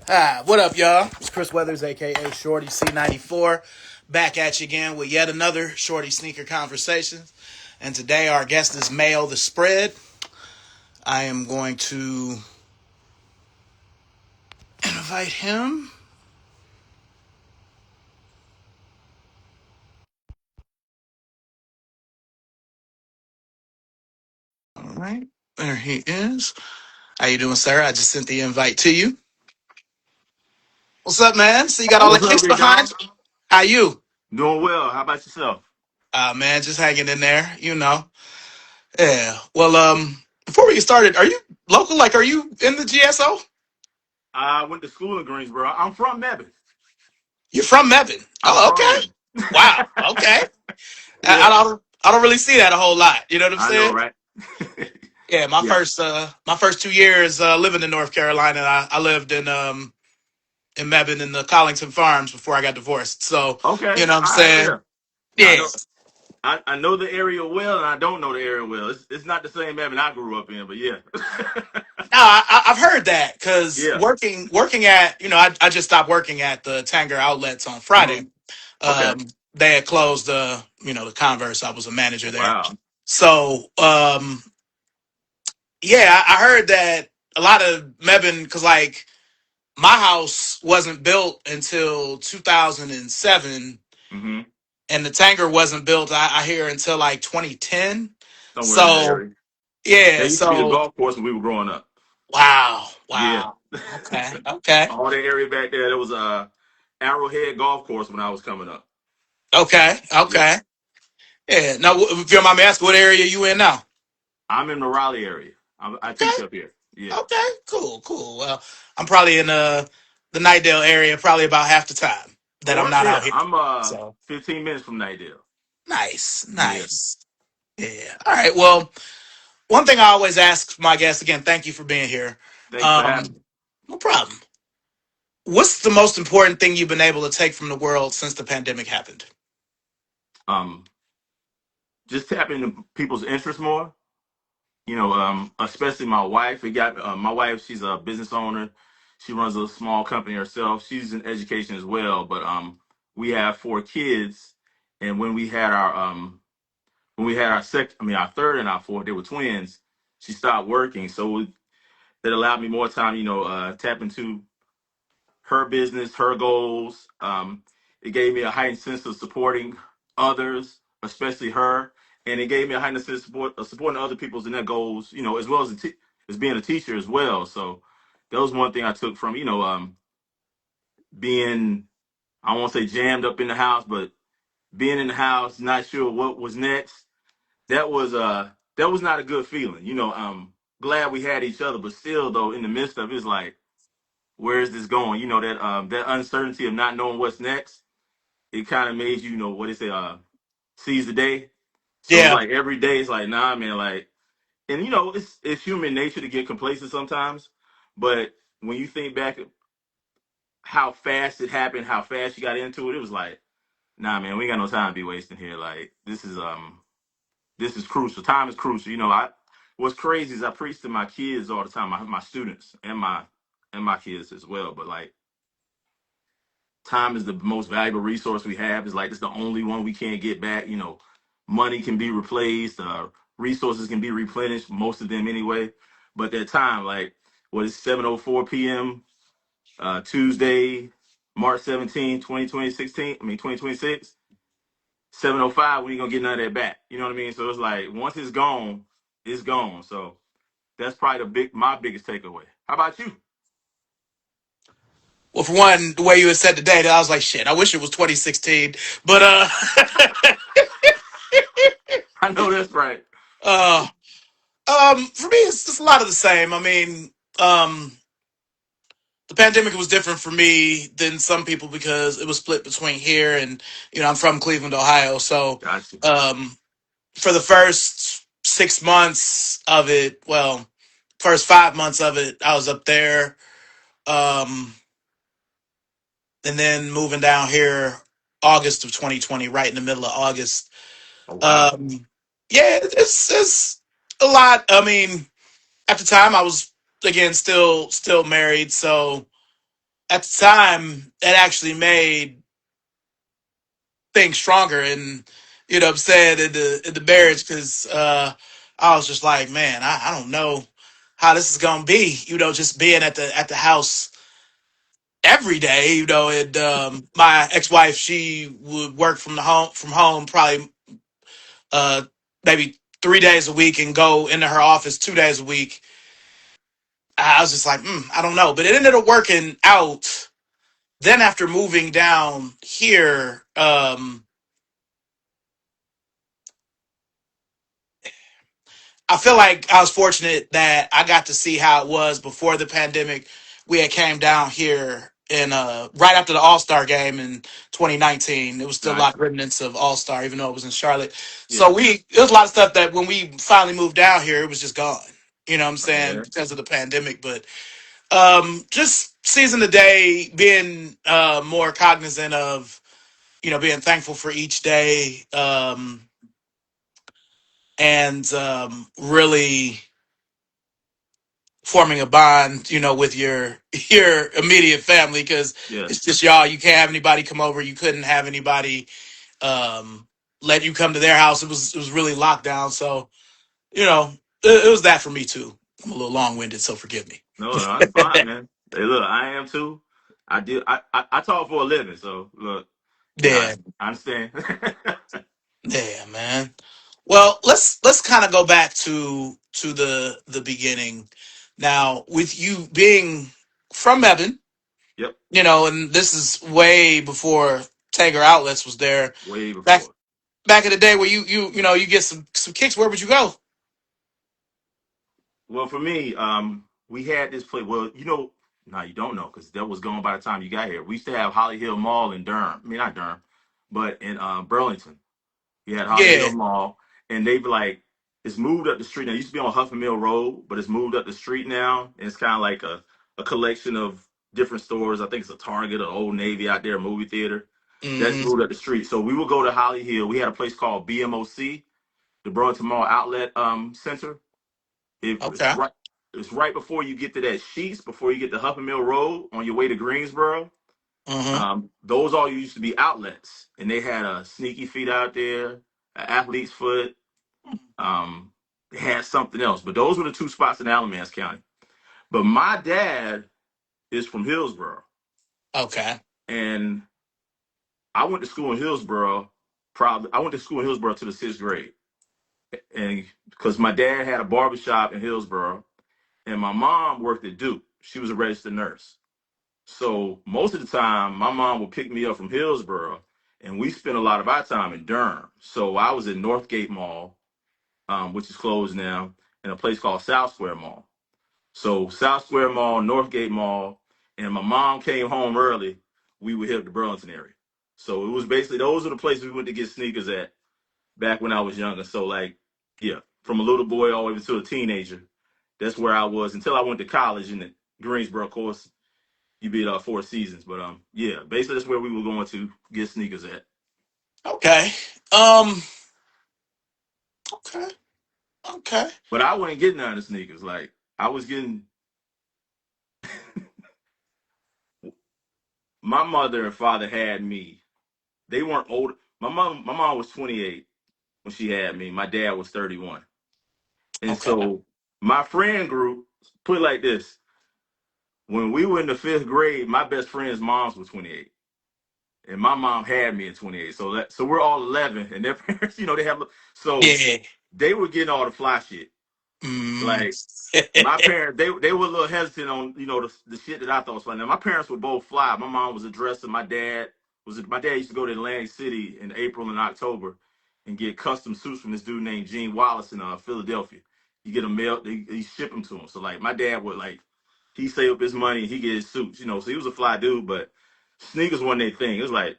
Hi, what up, y'all? It's Chris Weathers, aka Shorty C94, back at you again with yet another Shorty Sneaker Conversation. And today our guest is Mayo the Spread. I am going to invite him. All right, there he is. How you doing, sir? I just sent the invite to you. What's up, man? So you got all the What's up, kicks big behind dog? you? How you? Doing well. How about yourself? Man, just hanging in there, you know. Yeah. Well, before we get started, are you local? Like, are you in the GSO? I went to school in Greensboro. I'm from Memphis. You're from Mebane. I'm Oh, from okay. Memphis. Wow. Okay. I Yeah, don't really see that a whole lot. You know what I'm I know, saying? right? Yeah. My Yeah. first 2 years living in North Carolina, I lived in Mebane in the Collington Farms before I got divorced. So Okay. you know what I'm All right. saying? Yeah. I Yeah. know. I know the area well, and I don't know the area well. It's not the same Memphis I grew up in, but yeah. No, I've heard that because Yeah. working at I just stopped working at the Tanger outlets on Hmm. Friday. Okay. They had closed the Converse. I was a manager there. Wow. So yeah, I heard that a lot of Mebane, because like my house wasn't built until 2007, Hmm. and the Tanger wasn't built, I hear, until like 2010. Somewhere in that So area. There yeah, used to be a so golf course when we were growing up. wow, Yeah. wow, okay, okay, All that area back there, there was a Arrowhead Golf Course when I was coming up. okay, Yeah. okay. Yeah. Now, if you don't mind me asking, what area you in now? I'm in the Raleigh area. I Okay, teach up here. Yeah. okay, cool, cool. Well, I'm probably in the Nightdale area, probably about half the time that I'm Or not out yeah, here. I'm So 15 minutes from Nightdale. nice, Yeah. nice. Yeah. All right. Well, one thing I always ask my guests, again, thank you for being here. Thanks for Um, having me. no problem. What's the most important thing you've been able to take from the world since the pandemic happened? Um, just tap into people's interests more. Especially my wife. It got my wife. She's a business owner. She runs a small company herself. She's in education as well. But we have four kids, and when we had our third and our fourth, they were twins. She stopped working, so it allowed me more time. Tap into her business, her goals. It gave me a heightened sense of supporting others, especially her, and it gave me a heightened sense of supporting other people's and their goals. As well as being a teacher as well. So that was one thing I took from being, I won't say jammed up in the house, but being in the house, not sure what was next. That was not a good feeling. Glad we had each other, but still though, in the midst of it's like, where is this going? That uncertainty of not knowing what's next. It kind of made you, what they say, seize the day. So it's Yeah. like every day, it's like, nah, man, like, and it's human nature to get complacent sometimes. But when you think back of how fast it happened, how fast you got into it, it was like, nah, man, we ain't got no time to be wasting here. Like, this is crucial. Time is crucial. What's crazy is I preach to my kids all the time, my students and my kids as well. But like, time is the most valuable resource we have. It's like it's the only one we can't get back. Money can be replaced, resources can be replenished, most of them anyway. But that time, like, what is 7:04 p.m. Tuesday, March 17, 2026, 7:05, we ain't gonna get none of that back. You know what I mean? So it's like once it's gone, it's gone. So that's probably my biggest takeaway. How about you? Well, for one, the way you had said today, I was like, shit. I wish it was 2016, but I know that's right. uh, for me, it's just a lot of the same. I mean, um, the pandemic was different for me than some people because it was split between here and I'm from Cleveland, Ohio. So Gotcha. um, for the first 6 months of it, well, first 5 months of it, I was up there, um, and then moving down here August of 2020, right in the middle of August. Oh wow. Um, yeah, it's a lot. I mean, at the time, I was again still married, so. at the time, it actually made things stronger, and you know what I'm saying, in the marriage, because I was just like, man, I don't know how this is gonna be. You know, just being at the house every day. You know, and my ex wife, she would work from home probably uh maybe 3 days a week and go into her office 2 days a week. I was just like, I don't know, but it ended up working out. Then after moving down here, I feel like I was fortunate that I got to see how it was before the pandemic. We had came down here in right after the All Star game in 2019. It was still a lot Nice. of remnants of All Star, even though it was in Charlotte. So Yeah. it was a lot of stuff that when we finally moved down here, it was just gone. You know what I'm saying? Yeah. Because of the pandemic. But just seizing the day, being more cognizant of, you know, being thankful for each day, and really forming a bond, you know, with your your immediate family, because Yes. it's just y'all. You can't have anybody come over. You couldn't have anybody um, let you come to their house. It was really locked down. So you know, it was that for me too. I'm a little long winded, so forgive me. No, no, that's fine, man. Hey, look, I am too. I did. I talk for a living, so look, yeah, Yeah, I understand. yeah, man. Well, let's kind of go back to the beginning. Now, with you being from Evan, Yep, you know, and this is way before Tanger Outlets was there. way Back before. back in the day where you know you get some kicks. Where would you go? Well, for me, we had this place. Well, no, you don't know because that was gone by the time you got here. We used to have Holly Hill Mall in Durham. I mean, not Durham, but in Burlington. We had Holly Hill Yeah. Mall, and they've like it's moved up the street. Now, it used to be on Huffman Mill Road, but it's moved up the street now, and it's kind of like a collection of different stores. I think it's a Target, or Old Navy out there, a movie theater. That's Hmm. moved up the street. So we would go to Holly Hill. We had a place called BMOC, the Burlington Mall Outlet Center. It's Okay. right. It's right before you get to that Sheets, before you get to Huffman Mill Road on your way to Greensboro. Hmm. Those all used to be outlets, and they had a sneaky feet out there, an athlete's foot. They had something else, but those were the two spots in Alamance County. But my dad is from Hillsborough, Okay. and I went to school in Hillsborough. Probably, I went to school in Hillsborough to the sixth grade, and because my dad had a barbershop in Hillsborough, and my mom worked at Duke. She was a registered nurse. So most of the time, my mom would pick me up from Hillsborough, and we spent a lot of our time in Durham. So I was at Northgate Mall, which is closed now, and a place called South Square Mall. So South Square Mall, Northgate Mall, and my mom came home early. We would hit the Burlington area. So it was basically those are the places we went to get sneakers at back when I was younger. So like, yeah, from a little boy all the way to a teenager, that's where I was until I went to college in the Greensboro course. You beat Four Seasons, but yeah, basically that's where we were going to get sneakers at. Okay. Um. Okay. Okay. But I wasn't getting none of the sneakers. Like I was getting my mother and father had me. They weren't old. My mom was 28 when she had me. My dad was 31, and Okay. so my friend group put it like this: when we were in the fifth grade, my best friend's moms was 28. And my mom had me at 28. So we're all 11 and their parents, they have so Yeah. they were getting all the fly shit. Mm. Like my parents, they were a little hesitant on the shit that I thought was funny. Now my parents were both fly. My mom was a dresser. My dad used to go to Atlantic City in April and October and get custom suits from this dude named Gene Wallace in Philadelphia. You get them mail, he ship them to him. So like my dad would like he save up his money and he get his suits. So he was a fly dude, but sneakers wasn't their thing. It was like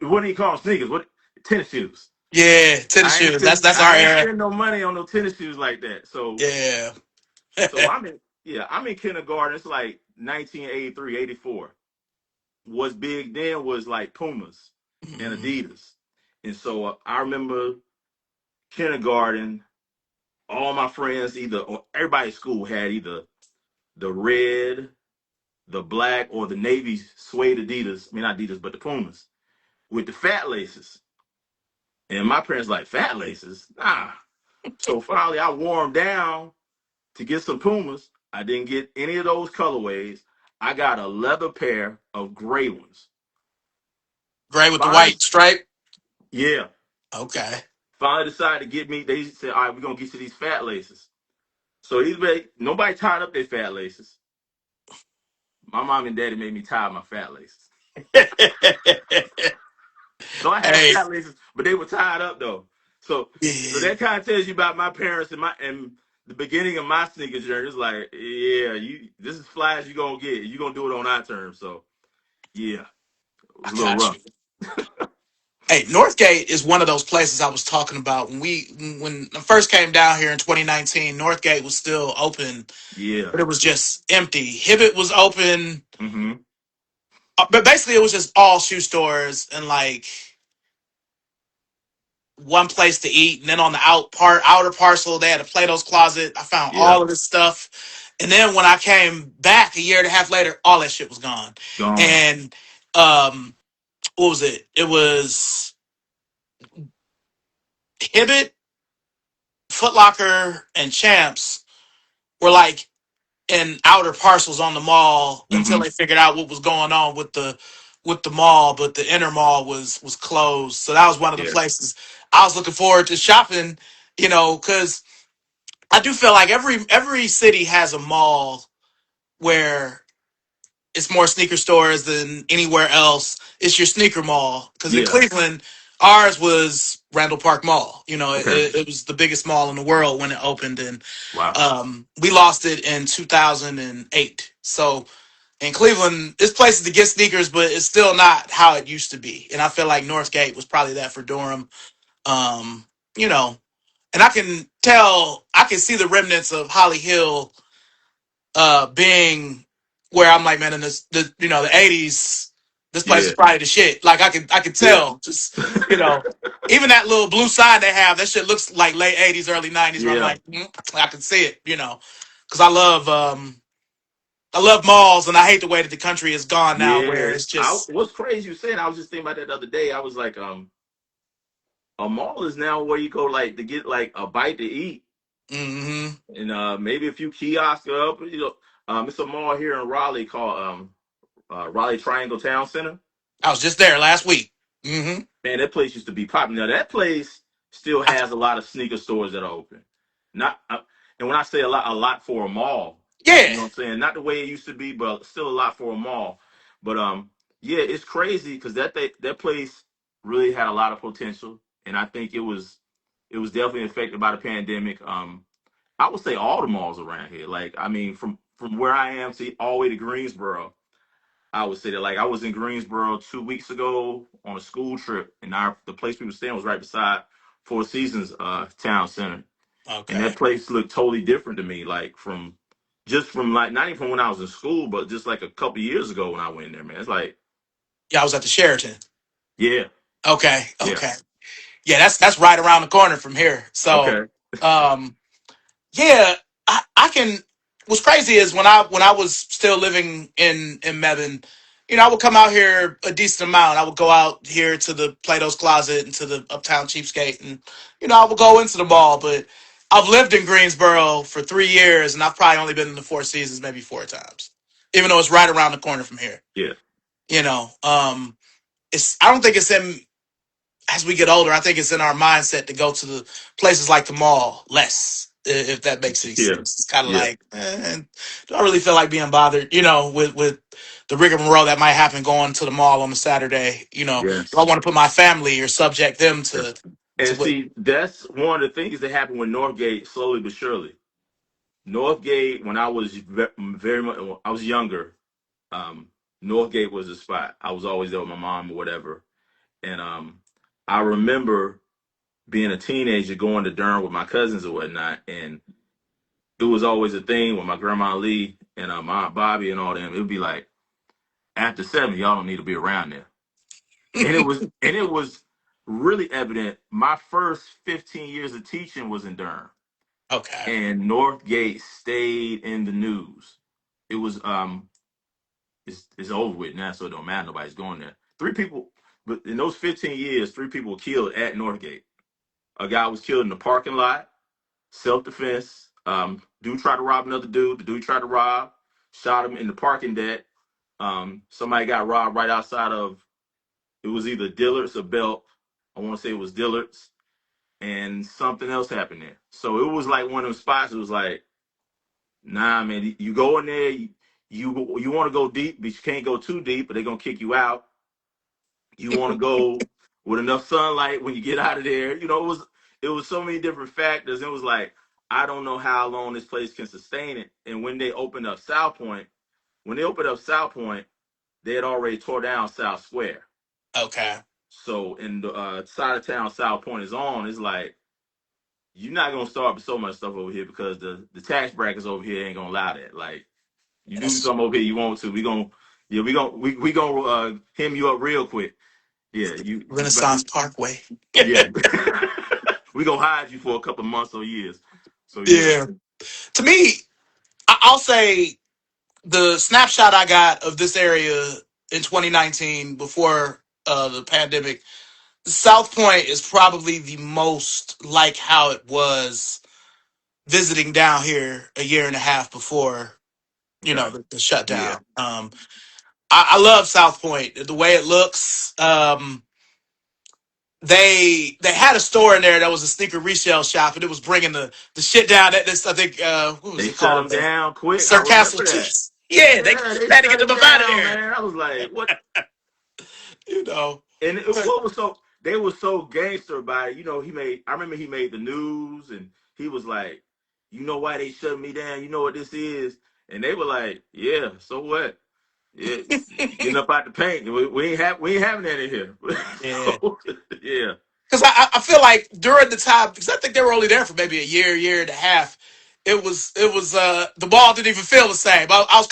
what do you call them sneakers? What tennis shoes? Yeah. Tennis I ain't shoes. spend That's our I ain't era. spend no money on no tennis shoes like that. So Yeah. so I'm in kindergarten. It's like 1983, 84. What's big then was like Pumas and Mhm. Adidas. And so I remember kindergarten, all my friends or everybody at school had either the red, the black or the navy suede Adidas. I mean, not Adidas, but the Pumas with the fat laces. And my parents like fat laces, nah. So finally, I wore them down to get some Pumas. I didn't get any of those colorways. I got a leather pair of gray ones. Gray with the Finally, white stripe. yeah. Okay. Finally decided to get me. They said, "All right, we're gonna get you these fat laces." So nobody tied up their fat laces. My mom and daddy made me tie my fat laces. So I had Hey, fat laces, but they were tied up though. So yeah, that kind of tells you about my parents and the beginning of my sneaker journey. It's like, yeah, you this is fly as you gonna get. You gonna do it on our terms. So yeah, it I was a little got rough. you. Hey, Northgate is one of those places I was talking about when I first came down here in 2019. Northgate was still open, Yeah. but it was just empty. Hibbett was open, Mm-hmm. but basically it was just all shoe stores and like one place to eat. And then on the outer parcel, they had a Plato's Closet. I found Yeah. all of this stuff. And then when I came back a year and a half later, all that shit was gone. Gone. And what was it? It was Hibbett, Foot Locker, and Champs were like in outer parcels on the mall until Mm-hmm. they figured out what was going on with the mall, but the inner mall was closed. So that was one of the Yeah. places I was looking forward to shopping, because I do feel like every city has a mall where it's more sneaker stores than anywhere else. It's your sneaker mall. Because in Yeah. Cleveland, ours was Randall Park Mall. Okay. It was the biggest mall in the world when it opened, and Wow. we lost it in 2008. So in Cleveland, it's places to get sneakers, but it's still not how it used to be. And I feel like Northgate was probably that for Durham. Um, you know, and I can see the remnants of Holly Hill being where I'm like, man, in the 80s, this place is Yeah. probably the shit. Like I could Yeah. tell, just even that little blue sign they have, that shit looks like late 80s, early 90s. Where I'm Yeah. like, I can see it, because I love malls, and I hate the way that the country is gone now, where Yeah. it's I just, what's crazy you saying, I was just thinking about that the other day. I was like, a mall is now where you go like to get like a bite to eat hmm and maybe a few kiosks up. It's a mall here in Raleigh called Raleigh Triangle Town Center. I was just there last week. hmm Man, that place used to be popular. Now that place still has a lot of sneaker stores that are open. Not and when I say a lot for a mall, you Yeah, know what I'm saying? Not the way it used to be, but still a lot for a mall. But yeah, it's crazy because that place really had a lot of potential, and I think it was definitely affected by the pandemic. I would say all the malls around here. Like, I mean, from where I am to all the way to Greensboro, I would say that. Like, I was in Greensboro 2 weeks ago on a school trip, and the place we were staying was right beside Four Seasons Town Center, and okay. that place looked totally different to me. Like from like not even from when I was in school, but just like a couple years ago when I went in there, man. It's like, Yeah, I was at the Sheraton. yeah, Okay, yeah, okay. Yeah, that's right around the corner from here. So, okay, um, yeah, I can. What's crazy is when I was still living in Mebane, I would come out here a decent amount. I would go out here to the Plato's Closet and to the Uptown Cheapskate, and I would go into the mall. But I've lived in Greensboro for 3 years, and I've probably only been in the Four Seasons maybe 4 times, even though it's right around the corner from here. yeah, You know, it's I don't think it's in as we get older, I think it's in our mindset to go to the places like the mall less, if that makes any yeah, sense. It's kind of yeah, like, do I really feel like being bothered, with the rigmarole that might happen going to the mall on a Saturday? Do I yes. want to put my family or subject them Yes. to And what? see, that's one of the things that happened with Northgate slowly but surely. Northgate, when I was very much, when I was younger, um, Northgate was the spot. I was always there with my mom or whatever. And I remember being a teenager going to Durham with my cousins or whatnot. And it was always a thing with my grandma Lee and my Aunt Bobby and all them. It would be like, after 7, y'all don't need to be around there. And it was really evident. My first 15 years of teaching was in Durham, Okay. and Northgate stayed in the news. It was it's over with now, so it don't matter. Nobody's going there. Three people, but in those 15 years, three people were killed at Northgate. A guy was killed in the parking lot, self defense. Dude tried to rob another dude. The dude tried to rob, shot him in the parking deck. Somebody got robbed right outside of, it was either Dillard's or Belt. I want to say it was Dillard's, and something else happened there. So it was like one of them spots. It was like, nah, man, you go in there, you want to go deep, but you can't go too deep, but they're gonna kick you out. You want to go with enough sunlight when you get out of there. It was so many different factors. It was like, I don't know how long this place can sustain it. And when they opened up South Point, they had already tore down South Square. Okay. So in the side of town South Point is on, it's like, you're not gonna start with so much stuff over here because the tax brackets over here ain't gonna allow that. Like, you do That's something over here you want to, we gonna hem you up real quick. Yeah, Renaissance Parkway. yeah. We gonna hide you for a couple months or years. So yeah, Yeah. To me, I'll say the snapshot I got of this area in 2019 before the pandemic, South Point is probably the most like how it was visiting down here a year and a half before, okay, the yeah. shutdown. I love South Point, the way it looks. They had a store in there that was a sneaker resale shop, and it was bringing the shit down. That this I think what was They it shut called, them the down quick. I Sir Castle remember that. Cheese. Yeah, they Yeah, they had to get shut them him up out of down, there. man. I was like, what? You know, And but what was so? They were so gangster about it. He made. I remember he made the news, and he was like, "You know why they shut me down? You know what this is?" And they were like, "Yeah, so what? Yeah, getting up out the paint. We ain't having that in here." yeah, So yeah, because I feel like during the time, because I think they were only there for maybe a year and a half. It was the ball didn't even feel the same. I was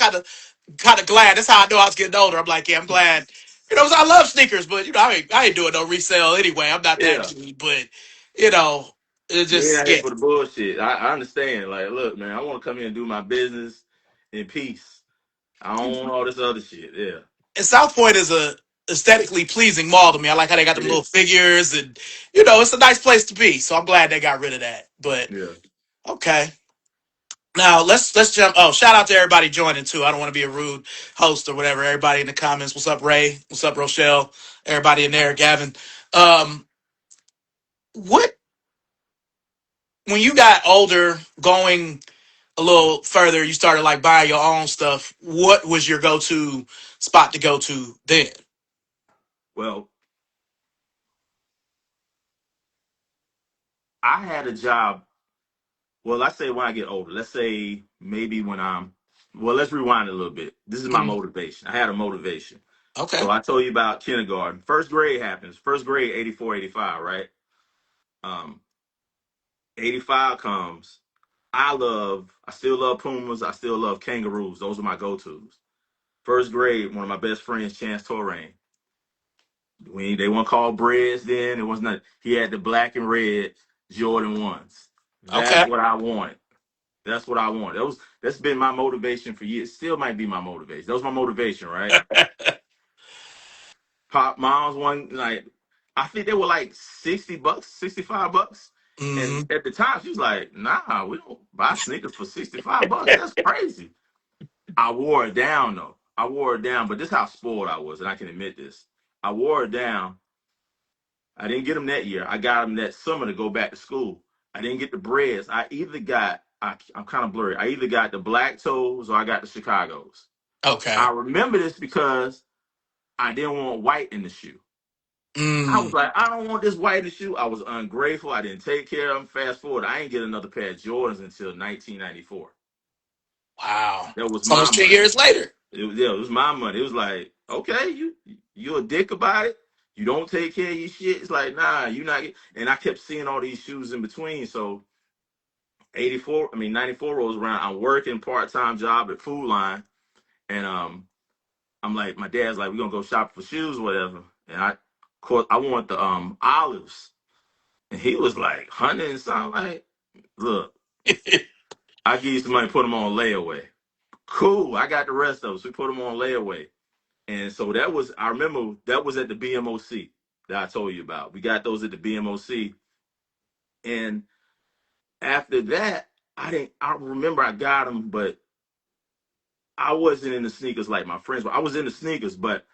kind of glad. That's how I know I was getting older. I'm like, yeah, I'm glad. I love sneakers, but I ain't doing no resale anyway. I'm not that yeah. dude. But you know, it We ain't just out here yeah. for the bullshit. I understand. Like, look, man, I want to come here and do my business in peace. I don't want all this other shit. Yeah, And South Point is a aesthetically pleasing mall to me. I like how they got them it little is. figures, and it's a nice place to be. So I'm glad they got rid of that. But Yeah. okay. Now let's jump. Oh, shout out to everybody joining too. I don't want to be a rude host or whatever. Everybody in the comments. What's up, Ray? What's up, Rochelle? Everybody in there, Gavin. Um, what when you got older, going a little further, you started like buying your own stuff. What was your go-to spot to go to then? Well, I had a job. Well, let's say when I get older. Let's say maybe when I'm. Well, let's rewind a little bit. This is my Mm, motivation. I had a motivation. okay, So I told you about kindergarten. First grade happens. First grade, 84, 85, right? Um, 85 comes. I still love Pumas. I still love kangaroos. Those are my go-tos. First grade, one of my best friends, Chance Torrain. They weren't called breads then. It was not. He had the black and red Jordan ones. That's okay. what I want. That's what I want. That's been my motivation for years. Still might be my motivation. That was my motivation, right? Pop Mom's one, like, I think they were like $60, $65. And Hmm. at the time, she was like, "Nah, we don't buy sneakers for $65. That's crazy." I wore it down though. I wore it down, but this is how spoiled I was, and I can admit this. I wore it down. I didn't get them that year. I got them that summer to go back to school. I didn't get the breads. I'm kind of blurry. I either got the black toes or I got the Chicago's. Okay. I remember this because I didn't want white in the shoe. I Mm, was like, I don't want this white in the shoe. I was ungrateful. I didn't take care of them. Fast forward, I ain't get another pair of Jordans until 1994. wow. That was It's my almost 10 money. years later. It was my money. It was like, okay, you a dick about it. You don't take care of your shit. It's like, nah, you not. And I kept seeing all these shoes in between. So 94 rolls around. I'm working part time job at Food Line, and I'm like, my dad's like, we're gonna go shop for shoes, or whatever. And of course, I want the olives, and he was like, 100 and something. Like, look, I give you some money, put them on layaway. Cool. I got the rest of them. So we put them on layaway. And so that was, I remember that was at the BMOC that I told you about. We got those at the BMOC. And after that, I remember I got them, but I wasn't in the sneakers like my friends were. I was in the sneakers, but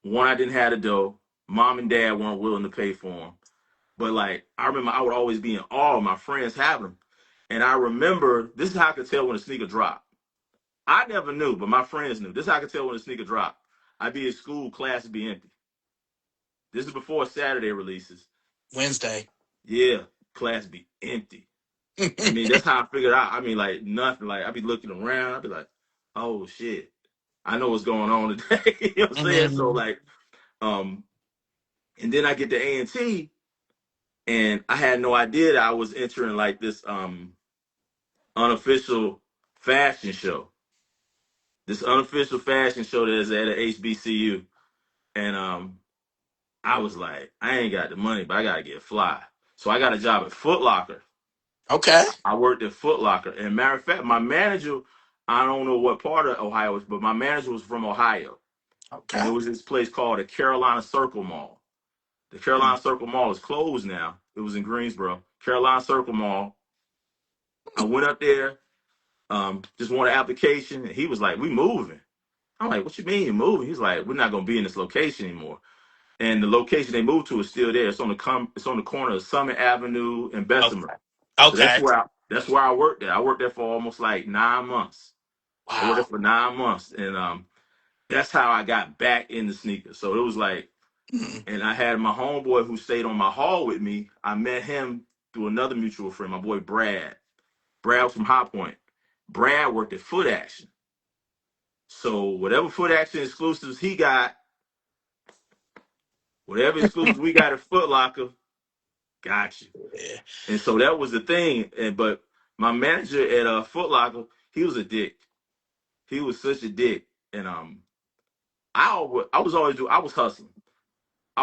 one, I didn't have the dough. Mom and dad weren't willing to pay for them. But like, I remember I would always be in awe of my friends having them. And I remember, this is how I could tell when a sneaker dropped. I never knew, but my friends knew. This is how I could tell when a sneaker dropped. I'd be at school, class would be empty. This is before Saturday releases. Wednesday. Yeah, class be empty. I mean, that's how I figured out. I mean, like nothing. Like I'd be looking around. I'd be like, oh shit, I know what's going on today. You know what I'm saying? So Mhm. like, um, and then I get to A&T, and I had no idea that I was entering like this unofficial fashion show. This unofficial fashion show that is at a HBCU, and I was like, I ain't got the money, but I gotta get fly. So I got a job at Foot Locker. Okay. I worked at Foot Locker. And matter of fact, my manager, I don't know what part of Ohio it was, but my manager was from Ohio. And it Okay. was this place called the Carolina Circle Mall. The Mm. Carolina Circle Mall is closed now. It was in Greensboro. Carolina Circle Mall. I went up there, just wanted an application, and he was like, "We moving." I'm like, "What you mean you moving?" He's like, "We're not gonna be in this location anymore." And the location they moved to is still there. It's on the corner of Summit Avenue and Bessemer. Okay. So Okay. that's where I worked there. I worked there for almost like 9 months. I worked there Wow. for 9 months, and that's how I got back into sneakers. So it was like, Mm. and I had my homeboy who stayed on my hall with me. I met him through another mutual friend, my boy Brad. Brad was from High Point. Brad worked at Foot Action. So whatever Foot Action exclusives he got, whatever exclusives we got at Foot Locker, got you. Yeah. And so that was the thing. And but my manager at Foot Locker, he was a dick. He was such a dick. And I was always I was hustling. I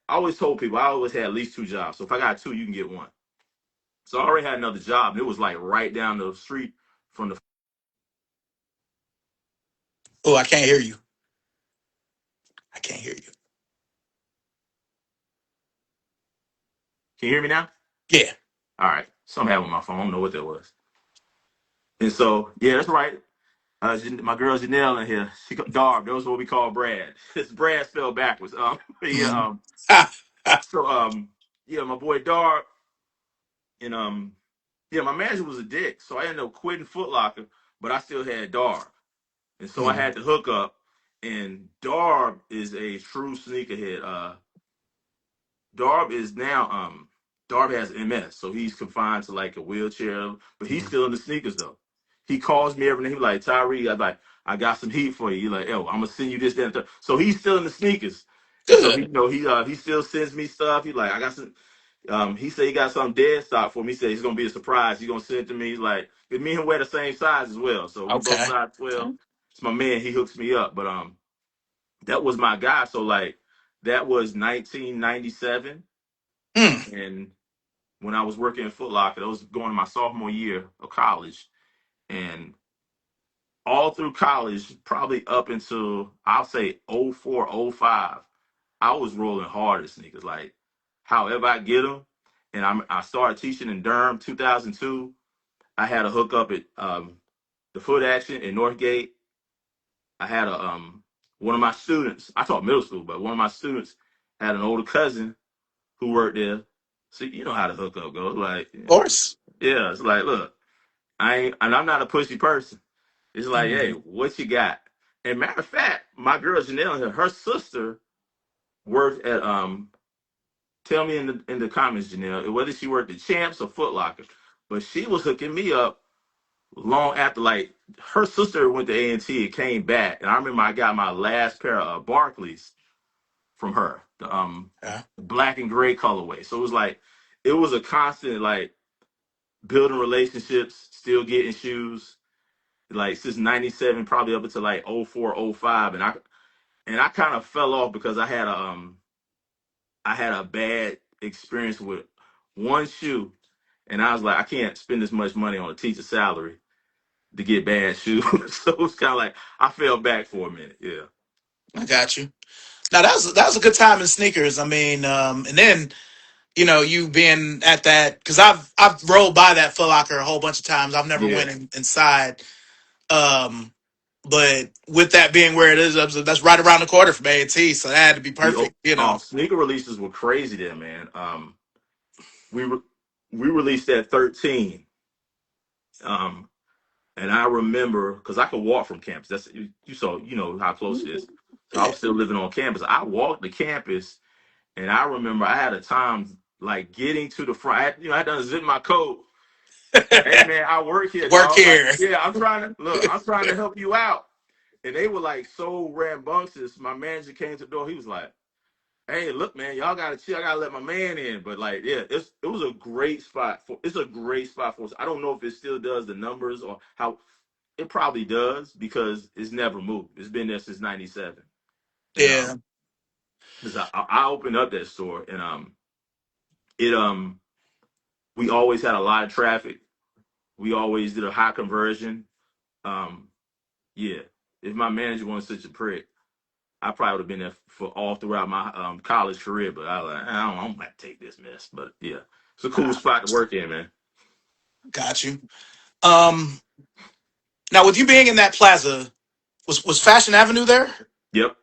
always told people I always had at least two jobs. So if I got two, you can get one. So I already had another job, and it was like right down the street from the. Oh, I can't hear you. I can't hear you. Can you hear me now? Yeah. All right. Something happened with my phone. I don't know what that was. And so yeah, that's right. My girl Janelle in here. Darb. That was what we call Brad. It's Brad spelled backwards. Yeah. Mm. Ah, ah. So yeah, my boy Darb and yeah, my manager was a dick. So I ended up quitting Foot Locker, but I still had Darb. And so I Mm. had to hook up. And Darb is a true sneakerhead. Darb is now Darb has MS, so he's confined to like a wheelchair, but he's Mm. still in the sneakers though. He calls me every day. He's like, Tyree, I got some heat for you. He's like, yo, I'm gonna send you this, that, and that. So he's still in the sneakers. And so he, Good. you know, he still sends me stuff. He like, I got some. He said he got some dead stock for me. He said he's gonna be a surprise. He's gonna send it to me. He's like, 'cause me and him wear the same size as well. So we both Okay. size 12. Okay. It's my man. He hooks me up. But that was my guy. So like, that was 1997, Mm. and when I was working in Foot Locker, that was going to my sophomore year of college, and all through college, probably up until I'll say '04, '05, I was rolling hard at sneakers. Like, however I get them, and I started teaching in Durham 2002. I had a hookup at the Foot Action in Northgate. I had a one of my students. I taught middle school, but one of my students had an older cousin who worked there. So you know how the hookup goes. Like, Of course. yeah, it's like, look, I'm not a pushy person. It's like, hey, Mm. what you got? And matter of fact, my girl Janelle, her sister worked at tell me in the comments, Janelle, whether she worked at Champs or Foot Locker, but she was hooking me up long after. Like her sister went to A&T and came back, and I remember I got my last pair of Barclays from her, the Yeah. black and gray colorway. So it was like it was a constant like building relationships, still getting shoes like since 97 probably up until like '04, '05, and I kind of fell off because I had a bad experience with one shoe, and I was like, I can't spend this much money on a teacher salary. to get bad shoes. So it's kind of like I fell back for a minute. Yeah. I got you. Now that was a good time in sneakers. I mean, and then you being at that because I've rolled by that Foot Locker a whole bunch of times. I've never Yeah. went inside. Um, but with that being where it is, that's right around the corner from A&T, so that had to be The perfect. You know. sneaker releases were crazy there, man. We re- we released at 13. Um, and I remember because I could walk from campus. That's you saw, how close it is. So I Yeah. was still living on campus. I walked the campus, and I remember I had a time like getting to the front. I had to unzip my coat. Hey man, I work here, Work dog. Like, here. yeah, I'm trying to look. I'm trying to help you out. And they were like so rambunctious. My manager came to the door. He was like, "Hey, look, man, y'all gotta chill. I gotta let my man in." But like, yeah, it was a great spot for. It's a great spot for us. I don't know if it still does the numbers or how. It probably does because it's never moved. It's been there since '97, and Yeah. because I opened up that store and it we always had a lot of traffic. We always did a high conversion. Um, yeah, if my manager wasn't such a prick, I probably would have been there for all throughout my college career. But I was like, I'm gonna take this mess. But yeah, it's a cool Nah, spot to work in, man. got you. Um, Now with you being in that plaza, was Fashion Avenue there? Yep.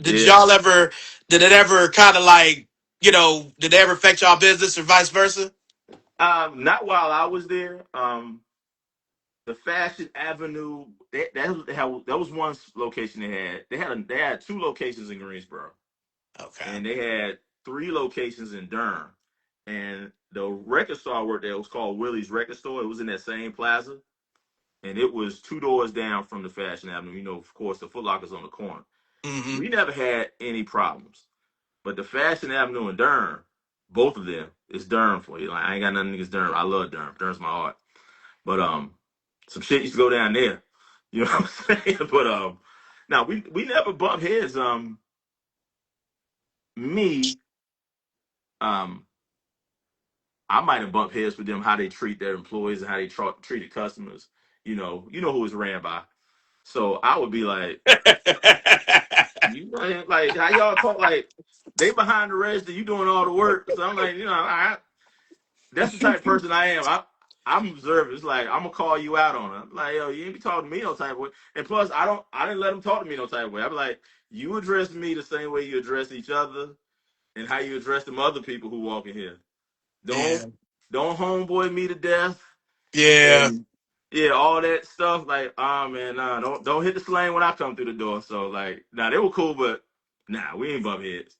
Did Yeah. y'all ever? Did it ever kind of like Did it ever affect y'all business or vice versa? Not while I was there. The Fashion Avenue that was one location they had. They had two locations in Greensboro, Okay. and they had three locations in Durham. And the record store I worked at was called Willie's Record Store. It was in that same plaza, and it was two doors down from the Fashion Avenue. Of course, the Foot Locker's on the corner. Mm-hmm. We never had any problems, but the Fashion Avenue in Durham, both of them, is Durham for you. Like I ain't got nothing against Durham. I love Durham. Durham's my heart. But some shit used to go down there. You know what I'm saying? But now we never bump heads. Me, um, I might have bumped heads with them how they treat their employees and how they treated customers. Who it's ran by. So I would be like, like how y'all talk like they behind the register, you doing all the work. So I'm like, that's the type of person I am. I'm observant. It's like I'm gonna call you out on it. I'm like, yo, you ain't be talking to me no type of way. And plus, I didn't let them talk to me no type of way. I'm like, you address me the same way you address each other, and how you address them other people who walk in here. Don't Yeah. don't homeboy me to death, Yeah. and yeah, all that stuff. Like, man, nah, don't hit the slang when I come through the door. So like, nah, they were cool, but nah, we ain't bump heads.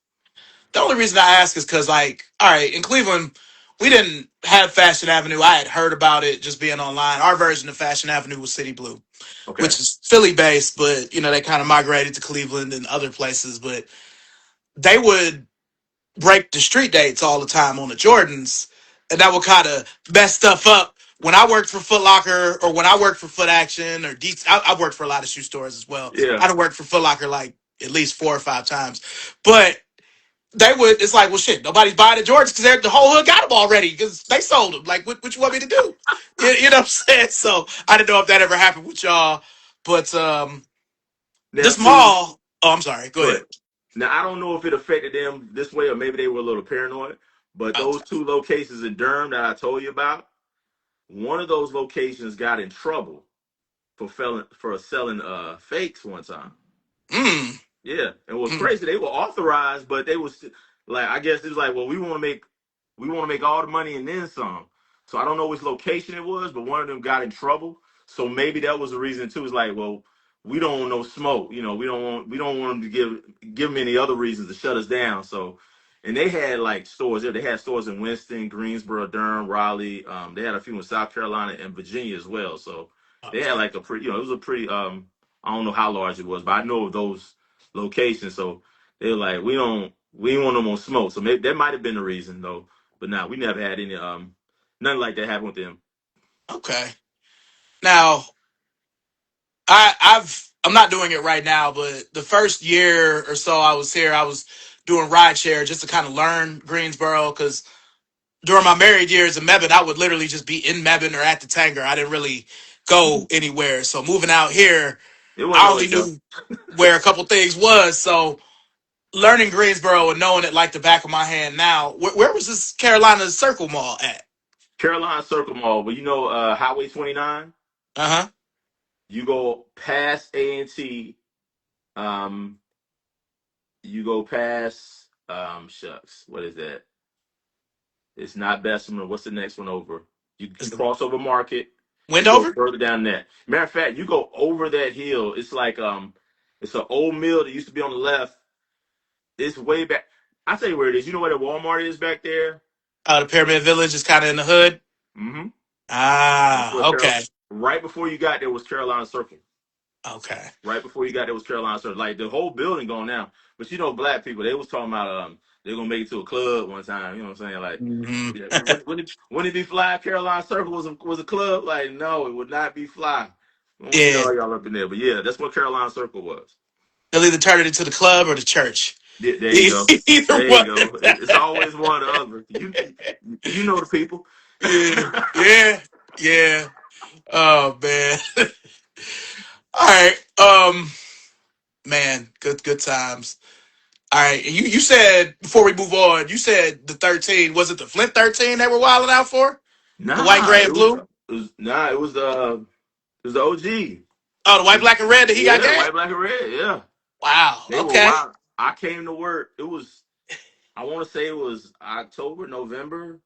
The only reason I ask is because, like, all right, in Cleveland, we didn't have Fashion Avenue. I had heard about it just being online. Our version of Fashion Avenue was City Blue, Okay. which is Philly based, but they kind of migrated to Cleveland and other places. But they would break the street dates all the time on the Jordans, and that would kind of mess stuff up. When I worked for Foot Locker or when I worked for Foot Action or Deets, I worked for a lot of shoe stores as well. Yeah. I'd worked for Foot Locker like at least 4 or 5 times, but they would. It's like, well, shit, nobody's buying the Jordans because the whole hood got them already because they sold them. Like, what you want me to do? You know what I'm saying? So I didn't know if that ever happened with y'all, but Now this see, mall. Oh, I'm sorry. Go go ahead. ahead. Now I don't know if it affected them this way or maybe they were a little paranoid, but those Okay. two locations in Durham that I told you about, one of those locations got in trouble for selling fakes one time. Mm. Yeah, and what's Mm. crazy, they were authorized, but they was like, I guess it was like, well, we want to make all the money and then some. So I don't know which location it was, but one of them got in trouble. So maybe that was the reason too. It's like, well, we don't want no smoke. We don't want them to give them any other reasons to shut us down. So, and they had like stores there. They had stores in Winston, Greensboro, Durham, Raleigh. They had a few in South Carolina and Virginia as well. So they had Okay. like a pretty, it was a pretty. I don't know how large it was, but I know of those locations. So they were like, we don't want no more smoke. So maybe that might have been the reason though. But now we never had any nothing like that happen with them. Okay. Now, I'm not doing it right now, but the first year or so I was here, I was doing rideshare just to kind of learn Greensboro because during my married years in Mebane, I would literally just be in Mebane or at the Tanger. I didn't really go anywhere. So moving out here, It wasn't I no only adjust. knew where a couple things was. So learning Greensboro and knowing it like the back of my hand now, where was this Carolina Circle Mall at? Carolina Circle Mall, but you know Highway 29. Uh huh. You go past A&T. Um, you go past shucks. What is that? It's not Bessemer. What's the next one over? You Is the cross over Market. You go Wendover? further down that. Matter of fact, you go over that hill. It's like it's an old mill that used to be on the left. It's way back. I tell you where it is. You know where the Walmart is back there? The Pyramid Village is kind of in the hood. Mm-hmm. That's where Ah, Carol. okay, Right before you got there was Carolina Circle. okay. Right before you got there was Carolina Circle. Like the whole building gone now. But you know, black people, they was talking about they're gonna make it to a club one time. You know what I'm saying? Like, Hmm. yeah, wouldn't it be fly? Carolina Circle was a club. Like, no, it would not be fly. We don't need Yeah, all y'all up in there. But yeah, that's what Carolina Circle was. they'll either turn it into the club or the church. There you go. Either There you one. go. It's always one or the other. You know the people. Yeah, yeah, yeah. Oh man. All right. Man, good times. All right. And you said before we move on, you said the 13. Was it the Flint 13 they were wilding out for? The white, Nah, gray, and blue? it was the OG. Oh, the white, black, and red that he got Yeah, game? white, black, and red. Yeah, Wow. they were Okay. wild. I came to work. It was I want to say it was October, November.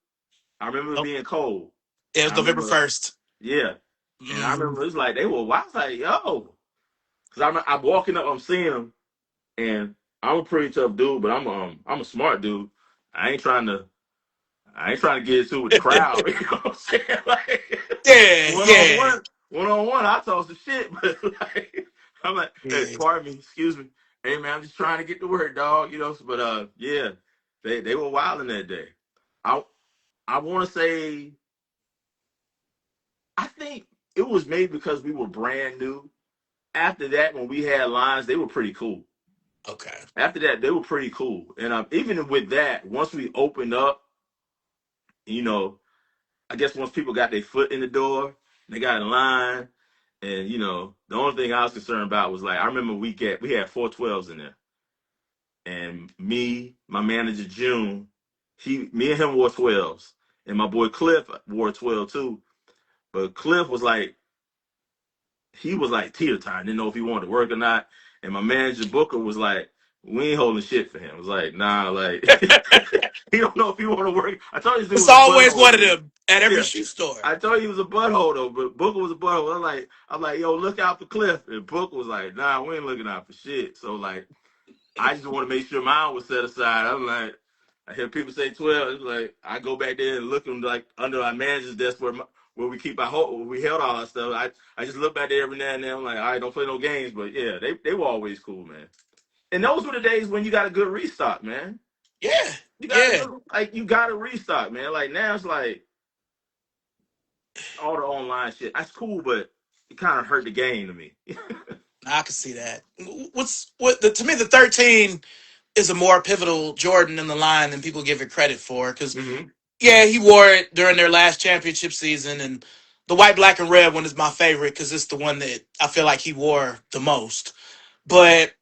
I remember it Oh, being cold. it was I November remember, 1st. yeah, and I Mm, remember it was like they were wild. I was like, yo, because I'm walking up, I'm seeing them, and I'm a pretty tough dude, but I'm a smart dude. I ain't trying to I ain't trying to get into it with the crowd. You know what I'm saying? Like yeah, one on yeah, one, one on one, I talk some shit, but like I'm like, hey, yeah. pardon me, excuse me. Hey man, I'm just trying to get to work, dog. You know, but yeah, they were wilding that day. I I want to say I think it was maybe because we were brand new. After that, when we had lines, they were pretty cool. Okay. After that, they were pretty cool. And even with that, once we opened up, you know, I guess once people got their foot in the door, they got in line, and the only thing I was concerned about was like I remember we had 412s in there, and me, my manager June, me and him wore 12s, and my boy Cliff wore 12 too. But Cliff was like he was like teeter tottering, didn't know if he wanted to work or not. And my manager Booker was like, "We ain't holding shit for him." It was like, "Nah, like he don't know if he want to work." I told you this dude It's was a always butthole one of though. them at every Yeah, shoe store. I told you he was a butthole though, but Booker was a butthole. I'm like, yo, look out for Cliff, and Booker was like, "Nah, we ain't looking out for shit." So like, I just want to make sure mine was set aside. I'm like, I hear people say 12. It's like I go back there and look them like under our manager's desk where we keep where we held all our stuff. I just look back there every now and then. I'm like, all right, don't play no games, but yeah, they were always cool, man. And those were the days when you got a good restock, man. Yeah, You got a yeah. good you got a restock, man. Like now it's like all the online shit. That's cool, but it kind of hurt the game to me. I can see that. To me the 13 is a more pivotal Jordan in the line than people give it credit for. Because hmm yeah, he wore it during their last championship season, and the white, black, and red one is my favorite because it's the one that I feel like he wore the most. But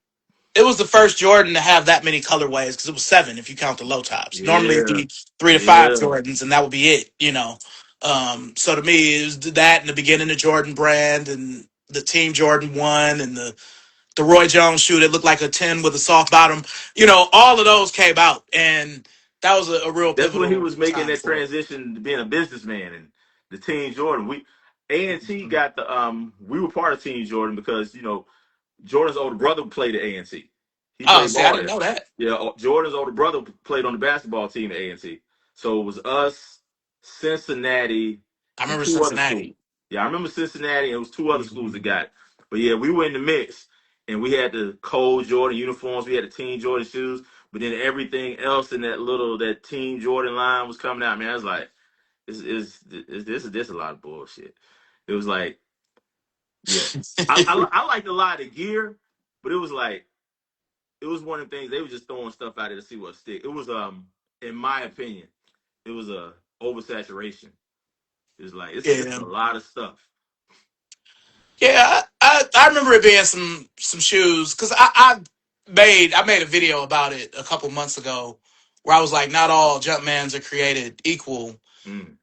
it was the first Jordan to have that many colorways because it was seven if you count the low tops. Normally it'd Yeah, be 3 to 5 yeah. Jordans, and that would be it. So to me, it was that in the beginning of Jordan brand and the Team Jordan 1 and the Roy Jones shoe that looked like a 10 with a soft bottom. All of those came out, and that was a real That's when he pivotal was making time that for it. transition to being a businessman and the Team Jordan. We A&T Mhm. got the we were part of Team Jordan because Jordan's older brother played at A&T. He Oh, played see, I ball didn't there. know that. Yeah, Jordan's older brother played on the basketball team at A&T. So it was us, Cincinnati, I and remember two other Cincinnati. schools. Yeah, I remember Cincinnati and it was two other schools that Mhm. got it. But yeah, we were in the mix and we had the cold Jordan uniforms, we had the Team Jordan shoes, but then everything else in that Team Jordan line was coming out. Man, I was like, this is a lot of bullshit. It was like, yeah, I liked a lot of the gear, but it was like it was one of the things they were just throwing stuff out there to see what stick. It was in my opinion, it was a oversaturation. It's like it's Yeah. a lot of stuff. Yeah, I remember it being some shoes because I made a video about it a couple months ago where I was like, not all Jumpmans are created equal. Mm.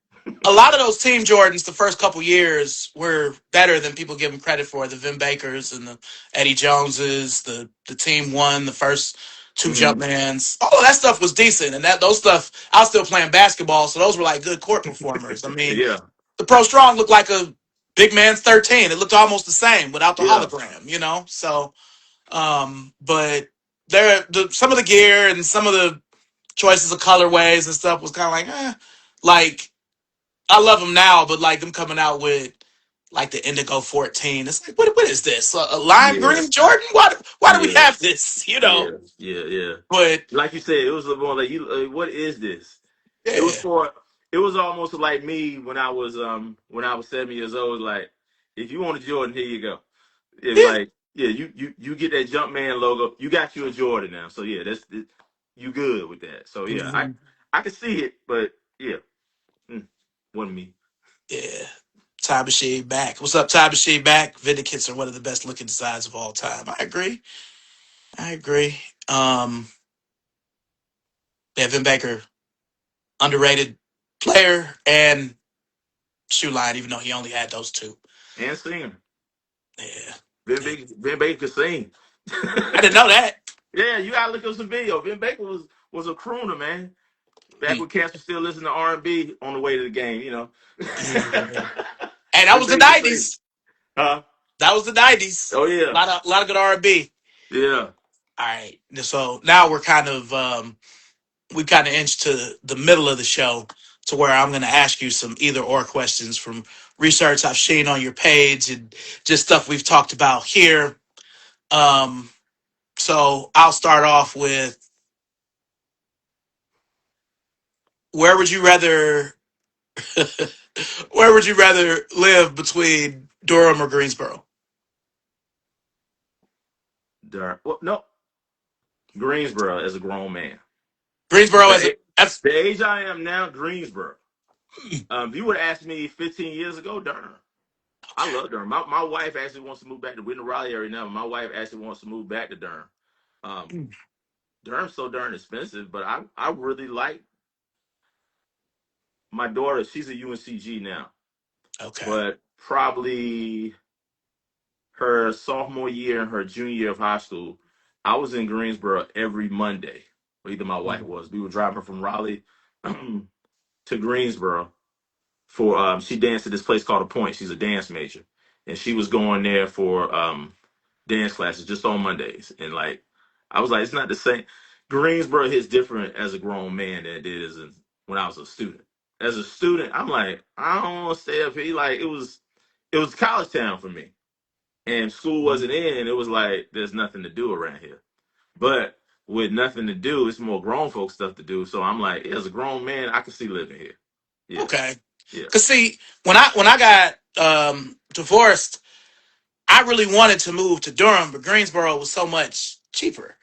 A lot of those Team Jordans the first couple years were better than people give them credit for. The Vin Bakers and the Eddie Joneses, the Team One, the first two Hmm. Jumpmans. All of that stuff was decent, and that those stuff I was still playing basketball, so those were like good court performers. I mean, Yeah, the Pro Strong looked like a big man's 13. It looked almost the same without the yeah, hologram, you know. So, but some of the gear and some of the choices of colorways and stuff was kind of like, like I love them now, but like them coming out with like the Indigo 14, it's like, what is this? A lime yeah, green Jordan? Why do we yeah, have this? You know? yeah, yeah, yeah. But Like you said, it was more like you. What is this? It was yeah, for. It was almost like me when I was 7 years old. Like, if you want a Jordan, here you go. It's yeah, like, yeah, you get that Jumpman logo. You got you a Jordan now. So yeah, you good with that. So yeah, mhm, I can see it, but yeah, mm, wasn't me. yeah. Ty Machine back. What's up, Ty Machine back? Vindicants are one of the best looking designs of all time. I agree. I agree. Um, yeah, Vin Baker, underrated player and shoe line, even though he only had those two. And singer. Yeah, yeah. Ben Baker could sing. I didn't know that. Yeah, you gotta look up some video. Ben Baker was a crooner, man. Back Mm, when cats were still listening to R&B on the way to the game, you know. yeah. Hey, that Ben was the Baker could sing. '90s. Huh? That was the '90s. Oh yeah. A lot of good R&B. Yeah. All right, so now we kind of inched to the middle of the show to where I'm going to ask you some either or questions from research I've seen on your page and just stuff we've talked about here. Um, so I'll start off with where would you rather where would you rather live between Durham or Greensboro? Darn. Well, no. Greensboro as a grown man. Greensboro The, as a that's the age I am now, Greensboro. If you would have asked me 15 years ago, Durham. I love Durham. My wife actually wants to move back to we're in the Raleigh area now. My wife actually wants to move back to Durham. Um, Durham's so darn expensive, but I really like my daughter. She's a UNCG now, okay. but probably her sophomore year and her junior year of high school, I was in Greensboro every Monday. Or either my wife was. We were driving from Raleigh to Greensboro for she danced at this place called a Point. She's a dance major, and she was going there for dance classes just on Mondays. And like, I was like, it's not the same. Greensboro hits different as a grown man than it did when I was a student. As a student, I'm like, I don't want to stay up here. Like it was college town for me, and school wasn't in. It was like there's nothing to do around here. But with nothing to do, it's more grown folk stuff to do. So I'm like, yeah, as a grown man, I can see living here. Yeah, Okay. yeah, Cause see, when I got divorced, I really wanted to move to Durham, but Greensboro was so much cheaper.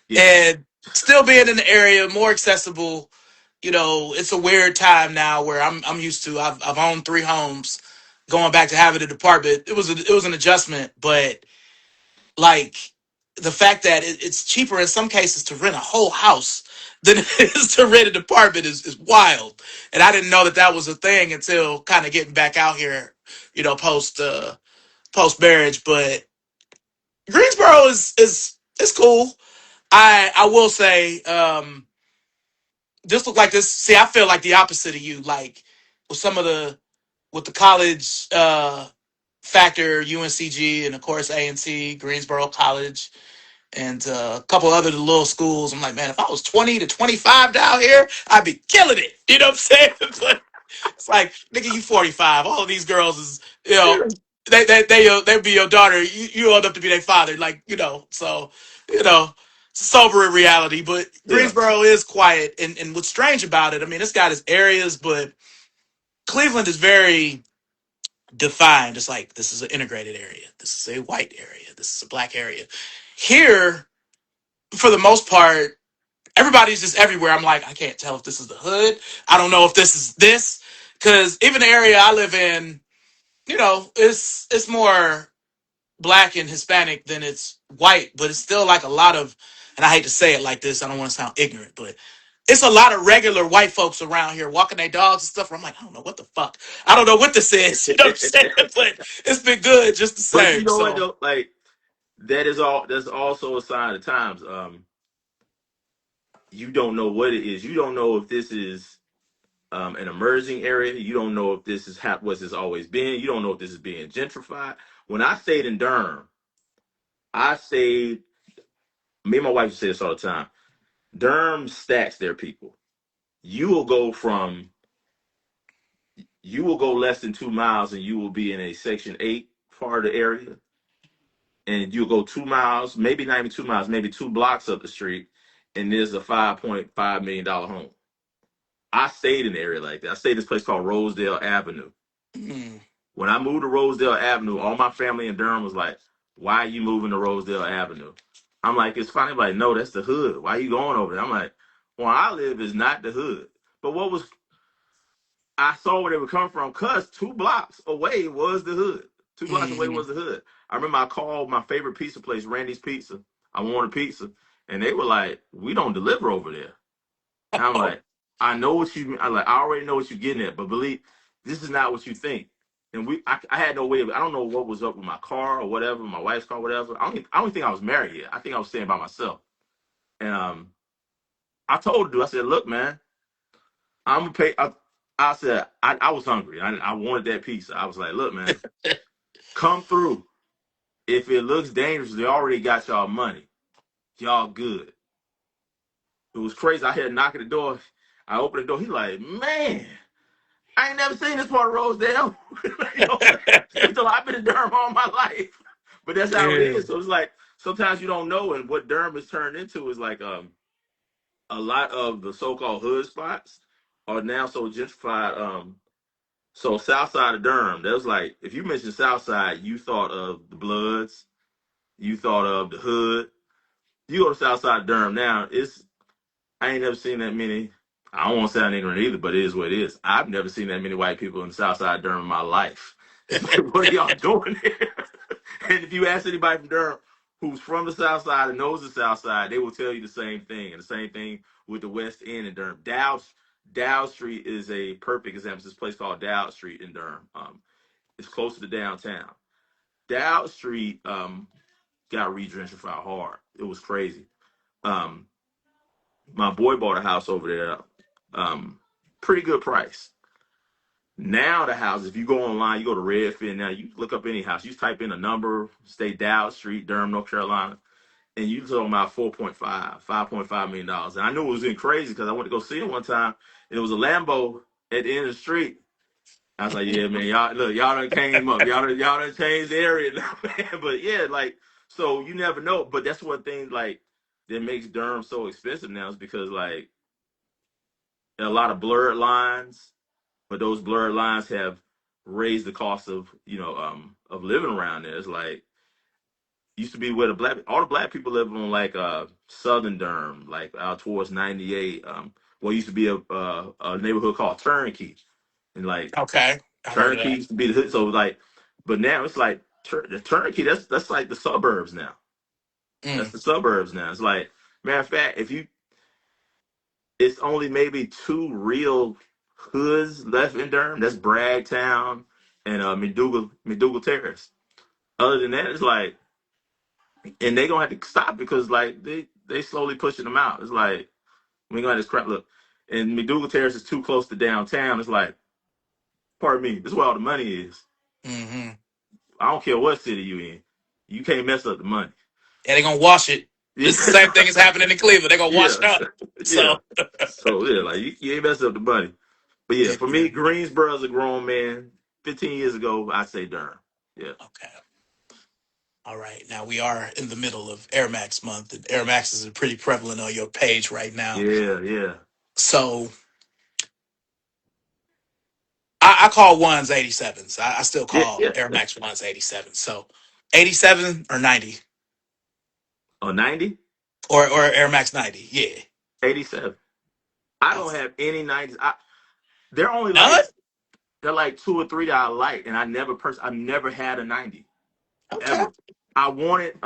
yeah. And still being in the area, more accessible, it's a weird time now where I'm used to I've owned three homes. Going back to having a department, it was an adjustment, but like the fact that it's cheaper in some cases to rent a whole house than it is to rent an apartment is wild. And I didn't know that was a thing until kind of getting back out here, post marriage. But Greensboro is cool. I will say, this look like this. See, I feel like the opposite of you. Like with some of with the college factor, UNCG, and of course A&T, Greensboro College, and a couple other little schools. I'm like, man, if I was 20 to 25 down here, I'd be killing it. You know what I'm saying? But it's like, nigga, you 45. All of these girls is, they be your daughter. You old enough to be their father. Like, so, it's a sobering reality. But Yeah. Greensboro is quiet. And what's strange about it, I mean, it's got its areas, but Cleveland is very defined. It's like, this is an integrated area. This is a white area. This is a black area. Here, for the most part, everybody's just everywhere. I'm like, I can't tell if this is the hood. I don't know if this is this. Because even the area I live in, it's more. black and Hispanic than it's white, but it's still like a lot of, and I hate to say it like this, I don't want to sound ignorant, but it's a lot of regular white folks around here walking their dogs and stuff. Where I'm like, I don't know what the fuck. I don't know what this is. You know what I'm saying? But it's been good just the But you same. know what So though? Like that is all. That's also a sign of times. You don't know what it is. You don't know if this is an emerging area. You don't know if this is what this always been. You don't know if this is being gentrified. When I stayed in Durham, I stayed. Me and my wife say this all the time. Durham stacks their people. You will go from you will go less than 2 miles and you will be in a Section 8 part of the area, and you'll go 2 miles, maybe not even 2 miles, maybe 2 blocks up the street, and there's a $5.5 million home. I stayed in the area like that. I stayed in this place called Rosedale Avenue. mm, When I moved to Rosedale Avenue, all my family in Durham was like, "Why are you moving to Rosedale Avenue?" I'm like, "It's funny." Like, no, that's the hood. Why are you going over there? I'm like, "Where I live is not the hood." But what was I saw where they were coming from because 2 blocks away was the hood. 2 blocks away mm, was the hood. I remember I called my favorite pizza place, Randy's Pizza. I wanted pizza. And they were like, "We don't deliver over there." And I'm oh, like, "I know what you I like, I already know what you're getting at, but believe this is not what you think." And I had no way of I don't know what was up with my car or whatever, my wife's car, whatever. I don't think I was married yet. I think I was staying by myself. And I told the dude, I said, "Look, man, I'm gonna pay. I said I was hungry. I wanted that pizza. I was like, "Look, man, come through. If it looks dangerous, they already got y'all money. Y'all good." It was crazy. I had to knock at the door. I opened the door. He's like, "Man, I ain't never seen this part of Rosedale." You know, he told me, "I've been in Durham all my life." But that's how it yeah. is. So it's like sometimes you don't know, and what Durham has turned into is like a lot of the so-called hood spots are now so gentrified. So south side of Durham, that was like if you mentioned south side, you thought of the Bloods, you thought of the hood. You go to south side of Durham now, it's I ain't never seen that many. I don't want to sound ignorant either, but it is what it is. I've never seen that many white people in the south side of Durham in my life. It's like, what are y'all doing here? And if you ask anybody from Durham who's from the south side and knows the south side, they will tell you the same thing. And the same thing with the West End in Durham. Dow Street is a perfect example. It's this place called Dow Street in Durham. It's closer to downtown. Dow Street got re-gentrified hard. It was crazy. Um, my boy bought a house over there, um, pretty good price. Now the house, if you go online, you go to Redfin now, you look up any house, you type in a number, say Dow Street, Durham, North Carolina, and you talking about 5.5 million dollars. And I knew it was getting crazy because I went to go see it one time, and it was a Lambo at the end of the street. I was like, "Yeah, man, y'all look, y'all done came up, y'all done changed the area now, man." But yeah, like, so you never know. But that's one thing like that makes Durham so expensive now is because like a lot of blurred lines, but those blurred lines have raised the cost of of living around there. It's like used to be where all the black people live on like Southern Durham, like out towards 98. What used to be a neighborhood called Turnkey, and like Okay, I've heard of Turnkey that. used to be the hood. So like, but now it's like the Turnkey. That's like the suburbs now. That's Mm, the suburbs now. It's like matter of fact, if you it's only maybe two real hoods left in Durham. That's Bragtown and McDougal Terrace. Other than that, it's like, and they gonna have to stop because like they slowly pushing them out. It's like we ain't gonna have this crap. Look, and McDougal Terrace is too close to downtown. It's like, pardon me, this is where all the money is. hmm. I don't care what city you in, you can't mess up the money. Yeah, they gonna wash it. Yeah, It's the same thing as happening in Cleveland. They gonna wash yeah, it up. yeah. So So yeah, like you ain't messing up the money. But yeah, yeah. for me, Greensboro's a grown man. 15 years ago, I say Durham. Yeah. Okay. All right. Now we are in the middle of Air Max month, and Air Max is pretty prevalent on your page right now. Yeah, yeah. So I call ones 87s. I still Yeah, call yeah. Air Max ones 87. So 87 or 90 Oh, 90? or Air Max 90. Yeah. 87. I don't Okay. have any 90s. They're only None? like they're like $2 or $3 light, and I've never had a 90 Okay. ever. I wanted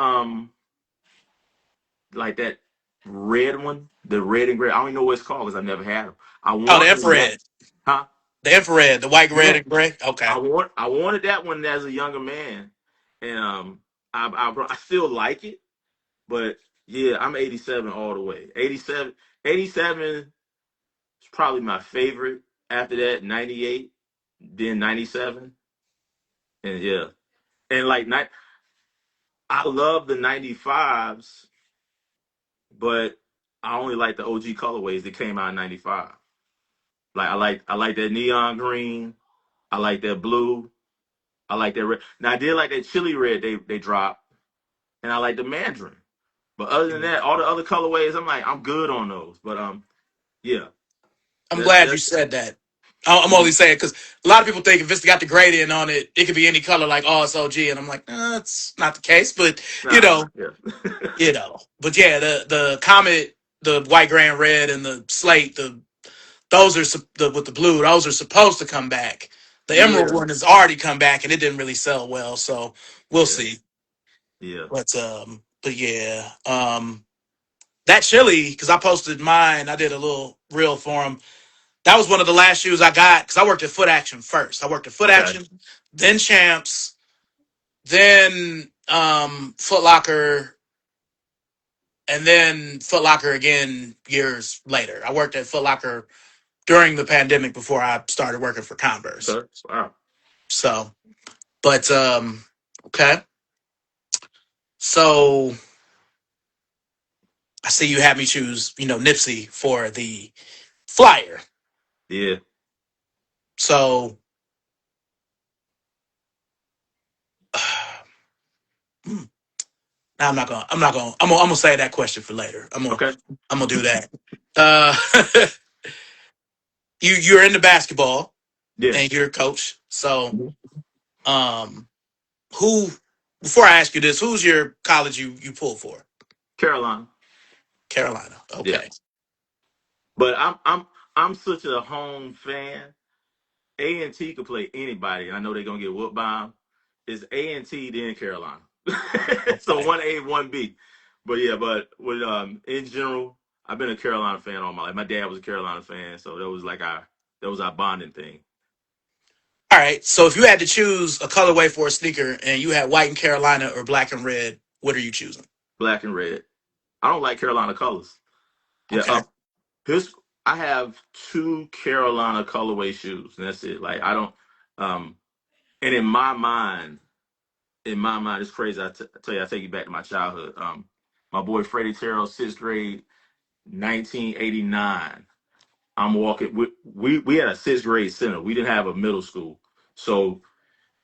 like that red one, the red and gray. I don't even know what it's called because I never had them. I Oh, the wanted that, infrared. huh? The infrared, the white, red, Yeah, and gray. Okay. I wanted that one as a younger man, and I still like it, but yeah, I'm 87 all the way. 87, 87 is probably my favorite. After that, 98, then 97, and yeah, and like I love the 95s, but I only like the OG colorways that came out in 95. Like I like that neon green. I like that blue. I like that red. Now I did like that chili red they dropped, and I like the mandarin. But other than that, all the other colorways, I'm good on those. But yeah, I'm that's glad you that's said that. I'm only mhm. saying because a lot of people think if it's got the gradient on it, it could be any color, like oh, it's OG, and I'm like, it's not the case. But you Nah, know, yeah, But yeah, the comet, the white, gray, and red, and the slate, those are with the blue. Those are supposed to come back. The emerald yeah, one has already come back, and it didn't really sell well, so we'll yeah, see. yeah. But yeah, that chili because I posted mine. I did a little reel for him. That was one of the last shoes I got because I worked at Foot Action first. I worked at Foot Okay, Action, then Champs, then Foot Locker, and then Foot Locker again years later. I worked at Foot Locker during the pandemic before I started working for Converse. okay, wow, So, but okay. So I see you had me choose, Nipsey for the flyer. yeah, So now I'm gonna save that question for later. okay, I'm gonna do that. Uh you're into basketball yeah. and you're a coach. So um who before I ask you this, who's your college you pull for? Carolina, Carolina. yeah. Okay. But I'm such a home fan. A&T could play anybody. I know they're gonna get whooped by them. It's A&T then Carolina. So Okay. 1A, 1B. But yeah, but with in general, I've been a Carolina fan all my life. My dad was a Carolina fan, so that was our bonding thing. All right. So if you had to choose a colorway for a sneaker and you had white and Carolina or black and red, what are you choosing? Black and red. I don't like Carolina colors. Yeah, Okay. here's I have two Carolina colorway shoes, and that's it. Like I don't um and in my mind, it's crazy. I tell you, I take you back to my childhood. My boy Freddie Terrell, sixth grade, 1989. I'm walking. We had a sixth grade center. We didn't have a middle school, so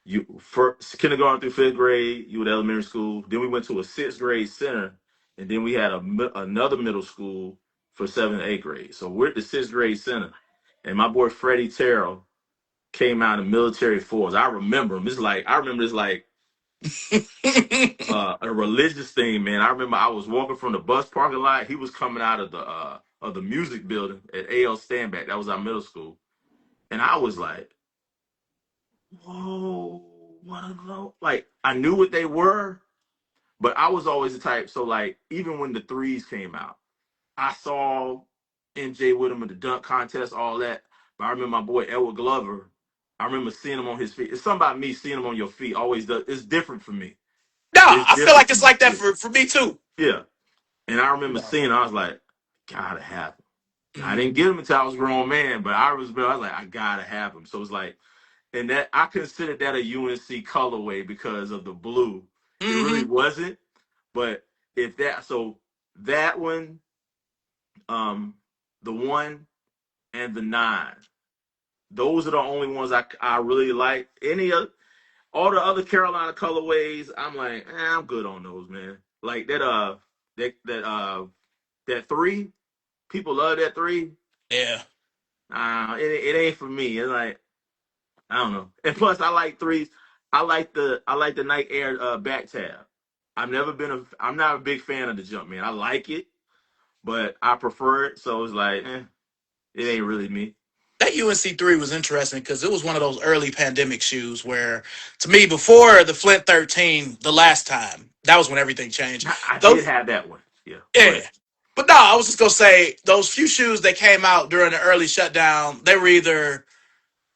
you first kindergarten through fifth grade, you were elementary school. Then we went to a sixth grade center, and then we had another middle school for seventh and eighth grade. So we're at the sixth grade center, and my boy Freddie Terrell came out in military force. I remember him. It's like I remember this like a religious thing, man. I remember I was walking from the bus parking lot. He was coming out of the music building at AL Standback. That was our middle school, and I was like, "Whoa, what a glow!" Like I knew what they were, but I was always the type. So like, even when the threes came out, I saw MJ with him in the dunk contest, all that. But I remember my boy Edward Glover. I remember seeing him on his feet. It's something about me seeing him on your feet. Always does. It's different for me. No, It's I feel different like for it's me. like that Yeah. for me too. Yeah. And I remember No. seeing, I was like, gotta have him. I Mm-hmm. didn't get him until I was a grown man, but I was like, I gotta have him. So it's like, and that I considered that a UNC colorway because of the blue. It really Mm-hmm. wasn't, but if that, so that one, um, the one and the nine, those are the only ones I really like. Any other, all the other Carolina colorways, I'm like, I'm good on those, man. Like that three, people love that three. Yeah. It ain't for me. It's like I don't know. And plus, I like threes. I like the Nike Air back tab. I'm not a big fan of the jump, man. I like it, but I prefer it. So it's like, it ain't really me. that UNC 3 was interesting because it was one of those early pandemic shoes where, to me, before the Flint 13, the last time, that was when everything changed. I did Those, have that one. Yeah. Go yeah. ahead. But no, I was just gonna say those few shoes that came out during the early shutdown, they were either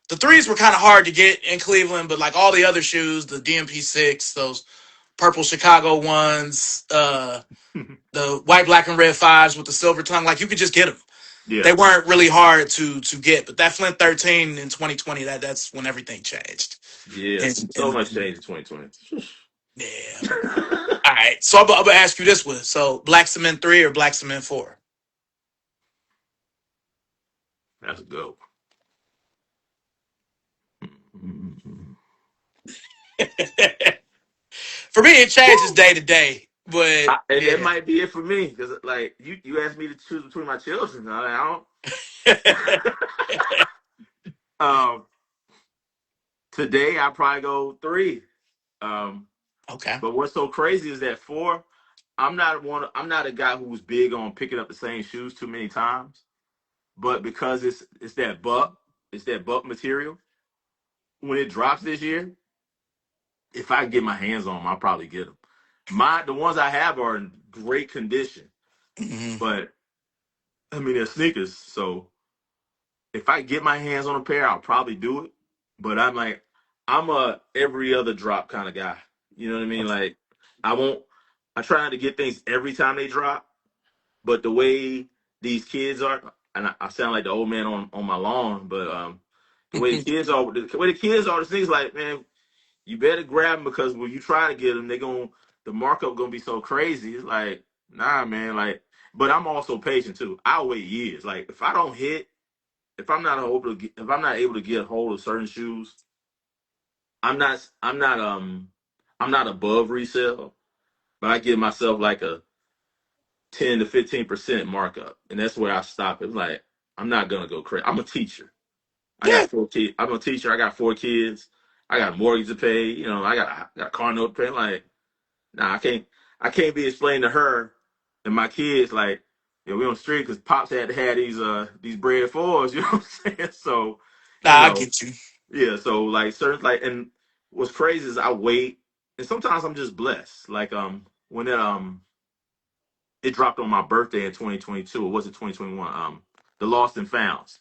the threes were kind of hard to get in Cleveland, but like all the other shoes, the DMP 6, those purple Chicago ones, the white, black, and red fives with the silver tongue, like you could just get them. Yeah. They weren't really hard to get, but that Flint 13 in 2020, that's when everything changed. Yeah. So And much change in 2020. yeah. All right, so I'm gonna ask you this one: so Black Cement 3 or Black Cement 4? That's a go. Mhm. For me, it changes Woo! day to day, but And that yeah. might be it for me because, like, you asked me to choose between my children. I don't. um, Today I probably go three. Um, Okay. but what's so crazy is that four. I'm not a guy who's big on picking up the same shoes too many times. But because it's that buck material. When it drops this year, if I get my hands on them, I'll probably get them. The ones I have are in great condition, Hmm. but I mean they're sneakers. So if I get my hands on a pair, I'll probably do it. But I'm a every other drop kind of guy. You know what I mean? Okay. Like I won't. I try not to get things every time they drop. But the way these kids are, and I sound like the old man on my lawn, but the way the way the kids are, the things like, man, you better grab them because when you try to get them, the markup gonna be so crazy. It's like, nah, man, like. But I'm also patient too. I'll wait years. Like if I don't hit, if I'm not able to get a hold of certain shoes, I'm not, I'm not, I'm not above resale, but I give myself like a 10 to 15% markup, and that's where I stop. It's like I'm not gonna go crazy. I'm a teacher. I Yeah. got 4 kids. I'm a teacher. I got 4 kids. I got a mortgage to pay. I got a car note to pay. Like, nah, I can't be explaining to her and my kids like, we on the street because pops had to have these bread fours. You know what I'm saying? So, Nah, you I know, get you. yeah. So like certain like, and what's crazy is I wait, and sometimes I'm just blessed. Like when it dropped on my birthday in 2022, or was it 2021? The Lost and Founds.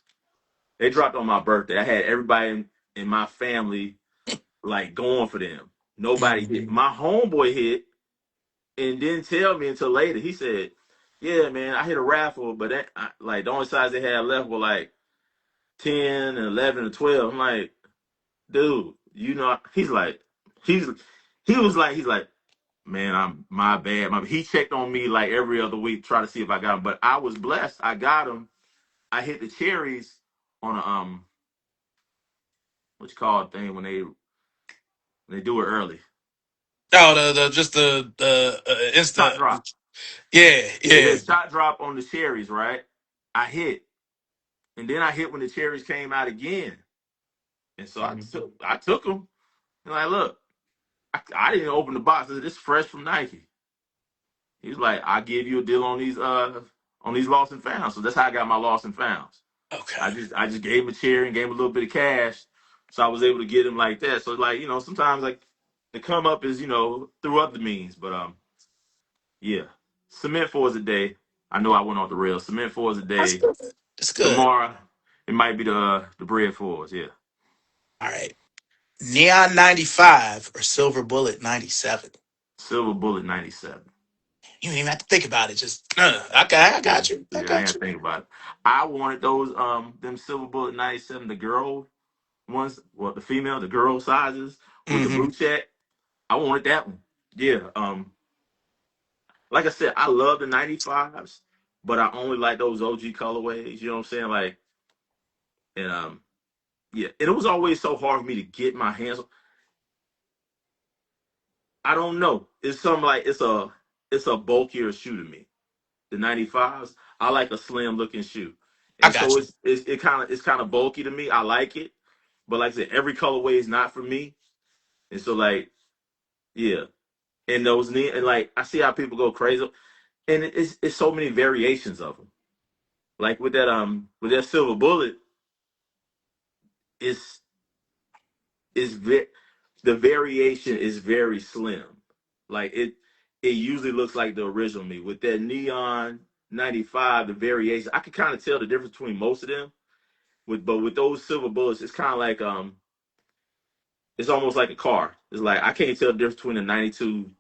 They dropped on my birthday. I had everybody in my family like going for them. Nobody hit. Mhm. My homeboy hit and didn't tell me until later. He said, "Yeah, man, I hit a raffle, but like the only size they had left were like 10 and 11 and 12." I'm like, dude, he's he's like, man, I'm my bad. He checked on me like every other week, try to see if I got him. But I was blessed. I got him. I hit the cherries on a what you call it thing when they do it early. Oh, the just the Shot instant. drop. Yeah, They yeah. did shot drop on the cherries, right? I hit. And then I hit when the cherries came out again. And so Mhm. I took them. And like, look, I didn't open the box. I said, this is fresh from Nike. He was like, I give you a deal on these lost and found. So that's how I got my lost and founds. Okay. I just gave him a cherry and gave him a little bit of cash. So I was able to get him like that. So like, sometimes like the come up is, through other means. But yeah. Cement fours a day. I know I went off the rails. Cement fours a That's day. good. That's good. Tomorrow it might be the bread fours, yeah. All right. Neon 95 or Silver Bullet 97? Silver Bullet 97. You don't even have to think about it. Just, okay, I Yeah, got you. I yeah, I got ain't you. think about it. I wanted those them Silver Bullet 97, the girl ones, well the girl sizes with the Hmm. blue check. I wanted that one. Yeah. Like I said, I love the 95s, but I only like those OG colorways, you know what I'm saying? Like, and yeah, and it was always so hard for me to get my hands on. I don't know. It's something like it's a bulkier shoe to me. The 95s, I like a slim looking shoe. I And got so you. it's kind of bulky to me. I like it. But like I said, every colorway is not for me. And so like, yeah. And and like I see how people go crazy. And it's so many variations of them. Like with that silver bullet, it's it's the variation is very slim. Like it usually looks like the original me. With that neon 95, the variation, I can kind of tell the difference between most of them. But with those silver bullets, it's kind of like it's almost like a car. It's like I can't tell the difference between a 92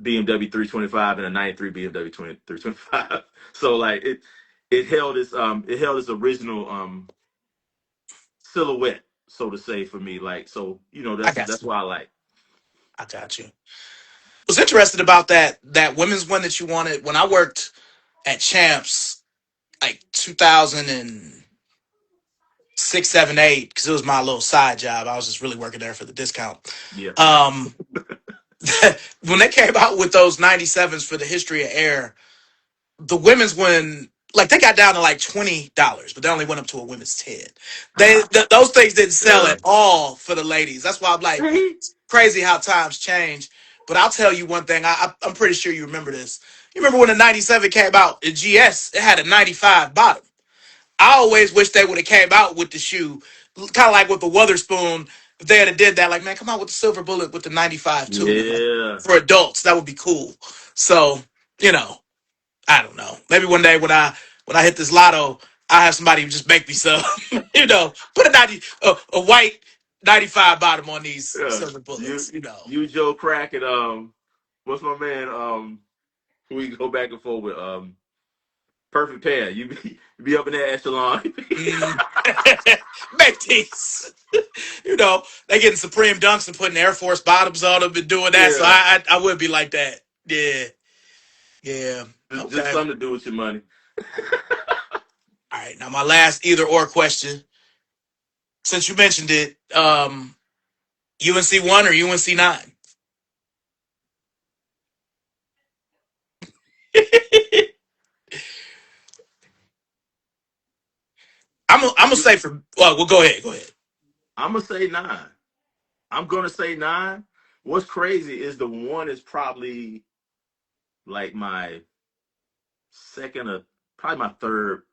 BMW 325 and a 93 BMW 325. So like it held its original silhouette, so to say, for me. Like so, I got that's you. why I like. I got you. Was interested about that women's one that you wanted when I worked at Champs, like 2006, 7, 8, because it was my little side job. I was just really working there for the discount. Yeah. Um, when they came out with those 97s for the history of air, the women's one, like they got down to like $20, but they only went up to a women's 10. Those things didn't sell Yeah. at all for the ladies. That's why I'm like, See? it's crazy how times change. But I'll tell you one thing. I'm pretty sure you remember this. You remember when the 97 came out in GS? It had a 95 bottom. I always wish they would have came out with the shoe, kind of like with the Witherspoon. If they had did that, like, man, come out with the silver bullet with the 95 too. Like, Yeah. for adults, that would be cool. So, you know, I don't know. Maybe one day when I hit this lotto, I have somebody just make me some. Put a white 95 bottom on these Yeah. silver bullets. You Joe Crack and what's my man who we go back and forth with Perfect Pair. You be up in that echelon. Mm. Make these. They getting Supreme Dunks and putting Air Force bottoms on them and doing that. So Yeah. I would be like that. Yeah, yeah. Just Okay. something to do with your money. All right. Now my last either or question. Since you mentioned it, UNC one or UNC nine? I'm gonna say for. Well, go ahead. Go ahead. I'm gonna say nine. I'm gonna say nine. What's crazy is the one is probably like my second or probably my third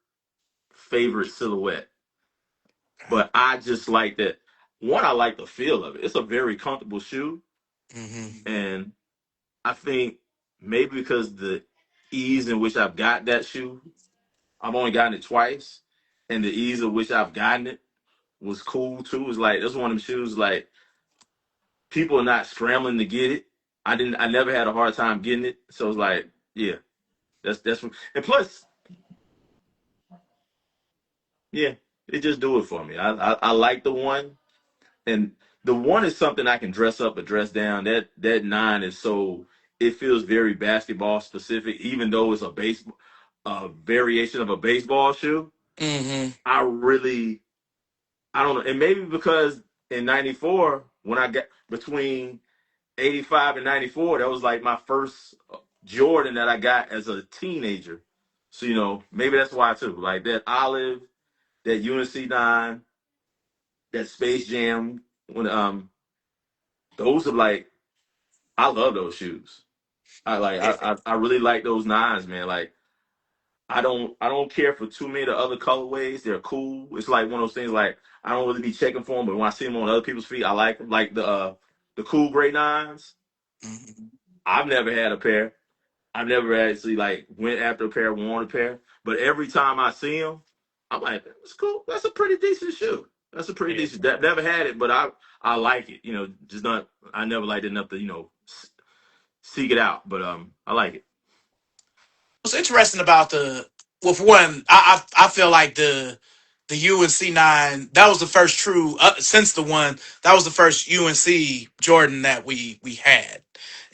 favorite silhouette. But I just like that. One, I like the feel of it. It's a very comfortable shoe, Hmm. and I think maybe because the ease in which I've got that shoe, I've only gotten it twice, and the ease of which I've gotten it was cool too. It's like that's one of them shoes like people are not scrambling to get it. I never had a hard time getting it. So it's like, yeah, and plus, yeah, it just do it for me. I like the one, and the one is something I can dress up or dress down. That nine is so it feels very basketball specific, even though it's a variation of a baseball shoe. Hmm. I really, I don't know, and maybe because in '94 when I got between '85 and '94, that was like my first Jordan that I got as a teenager. So maybe that's why too. Like that olive, that UNC 9, that Space Jam. When those are like I love those shoes. I really like those nines, man. Like I don't care for too many of the other colorways. They're cool. It's like one of those things. Like I don't really be checking for them, but when I see them on other people's feet, I like them. Like the cool gray nines. Hmm. I've never had a pair. I've never actually like went after a pair, worn a pair. But every time I see them, I'm like, that's cool. That's a pretty decent shoe. That's a pretty Yeah. decent. Never had it, but I like it. Just not. I never liked it enough to seek it out. But I like it. What's interesting about well, for one, I feel like the UNC nine, that was the first true since the one, that was the first UNC Jordan that we had,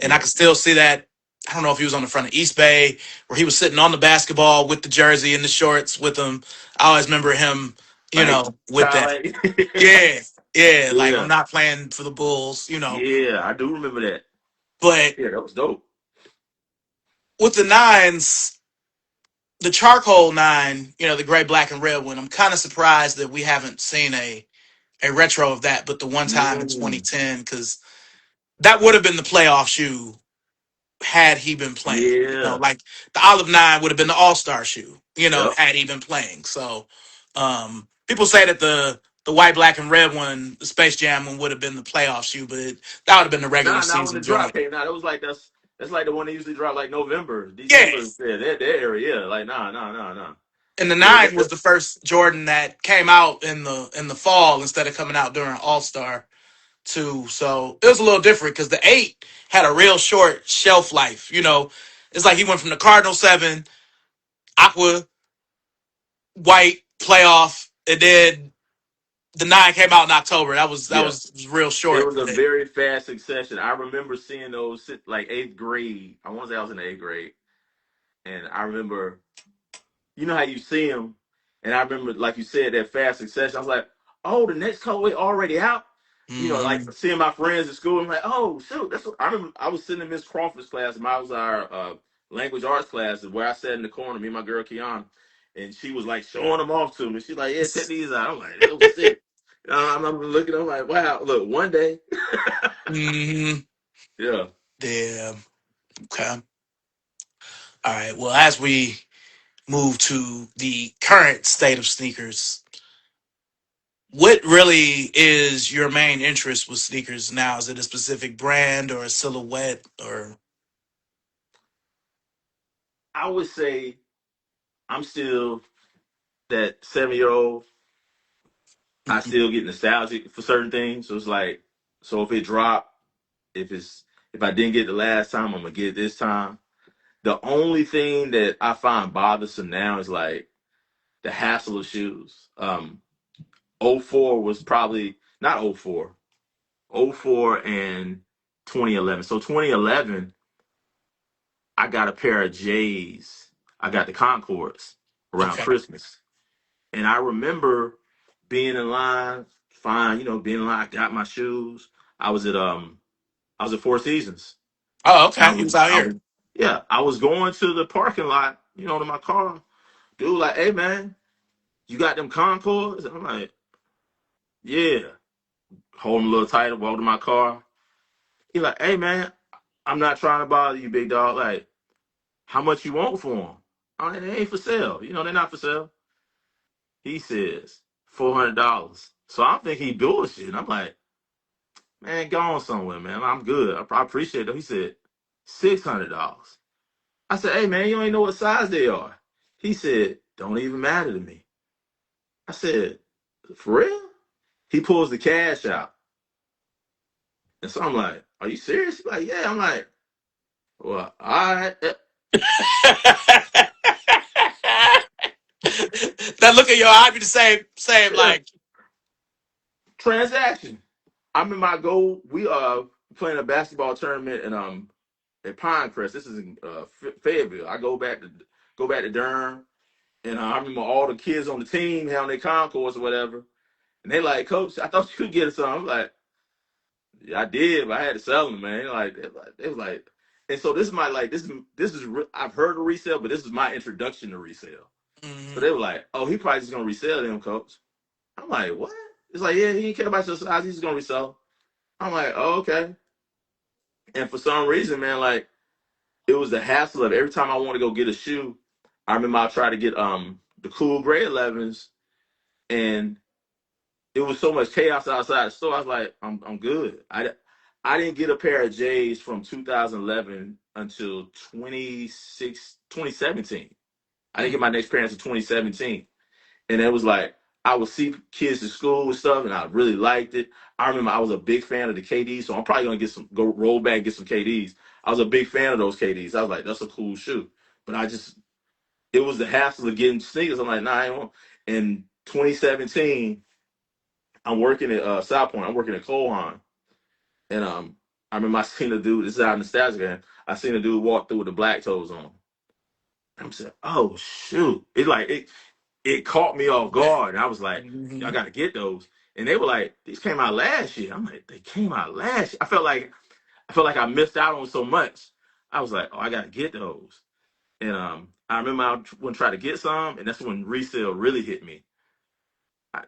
and I Yeah, can still see that. I don't know if he was on the front of East Bay where he was sitting on the basketball with the jersey and the shorts with him. I always remember him, like with kind that. of like Yeah, yeah, like I'm yeah, not playing for the Bulls. yeah. I do remember that. But Yeah, that was dope. with the nines, the charcoal nine, the gray, black, and red one, I'm kind of surprised that we haven't seen a retro of that, but the one time in Mm, 2010, because that would have been the playoff shoe had he been playing. yeah. Like the olive nine would have been the all-star shoe, Yep. had he been playing. So people say that The white, black, and red one, the Space Jam one, would have been the playoff shoe, but that would have been the regular Nah, when the season drop joint. came out, it was like that's like the one that usually drop like November, Yeah, December. Yeah, that area. Yeah, like nah. and the Yeah, nine was the first Jordan that came out in the fall instead of coming out during All Star too. So it was a little different because the eight had a real short shelf life. You know, it's like he went from the Cardinal seven, Aqua, White, playoff, and then the nine came out in October. That yeah. was real It short. was a very fast succession. I remember seeing those like eighth grade. I want to say I was in the eighth grade, and I remember, you know how you see them, and I remember, like you said, that fast succession. I was like, oh, the next colorway already out. You know, like Hmm. seeing my friends at school. I'm like, oh shoot, that's what I remember. I was sitting in Miss Crawford's class. Mine was our language arts class, where I sat in the corner, me and my girl Kiana, and she was like showing them off to me. She's like, yeah, check these out. I'm like, that was sick. I'm looking. I'm like, wow, look, one day. Hmm. Yeah. Yeah. Okay. All right. Well, as we move to the current state of sneakers, what really is your main interest with sneakers now? Is it a specific brand or a silhouette or? I would say I'm still that 7 year old. I Mhm. still get nostalgic for certain things. So it's like, so if it dropped, if I didn't get it the last time, I'm gonna get it this time. The only thing that I find bothersome now is like the hassle of shoes. '04 was probably not '04, '04 and 2011. So 2011, I got a pair of J's. I got the Concords around Okay. Christmas. And I remember being in line, fine, being in line. I got my shoes. I was at I was at Four Seasons. Oh, And okay. He was out I here. was yeah, I was going to the parking lot, to my car. Dude, like, hey man, you got them Concords? I'm like, yeah. Holding a little tighter, walk to my car. He like, hey man, I'm not trying to bother you, big dog. Like, how much you want for them? I'm like, they ain't for sale. They're not for sale. He says $400. So I'm thinking he bullshit. I'm like, man, go on somewhere, man. I'm good. I appreciate it. He said $600. I said, hey man, you don't even know what size they are. He said, don't even matter to me. I said, for real? He pulls the cash out. And so I'm like, are you serious? He's like, yeah. I'm like, well, all right. That look in your eye be the same Yeah. like. Transaction. I'm in my goal. We playing a basketball tournament in at Pinecrest. This is in Fayetteville. I go back to Durham, and I remember all the kids on the team having their concourse or whatever, and they like, Coach, I thought you could get us something. I'm like, yeah, I did, but I had to sell them, man. They was like, and so this is my like this is I've heard of resale, but this is my introduction to resale. So Mhm. they were like, oh, he probably just gonna resell them, Coach. I'm like, what? It's like, yeah, he didn't care about your size. He's just gonna resell. I'm like, oh, okay. And for some reason, man, like it was the hassle of every time I want to go get a shoe. I remember I tried to get the cool gray 11s, and it was so much chaos outside the store. I was like, I'm good. I didn't get a pair of J's from 2011 until 2017. I didn't get my next pair until 2017, and it was like I would see kids at school and stuff, and I really liked it. I remember I was a big fan of the KDs, so I'm probably gonna go roll back and get some KDs. I was a big fan of those KDs. I was like, that's a cool shoe, but it was the hassle of getting sneakers. I'm like, nah, I don't. In 2017, I'm working at South Point. I'm working at Colehan, and I remember I seen a dude. This is how nostalgic I am. I seen a dude walk through with the black toes on. I'm saying, oh shoot! It caught me off guard. And I was like, y'all Mhm. got to get those. And they were like, these came out last year. I'm like, they came out last year. I felt like I missed out on so much. I was like, oh, I got to get those. And I remember I went to try to get some, and that's when resale really hit me.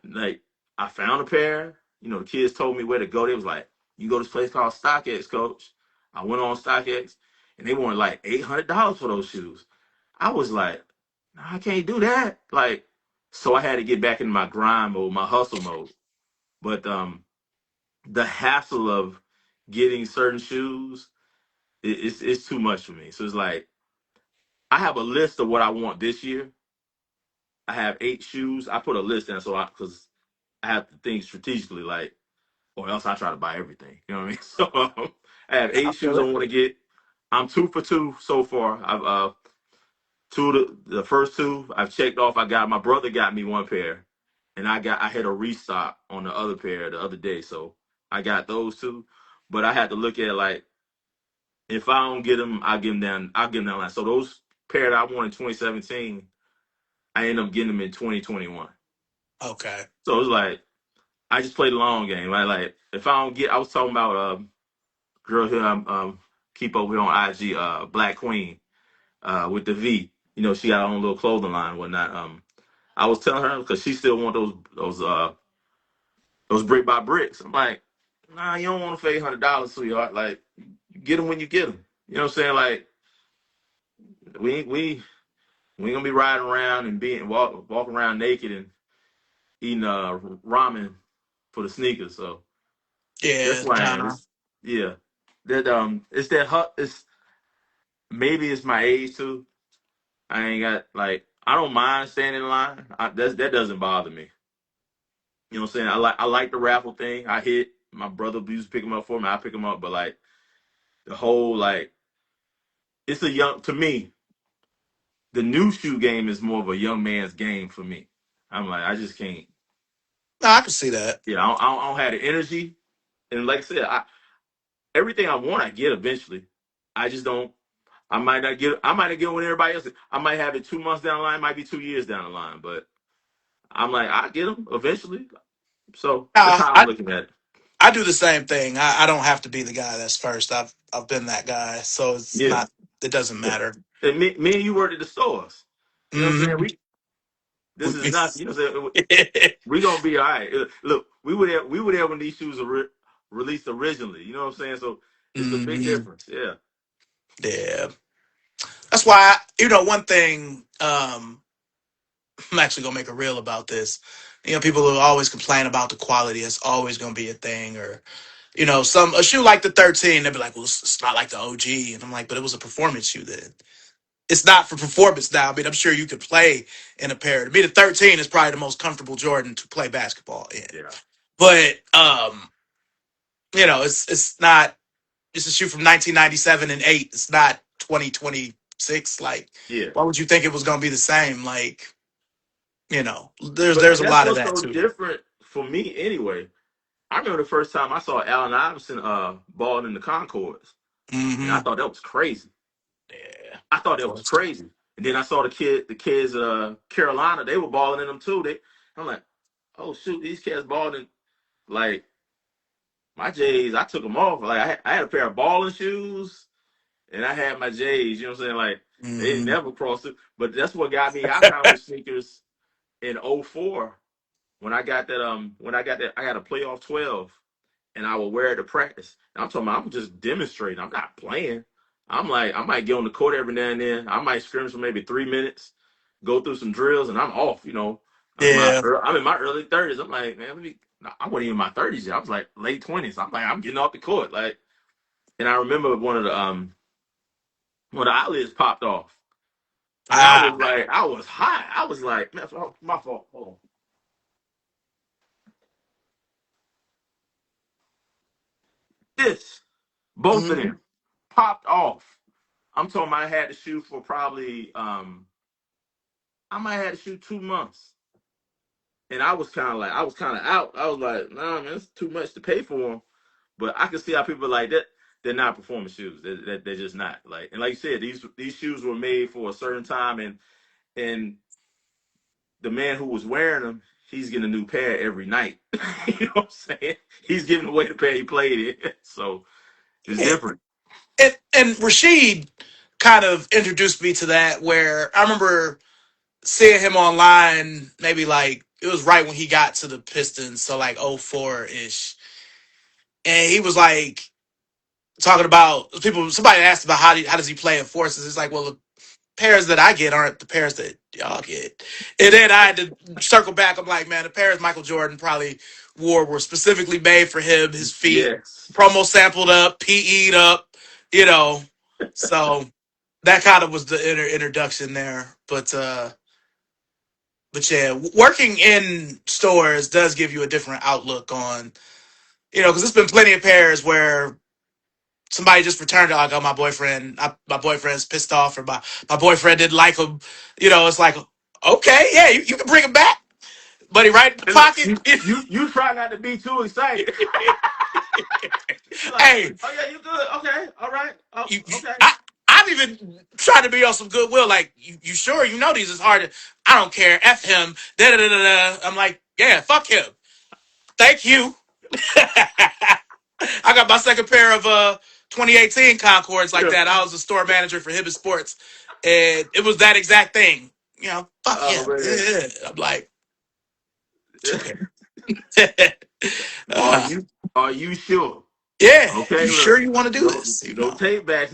Like I found a pair. The kids told me where to go. They was like, "You go to this place called StockX, Coach." I went on StockX, and they wanted like $800 for those shoes. I was like, "No, I can't do that." Like, so I had to get back in my grind mode, my hustle mode. But the hassle of getting certain shoes it's too much for me. So it's like I have a list of what I want this year. I have 8 shoes. I put a list in so I because I have to think strategically, like, or else I try to buy everything. You know what I mean? So I have I 8 shoes feel I it. want to get. I'm 2 for 2 so far. I've two the first two I've checked off. I got my brother got me one pair, and I had a restock on the other pair the other day. So I got those two, but I had to look at it like if I don't get them, I give them down. I'll give them down line. So those pair that I won in 2017, I end up getting them in 2021. Okay. So it's like I just play the long game. Right? Like if I don't get, I was talking about girl here keep over here on IG, Black Queen, with the V. You know, she got her own little clothing line and whatnot. I was telling her because she still want those brick by bricks. I'm like, nah, you don't want to pay $100, sweetheart. Like, get them when you get them. You know what I'm saying? Like, we ain't gonna be riding around and being walking around naked and eating ramen for the sneakers. So that's Yeah. why I am. Nah. Yeah, that it's that it's maybe it's my age too. I ain't got like I don't mind standing in line. That doesn't bother me. You know what I'm saying? I like the raffle thing. I hit my brother used to pick him up for me. I pick him up, but like the whole like it's a young to me. The new shoe game is more of a young man's game for me. I'm like I just can't. I can see that. Yeah, I don't have the energy. And like I said, everything I want, I get eventually. I just don't. I might not get. I might not get it when everybody else. I might have it 2 months down the line. Might be 2 years down the line. But I'm like, I get them eventually. So that's Nah, how I'm looking at it. I do the same thing. I don't have to be the guy that's first. I've been that guy, so it's Yeah. not. It doesn't Yeah. matter. And me and you worked at the stores. You know what I'm saying? Hmm. This is not. You know what I'm saying? We gonna be all right. Look, we were there when these shoes were released originally. You know what I'm saying? So it's a big Hmm. difference. Yeah. Yeah, that's why one thing. I'm actually gonna make a reel about this. People will always complain about the quality. It's always gonna be a thing, or some a shoe like the 13. They'll be like, "Well, it's not like the OG," and I'm like, "But it was a performance shoe then. It's not for performance now. I mean, I'm sure you could play in a pair. To me, the 13 is probably the most comfortable Jordan to play basketball in. Yeah. But it's not. It's a shoe from 1997 and eight. It's not 2026. Like, Yeah. why would you think it was gonna be the same? Like, there's But there's and a that's lot of what's that so too. different for me anyway. I remember the first time I saw Allen Iverson balling in the Concords, and I Hmm. thought that was crazy. Yeah. I thought that was Was. crazy. And then I saw the kids Carolina, they were balling in them too. I'm like, oh shoot, these cats balling like my J's. I took them off. Like I had a pair of balling shoes, and I had my J's. You know what I'm saying? Like they Hmm. never crossed it. But that's what got me. I found those sneakers in '04 when I got that I got a playoff 12 and I will wear it to practice. And I'm talking about I'm just demonstrating. I'm not playing. I'm like I might get on the court every now and then. I might scrimmage for maybe 3 minutes, go through some drills, and I'm off. Yeah. I'm in my early 30s. I'm like, man, I wasn't even in my 30s yet. I was like late 20s. I'm like, I'm getting off the court. Like, and I remember one of the eyelids popped off, and I was Ah. like, I was hot. I was like, man, my fault. Hold on. This both of Hmm. them popped off. I'm talking. I had to shoot for probably I might have to shoot 2 months. And I was kind of out. I was like, nah, man, it's too much to pay for them. But I can see how people are like that. They're not performance shoes. They're just not like. And like you said, these shoes were made for a certain time, and the man who was wearing them, he's getting a new pair every night. You know what I'm saying? He's giving away the pair he played in. So it's Yeah. different. And Rashid kind of introduced me to that. Where I remember seeing him online, maybe like it was right when he got to the Pistons, so like '04 ish, and he was like talking about people. Somebody asked about how does he play in forces. It's like, well, the pairs that I get aren't the pairs that y'all get. And then I had to circle back. I'm like, man, the pairs Michael Jordan probably wore were specifically made for him. His feet, Yes. promo sampled up, PE'd up, you know. So that kind of was the introduction there. But yeah, working in stores does give you a different outlook on, because there's been plenty of pairs where somebody just returned it like, oh, my boyfriend's pissed off, or my boyfriend didn't like him. It's like, okay, yeah, you can bring him back, buddy, right in the And look, pocket. you try not to be too excited. You're like, Hey, oh yeah, you good? Okay, all right. Oh, you, you okay. I've even tried to be on some goodwill. Like, you sure these is hard? I don't care. F him. Da da da da. Da. I'm like, yeah, fuck him. Thank you. I got my second pair of 2018 Concords like Yeah. that. I was a store manager for Hibbett Sports, and it was that exact thing. Fuck Oh him. man. Yeah. I'm like, two pair. Are uh, you are you sure? yeah. You Okay, sure look, you want to do no this? no tape backs.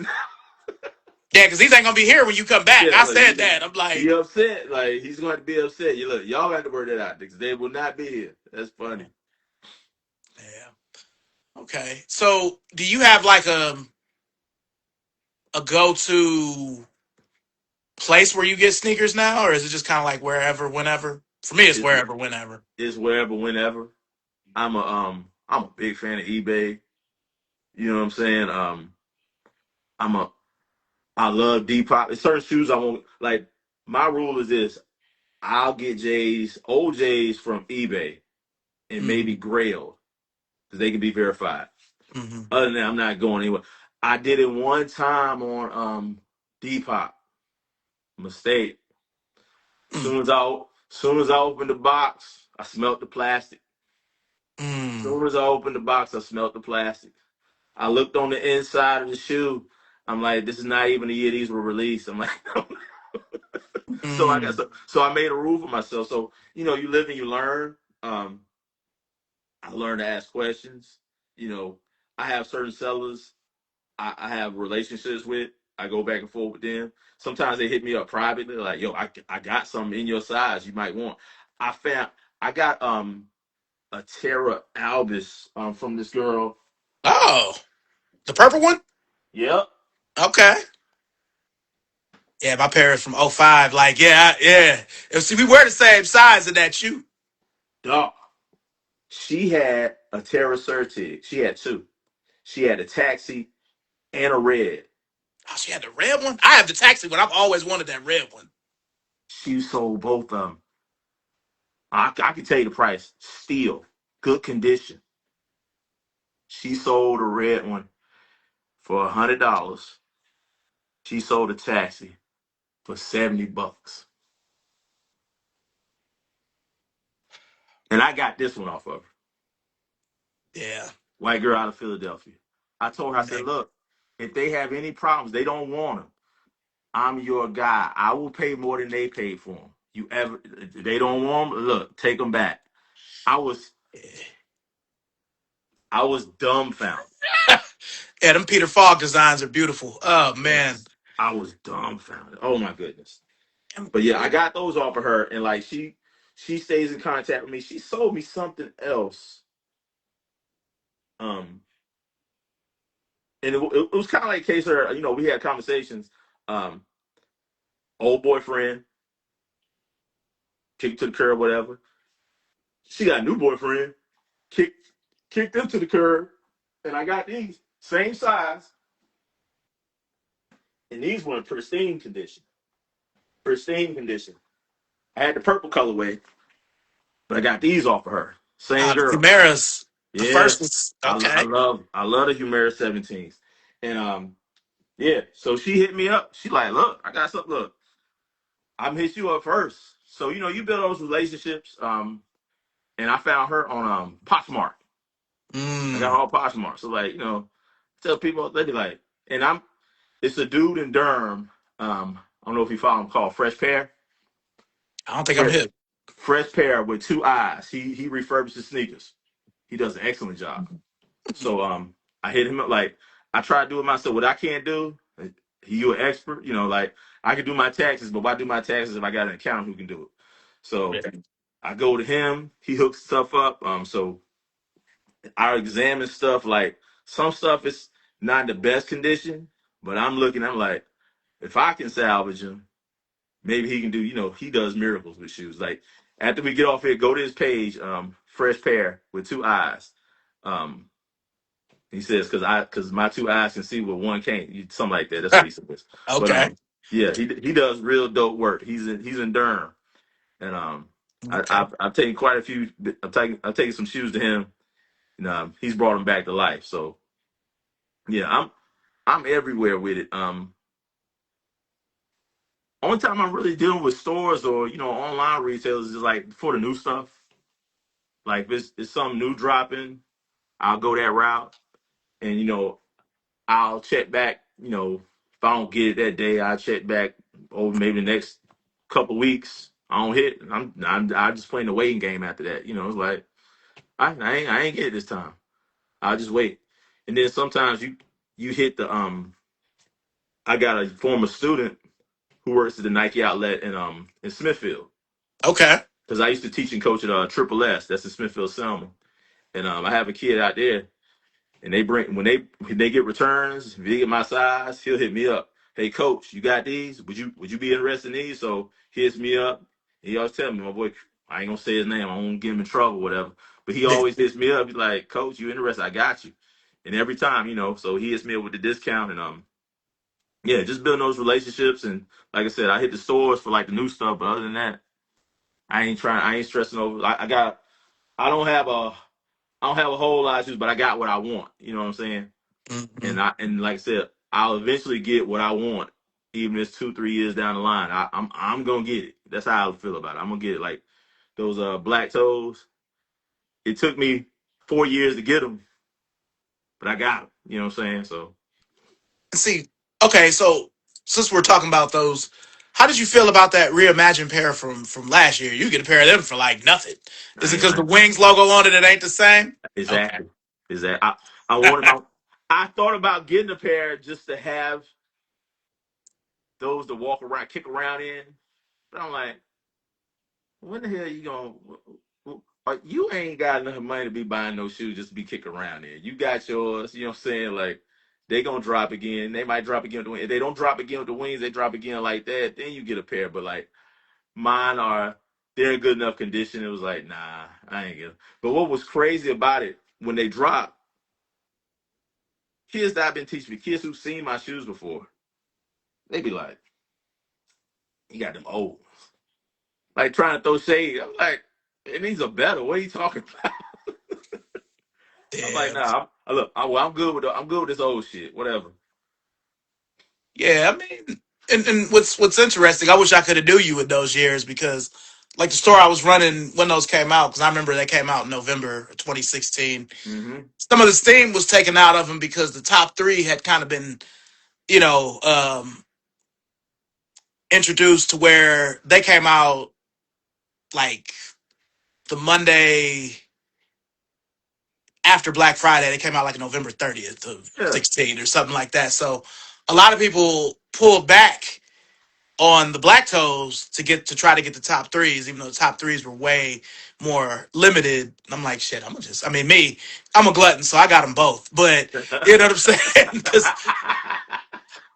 Yeah, because these ain't gonna be here when you come back. Yeah, I look, said that. I'm he like, upset. Like he's going to be upset. You look, y'all got to work that out because they will not be here. That's funny. yeah. Okay. So, do you have like a go to place where you get sneakers now, or is it just kind of like wherever, whenever? For me, it's It's wherever, whenever. it's wherever, whenever. I'm a big fan of eBay. You know what I'm saying? I'm a I love Depop. There's certain shoes I won't like. My rule is this: I'll get J's, old J's from eBay, and Mm-hmm. maybe Grailed because they can be verified. Mm-hmm. Other than that, I'm not going anywhere. I did it one time on Depop. Mistake. Soon as I opened the box, I smelt the plastic. Mm-hmm. Soon as I opened the box, I smelt the plastic. I looked on the inside of the shoe. I'm like, this is not even the year these were released. I'm like, so I got Mm-hmm. so I made a rule for myself. So you live and you learn. Um, I learned to ask questions. You know, I have certain sellers I have relationships with. I go back and forth with them. Sometimes they hit me up privately, like, "Yo, I got something in your size you might want." I found I got a Terra Albus from this girl. Oh, the purple one? Yep, Okay. Yeah, my pair is from '05. Like, yeah, yeah. See, we were the same size in that shoe. dog. She had a Terra Certig. She had two. She had a taxi and a red. Oh, she had the red one? I have the taxi one. I've always wanted that red one. She sold both of them. I can tell you the price. Still good condition. She sold a red one for $100. She sold a taxi for $70, and I got this one off of her. Yeah. White girl out of Philadelphia. I told her, I said, Man. look, if they have any problems, they don't want them. I'm your guy. I will pay more than they paid for them. They don't want them. Look, take them back. I was, I was dumbfounded. Yeah, them Peter Falk designs are beautiful. Oh, man. Yes, I was dumbfounded. Oh my goodness. But yeah, I got those off of her, and like she stays in contact with me. She sold me something else. Um, and it was kind of like a case where we had conversations. Um, Old boyfriend kicked to the curb, whatever. She got a new boyfriend, kicked kicked them to the curb, and I got these same size, and these were in pristine condition. Pristine condition. I had the purple colorway, but I got these off of her. Same The girl. Chimeras, the first Yes, was I okay. love the Humera 17s, and yeah. So she hit me up. She like, look, I got something. Look, I'm hit you up first. So you build those relationships. And I found her on Poshmark. I got her Mm, on Poshmark. So like, tell people they be like, and it's a dude in Durham. I don't know if you follow him called Fresh Pair. I don't think I'm Fresh, hip. Fresh Pair with two eyes. He refurbishes sneakers. He does an excellent job. So I hit him up like I try to do it myself. What I can't do, you an expert, like I can do my taxes, but why do my taxes if I got an accountant who can do it? So Yeah. I go to him. He hooks stuff up. So I examine stuff like some stuff is not in the best condition, but I'm looking. I'm like, if I can salvage him, maybe he can do. You know, he does miracles with shoes. Like after we get off here, go to his page, fresh pair with two eyes. Um, he says because my two eyes can see what one can't. Something like that. That's what he says. But Okay. yeah, he does real dope work. He's in Durham, and Okay. I've taken quite a few. I've taken some shoes to him, and he's brought them back to life. So yeah, I'm everywhere with it. Only time I'm really dealing with stores or online retailers is like for the new stuff. Like if it's something new dropping, I'll go that route, and I'll check back. If I don't get it that day, I'll check back over maybe the next couple weeks. I don't hit. I just playing the waiting game after that. It's like I ain't get it this time. I'll just wait, and then sometimes you hit the. I got a former student who works at the Nike outlet in Smithfield Okay. because I used to teach and coach at Triple S. That's in Smithfield Selma, and I have a kid out there, and they bring when they get returns, if they get my size, he'll hit me up. Hey, coach, you got these? Would you be interested in these? So he hits me up. He always tell me, my boy, I ain't gonna say his name. I won't get him in trouble, whatever. But he always hits me up. He's like, Coach, you interested? I got you. And every time, so he hits me up with the discount, and yeah, just building those relationships. And like I said, I hit the stores for like the new stuff, but other than that, I ain't stressing over. I don't have a whole lot of shoes, but I got what I want. You know what I'm saying? Hmm. And like I said, I'll eventually get what I want, even if it's 2, 3 years down the line. I'm gonna get it. That's how I feel about it. I'm gonna get it. Like those black toes. It took me 4 years to get them, but I got them. You know what I'm saying? So See, okay, so since we're talking about those, how did you feel about that reimagined pair from last year? You get a pair of them for like nothing. Is I it ain't because the lying. Wings logo on it ain't the same? Okay. Exactly. Exactly. I wanted. I thought about getting a pair just to have those to walk around, kick around in. But I'm like, when the hell you gonna? You ain't got enough money to be buying no shoes just to be kicking around in. You got yours. You know what I'm saying? Like they gonna drop again. They might drop again with the wings. If they don't drop again with the wings, they drop again like that. Then you get a pair. But like mine are, they're in good enough condition. It was like, nah, I ain't get 'em. But what was crazy about it when they dropped? Kids that I've been teaching me, kids who've seen my shoes before, they be like, "You got them old." Like trying to throw shade. I'm like, "And these are better. What are you talking about?" I'm like, Yeah. "Nah, I'm good with I'm good with this old shit. Whatever." Yeah, I mean, and what's interesting, I wish I could have knew you in those years because, like the store I was running when those came out, because I remember they came out in November of 2016. Mm-hmm. Some of the steam was taken out of them because the top three had kind of been, you know, introduced to where they came out like the Monday after Black Friday. They came out like November 30th of Yeah. 16 or something like that. So a lot of people pulled back on the black toes to try to get the top threes, even though the top threes were way more limited. I'm like, shit, I mean, me, I'm a glutton, so I got them both. But you know what I'm saying? Because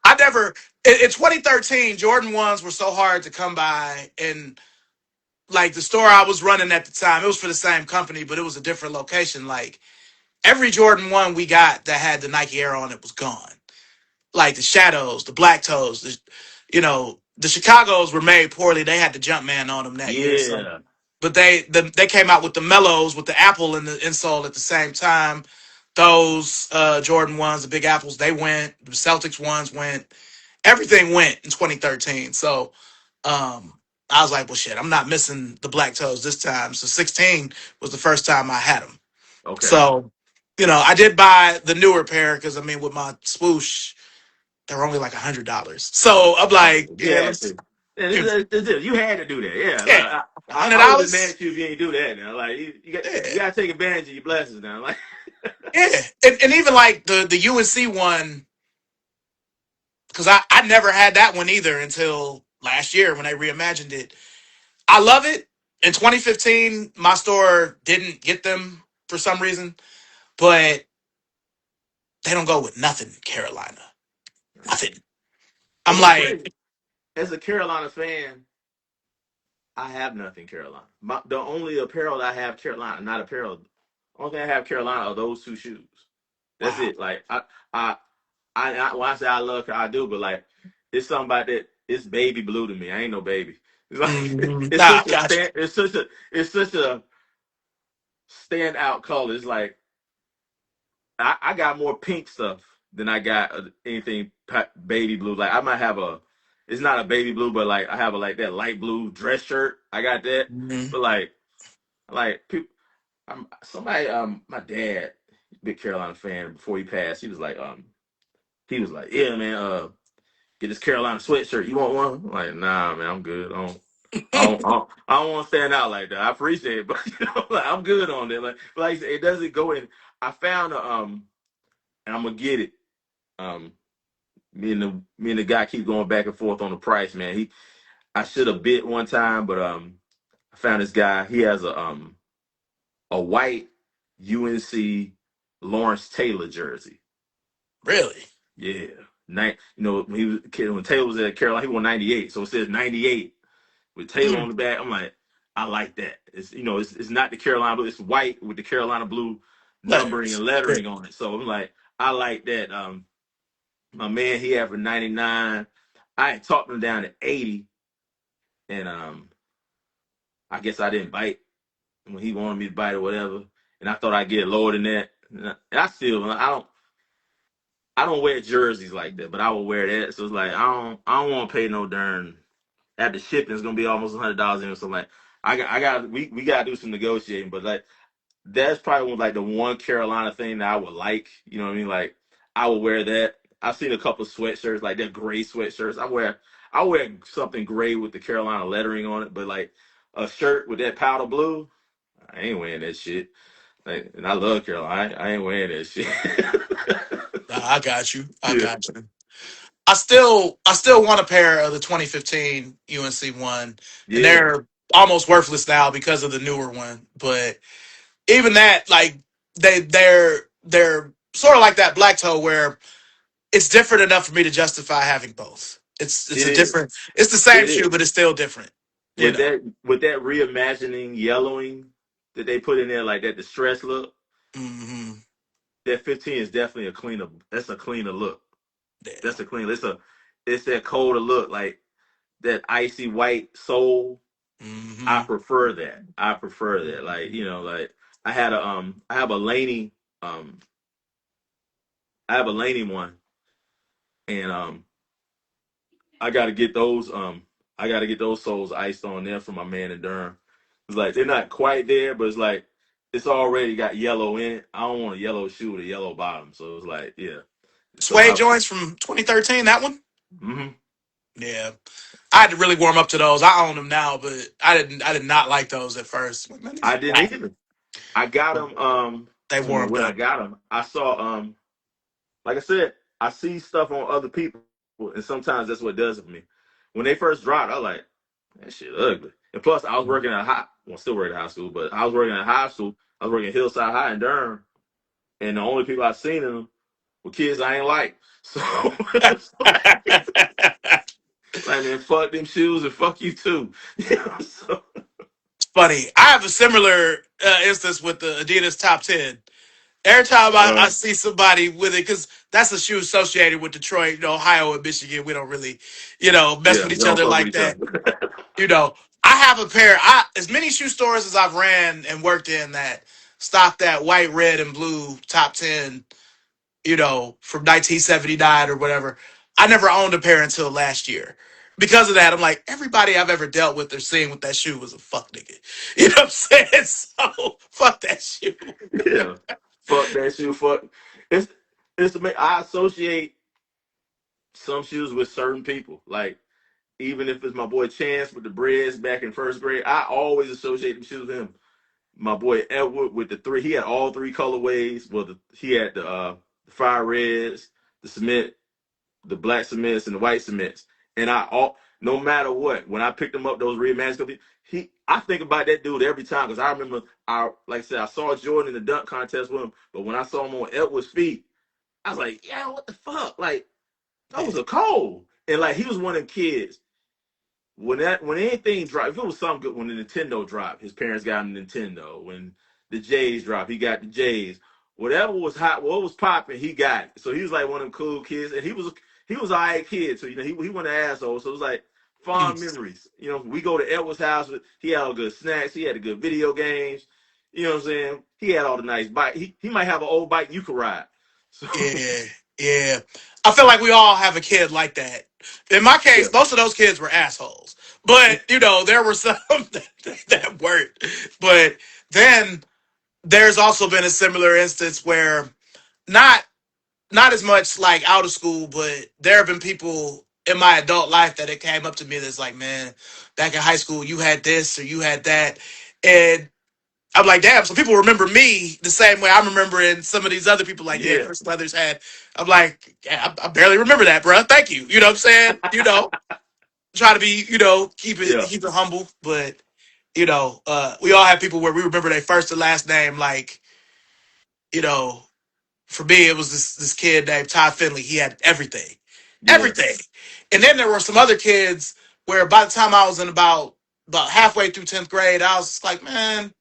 I never, in 2013, Jordan 1s were so hard to come by. And like the store I was running at the time, it was for the same company, but it was a different location. Like every Jordan 1 we got that had the Nike Air on it was gone. Like the shadows, the black toes, the Chicago's were made poorly. They had the Jumpman on them that year, so Yeah. but they came out with the mellows with the apple in the insole at the same time. Those Jordan ones, the Big Apples, they went. The Celtics ones went. Everything went in 2013. So I was like, well, shit, I'm not missing the black toes this time. So 16 was the first time I had them. Okay. So I did buy the newer pair because I mean, with my swoosh they were only like $100. So I'm Oh, like, you yeah, had let's to. Yeah, give You had to do that. Yeah. yeah, Like, I would have been mad $100. at you if you ain't do that now. Like you Yeah, got to take advantage of your blessings now. Like yeah, and even like the UNC one, because I never had that one either until last year when they reimagined it. I love it. In 2015, my store didn't get them for some reason. but they don't go with nothing Carolina. Nothing. And I'm it's crazy. like, As a Carolina fan, I have nothing Carolina. The only apparel that I have Carolina, not apparel. Only thing I have Carolina are those two shoes. That's wow. it. Like I, when I say I love, I do, but like it's something about that. It's baby blue to me. I ain't no baby. It's like Hmm. it's Nah, I such a got you. stand. It's such a standout color. It's like I got more pink stuff than I got anything baby blue. Like I might have a. It's not a baby blue, but like I have a like that light blue dress shirt. I got that, Hmm. but like people. Somebody my dad, big Carolina fan. Before he passed, he was like, yeah, man, get this Carolina sweatshirt. You want one? I'm like, nah, man, I'm good. I don't want to stand out like that. I appreciate it, but like, I'm good on that. Like I said, it doesn't go in. I found and I'm gonna get it. Um, me and the guy keep going back and forth on the price, man. I should have bid one time, but I found this guy. He has a white UNC Lawrence Taylor jersey. Really? Yeah. When when Taylor was at Carolina, he won 98. So it says 98 with Taylor Mm. on the back. I'm like, I like that. It's not the Carolina blue, it's white with the Carolina blue numbering Letters. and Yeah. lettering on it. So I'm like, I like that. My man, he had for 99. I had talked him down to 80, and I guess I didn't bite when he wanted me to bite or whatever. And I thought I'd get lower than that. And I don't wear jerseys like that, but I will wear that. So it's like I don't want to pay no darn after shipping. It's gonna be almost $100 in. So like we gotta do some negotiating. But like that's probably like the one Carolina thing that I would like. You know what I mean? Like I would wear that. I've seen a couple sweatshirts like they're gray sweatshirts. I wear something gray with the Carolina lettering on it. But like a shirt with that powder blue, I ain't wearing that shit. Like, and I love Carolina. I ain't wearing that shit. Nah, I got you. I Yeah. got you. I still want a pair of the 2015 UNC one, and Yeah. they're almost worthless now because of the newer one. But even that, like they're sort of like that black toe where it's different enough for me to justify having both. It's It a is. different. It's the same It shoe, is. but it's still different. You know. With that reimagining yellowing that they put in there, like that distress look, Hmm. that 15 is definitely a cleaner. That's a cleaner look. Yeah. That's a clean. It's that colder look, like that icy white sole. I Hmm. prefer that. I prefer that. Like like I have a Laney um I have a Laney one, and I got to get those soles iced on there for my man in Durham. It's like they're not quite there, but it's like it's already got yellow in it. I don't want a yellow shoe with a yellow bottom, so it's like yeah. So Suede joints from 2013. That one. mhm. Yeah. I had to really warm up to those. I own them now, but I didn't. I did not like those at first. Like, man, these I are didn't whack. either. I got them. They I don't know warmed when I up. got them. I saw like I said, I see stuff on other people, and sometimes that's what does it for me. When they first dropped, I was like, that shit ugly. And plus, I was working at still working at high school, but I was working at high school. I was working at Hillside High in Durham, and the only people I seen in them were kids I ain't like. So it's like, man, fuck them shoes and fuck you too. So, Funny. I have a similar instance with the Adidas Top 10. Every time I uh, see somebody with it, because that's a shoe associated with Detroit, Ohio, and Michigan. We don't really, mess yeah, with we each don't other fuck with like each that. other. You know, I have a pair. As many shoe stores as I've ran and worked in that stock that white, red, and blue Top 10, from 1979 or whatever. I never owned a pair until last year. Because of that, I'm like, everybody I've ever dealt with or seen with that shoe was a fuck nigga. You know what I'm saying? So, fuck that shoe. Yeah, fuck that shoe. Fuck. It's I associate some shoes with certain people. Like even if it's my boy Chance with the Breads back in first grade, I always associate the shoes with him. My boy Edward with the three, he had all three colorways. Well, he had the fire reds, the cement, the black cements, and the white cements. And no matter what. When I picked him up, those red man, I think about that dude every time because I remember, like I said, I saw Jordan in the dunk contest with him, but when I saw him on Edwards' feet, I was like, yeah, what the fuck? Like, that Yeah, was a cold. And like, he was one of them kids when anything dropped, if it was something good, when the Nintendo dropped, his parents got him a Nintendo. When the J's dropped, he got the J's. Whatever was hot, what was popping, he got it. So he was like one of them cool kids, and he was an alright kid. So he wasn't an asshole. So it was like fond mm, memories. We go to Edward's house. He had all the good snacks. He had the good video games. You know what I'm saying? He had all the nice bike. He might have an old bike you could ride. So yeah, yeah. I feel like we all have a kid like that. In my yeah, case, most of those kids were assholes, but there were some that weren't. But then there's also been a similar instance where not not as much like out of school, but there have been people in my adult life that it came up to me that's like, man, back in high school you had this or you had that, and I'm like, damn. So people remember me the same way I'm remembering some of these other people. Like, yeah, yeah, Chris Leathers had. I'm like, yeah, I barely remember that, bro. Thank you. You know what I'm saying? Try to be, yeah. keep it humble, but we all have people where we remember their first and last name. Like, you know, for me, it was this kid named Todd Finley. He had everything, Yeah. everything. And then there were some other kids where by the time I was in about halfway through 10th grade, I was like, man,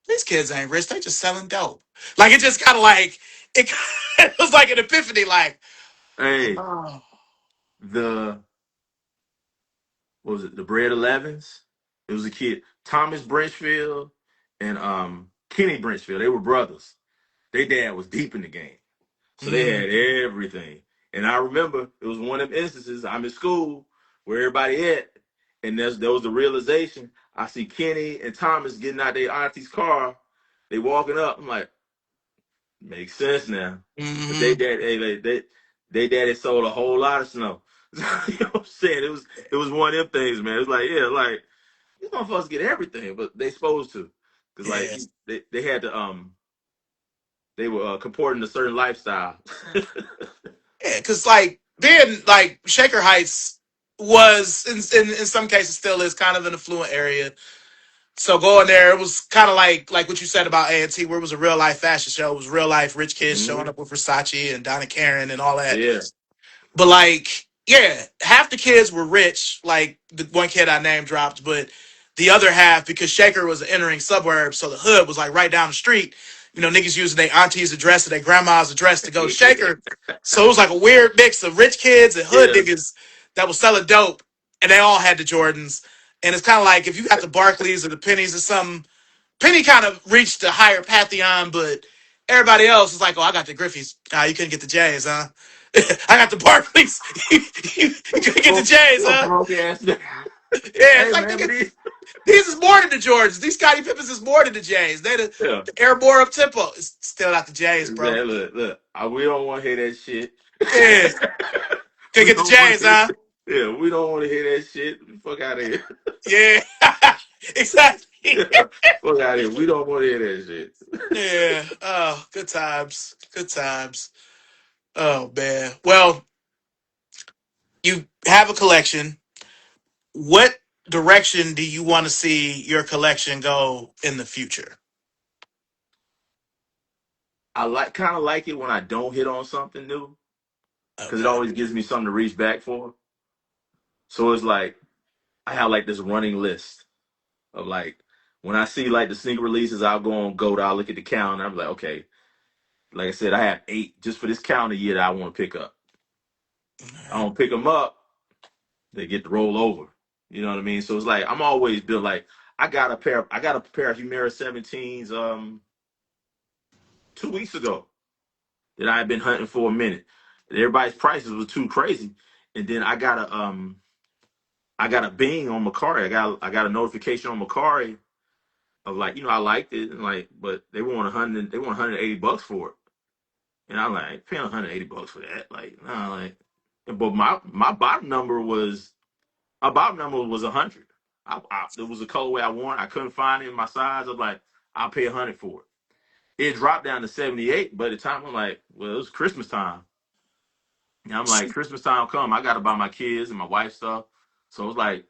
these kids ain't rich. They just selling dope. Like it just kind of like it, it was like an epiphany. Like, Hey, oh, the what was it? The Bread 11s. It was a kid, Thomas Brenchfield and Kenny Brenchfield. They were brothers. Their dad was deep in the game, so they mm, had everything. And I remember it was one of them instances. I'm in school where everybody at, and there was the realization. I see Kenny and Thomas getting out their auntie's car. They walking up. I'm like, makes sense now. But they mm, dad, hey, they daddy sold a whole lot of snow. You know what I'm saying? It was one of them things, man. It's like, yeah, like these motherfuckers get everything, but they supposed to, because like yeah, they had to they were comporting a certain lifestyle. yeah. Because like being like Shaker Heights was in some cases still is kind of an affluent area. So going there, it was kind of like what you said about A&T, where it was a real life fashion show. It was real life rich kids showing Hmm. up with Versace and Donna Karen and all that. Yeah, But like, yeah, half the kids were rich, like the one kid I name dropped, but the other half, because Shaker was an entering suburb, so the hood was like right down the street. Niggas using their auntie's address or their grandma's address to go to Shaker. So it was like a weird mix of rich kids and hood yeah, niggas that was selling dope, and they all had the Jordans. And it's kind of like if you got the Barclays or the Pennies or something, Penny kind of reached a higher pantheon, but everybody else was like, "Oh, I got the Griffies. Ah, you couldn't get the Jays, huh? I got the Barclays. You couldn't get the broke, Jays, you a huh? broke ass nigga. Yeah, it's Hey like man, but nigga, these is more than the Jordans. These Scottie Pippins is more than the Jays. They yeah, the airborne up tempo. It's still not the Jays, bro. exactly. Look, we don't want to hear that shit. Yeah, couldn't We get the don't want Jays, to hear. huh? Yeah, we don't want to hear that shit. Fuck out of here. Yeah, exactly. Fuck out of here. We don't want to hear that shit. Yeah. Oh, good times. Good times. Oh man. Well, you have a collection. What direction do you want to see your collection go in the future? I kind of like it when I don't hit on something new because it Okay. always gives me something to reach back for. So it's like I have like this running list of like when I see like the sneaker releases, I'll go on GOAT, I'll look at the calendar. I'm like, okay, like I said, I have 8 just for this calendar year that I want to pick up. All I right. don't pick them up, they get to roll over. You know what I mean? So it's like I'm always built like I got a pair of Humira 17s 2 weeks ago that I had been hunting for a minute. And everybody's prices was too crazy. And then I got a bing on Macari. I got a notification on Macari of like, I liked it and like, but they want $180 for it. And I'm like, paying $180 for that. Like, nah, like but my bottom number was 100. There was a colorway I want. I couldn't find it in my size. I'm like, I'll pay 100 for it. It dropped down to 78. By the time I'm like, well, it was Christmas time. And I'm like, Christmas time come, I gotta buy my kids and my wife stuff. So it's like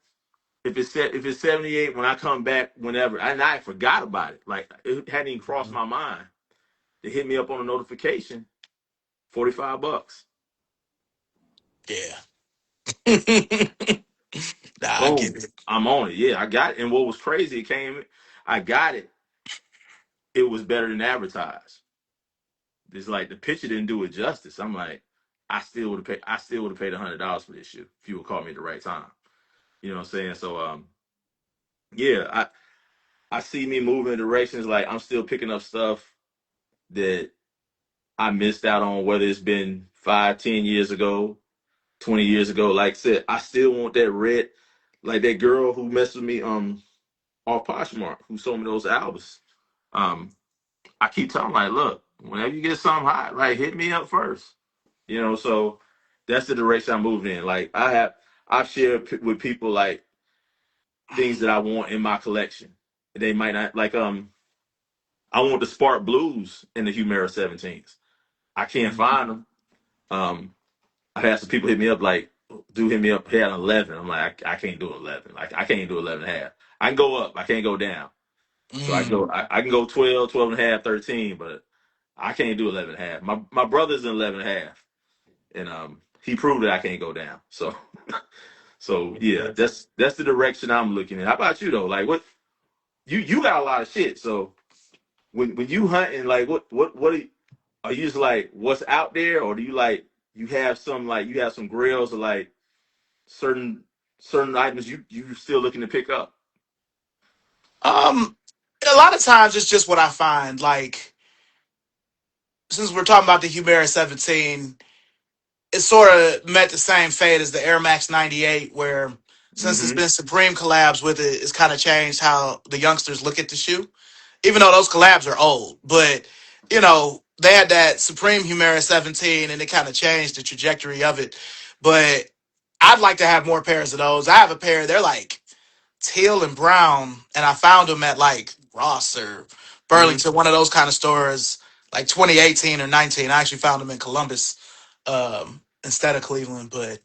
if it's 78 when I come back whenever, and I forgot about it. Like it hadn't even crossed my mind. They hit me up on a notification, $45. Yeah. Nah, I get Boom. it. I'm on it. Yeah, I got it. And what was crazy, I got it. It was better than advertised. It's like the picture didn't do it justice. I'm like, I still would have paid $100 for this shit if you would call me at the right time. You know what I'm saying? So yeah, I see me moving in directions like I'm still picking up stuff that I missed out on, whether it's been 5, 10 years ago, 20 years ago. Like I said, I still want that red, like that girl who messed with me off Poshmark, who sold me those albums. Um, I keep telling like, look, whenever you get something hot, like hit me up first. You know, so that's the direction I'm moving in. Like I've shared with people like things that I want in my collection. They might not like I want the Spark Blues in the Humera 17s. I can't Mhm. find them. I've had some people hit me up like, do hit me up here at 11. I'm like, I can't do 11. Like I can't do 11 and a half. I can go up, I can't go down. So Mm. I can go 12, 12 and a half, 13, but I can't do 11 and a half. My brother's in 11 and a half, and he proved that I can't go down. So so yeah, Yeah. that's the direction I'm looking at. How about you though? Like what you got a lot of shit. So when you hunting, like what are you just like what's out there, or do you like you have some grills or like certain certain items you still looking to pick up? Um, a lot of times it's just what I find. Like, since we're talking about the Humera 17, it sort of met the same fate as the Air Max 98, where since it's Mm-hmm. been Supreme collabs with it, it's kind of changed how the youngsters look at the shoe. Even though those collabs are old, but they had that Supreme Humera 17, and it kind of changed the trajectory of it. But I'd like to have more pairs of those. I have a pair. They're like teal and brown, and I found them at like Ross or Mm-hmm. Burlington, one of those kind of stores, like 2018 or 19. I actually found them in Columbus instead of Cleveland, but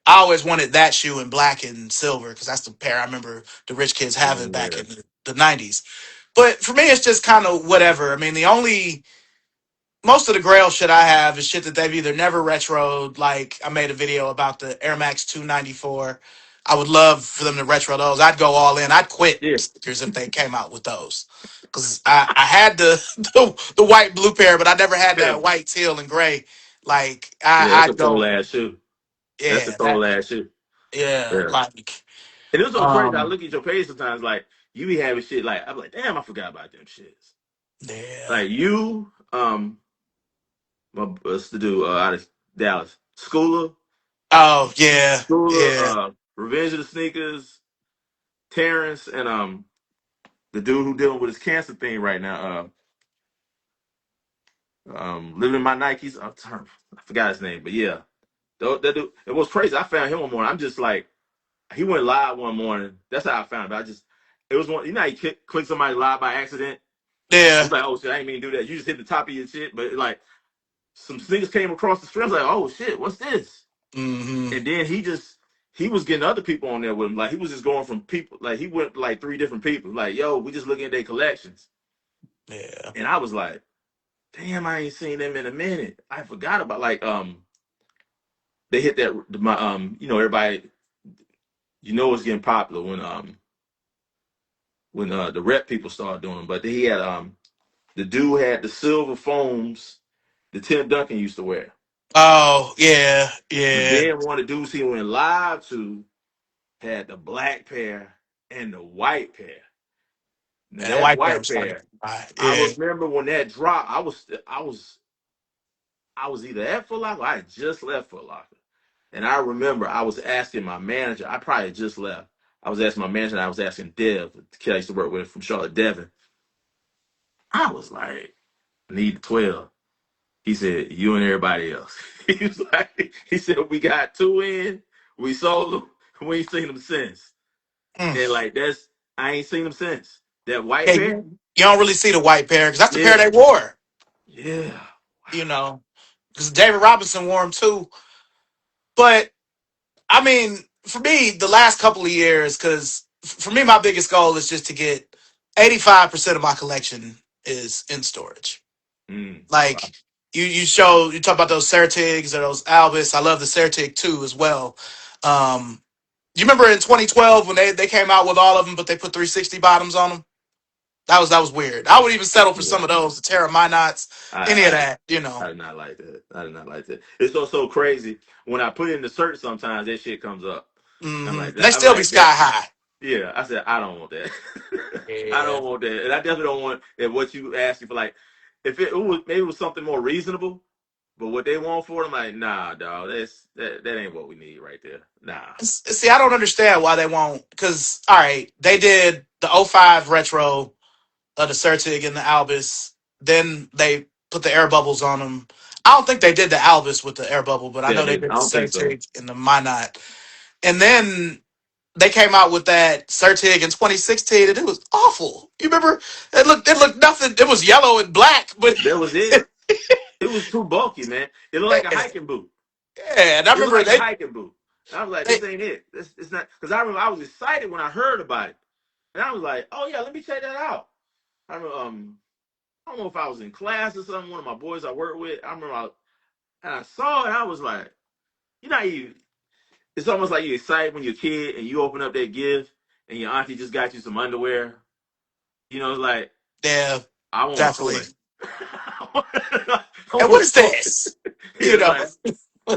I always wanted that shoe in black and silver because that's the pair I remember the rich kids having back Yeah. in the 90s. But for me, it's just kind of whatever. I mean, the only most of the Grail shit I have is shit that they've either never retroed. Like I made a video about the Air Max 294. I would love for them to retro those. I'd go all in. I'd quit Yeah. stickers if they came out with those. Because I had the white blue pair, but I never had Yeah. that white, teal, and gray. Like Yeah, that's a I'd cold go, ass shoe. That's a yeah, cold ass shoe. yeah, Yeah. like And it's so crazy. I um, look at your page sometimes, like you be having shit like I'm like, damn, I forgot about them shits. yeah. Like you, what's the dude out of Dallas? Oh yeah, yeah. Revenge of the Sneakers, Terrence, and the dude who dealing with his cancer thing right now, living in my Nikes. I forgot his name, but yeah, that dude. It was crazy. I found him one morning. I'm just like, he went live one morning. That's how I found him. It was one. You know, how you click somebody live by accident. Yeah. It's like, oh shit, I ain't mean to do that. You just hit the top of your shit, but like some niggas came across the street. I was like, oh shit, what's this? Mm-hmm. And then he was getting other people on there with him. Like he was just going from people. Like he went like three different people. Like yo, we just looking at their collections. Yeah. And I was like, damn, I ain't seen them in a minute. I forgot about like they hit that my everybody it's getting popular when the rep people started doing them. But he had the dude had the silver foams that Tim Duncan used to wear. Oh yeah, But yeah. then one of the dudes he went live to had the black pair and the white pair. Now And that that white pair white was hard to pair, come by. I Yeah, remember when that dropped. I was either at Foot Locker or I had just left Foot Locker. And I remember I was asking my manager, I probably had just left. I was asking my manager, and I was asking Dev, the kid I used to work with from Charlotte, Devin. I was like, I need 12. He said, you and everybody else. He said, we got two in, we sold them, we ain't seen them since. And mm. like, I ain't seen them since. That white Yeah. pair? You don't really see the white pair because that's the pair Yeah. they wore. Yeah. You know, because David Robinson wore them too. But I mean. for me, the last couple of years, because for me, my biggest goal is just to get 85% of my collection is in storage. Wow. Like you talk about those Certigs or those Albus. I love the Certig too as well. Do you remember in 2012 when they came out with all of them, but they put 360 bottoms on them? That was weird. I would even settle for Yeah. some of those, the Terra Knots, any of I, that, you know. I did not like that. I did not like that. It's so crazy. When I put in the search, sometimes that shit comes up. I'm like They that. I'm still be like that. sky high. Yeah, I said I don't want that. I Yeah. don't want that, and I definitely don't want that. What you asking for, like, if it was maybe it was something more reasonable, but what they want for it, I'm like, nah, dog, that ain't what we need right there. Nah. See, I don't understand why they won't. Because, all right, they did the '05 retro of the Certig and the Albus. Then they put the air bubbles on them. I don't think they did the Albus with the air bubble, but I Yeah, know they I did the don't think so. Certig and the Minot. And then they came out with that Certig in 2016, and it was awful. You remember? It looked nothing. It was yellow and black, but That was it. It was too bulky, man. It looked like a yeah, hiking boot. yeah. And I It looked remember like a hiking boot. And I was like, they this ain't it. This it's not, because I remember I was excited when I heard about it, and I was like, oh yeah, let me check that out. I remember, I don't know if I was in class or something. One of my boys I work with, I remember, and I saw it. I was like, you know, you. It's almost like you're excited when you're a kid and you open up that gift and your auntie just got you some underwear. You know, it's like, yeah, I want a definitely. toy. I And want what a is toy. this? You Yeah, know,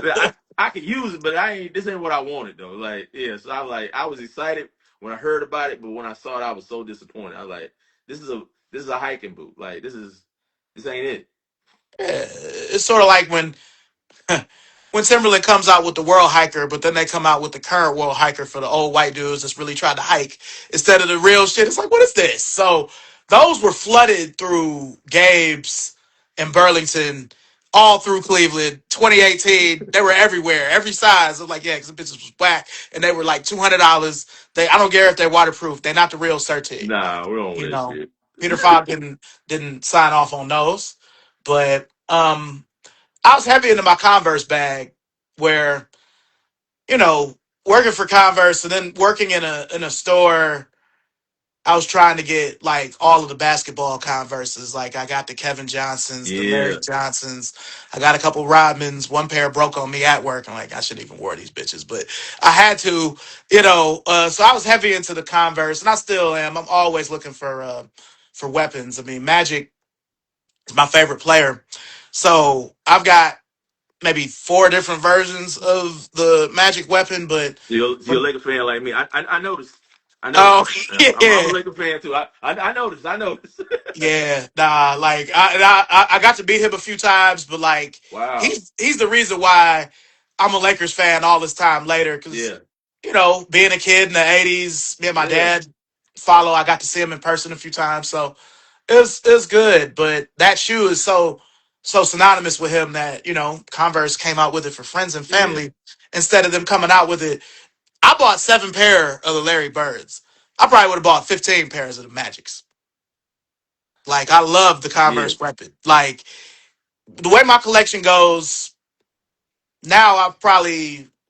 like, I could use it, but I ain't. This ain't what I wanted though. Like, yeah. So I was excited when I heard about it, but when I saw it, I was so disappointed. I was like, this is a hiking boot. Like, this ain't it. it's sort of like when Timberland comes out with the World Hiker, but then they come out with the current World Hiker for the old white dudes that's really trying to hike instead of the real shit. It's like, what is this? So those were flooded through Gabe's and Burlington, all through Cleveland. 2018, they were everywhere, every size. I'm like, yeah, because the bitches was whack, and they were like $200. I don't care if they're waterproof. They're not the real Certig. Nah, we don't You want that know, shit. Peter Falk didn't sign off on those, but I was heavy into my Converse bag, where you know working for Converse and then working in a store. I was trying to get like all of the basketball Converses. Like I got the Kevin Johnsons, the Larry Yeah, Johnsons. I got a couple Rodmans. One pair broke on me at work. I'm like, I shouldn't even wear these bitches, but I had to, So I was heavy into the Converse, and I still am. I'm always looking for weapons. I mean, Magic is my favorite player, so I've got maybe four different versions of the magic weapon, but you're a Lakers fan like me. I noticed. I noticed. oh I'm a yeah, Lakers fan too. I noticed. I noticed. yeah, nah, like I got to beat him a few times, but like Wow. he's the reason why I'm a Lakers fan all this time later, because Yeah. being a kid in the '80s, me and my Yeah. dad follow. I got to see him in person a few times, so it was good. But that shoe is so synonymous with him that Converse came out with it for friends and Yeah. family instead of them coming out with it. I bought 7 pair of the Larry Birds. I probably would have bought 15 pairs of the Magics. Like I love the Yeah. Converse weapon. Like the way my collection goes now,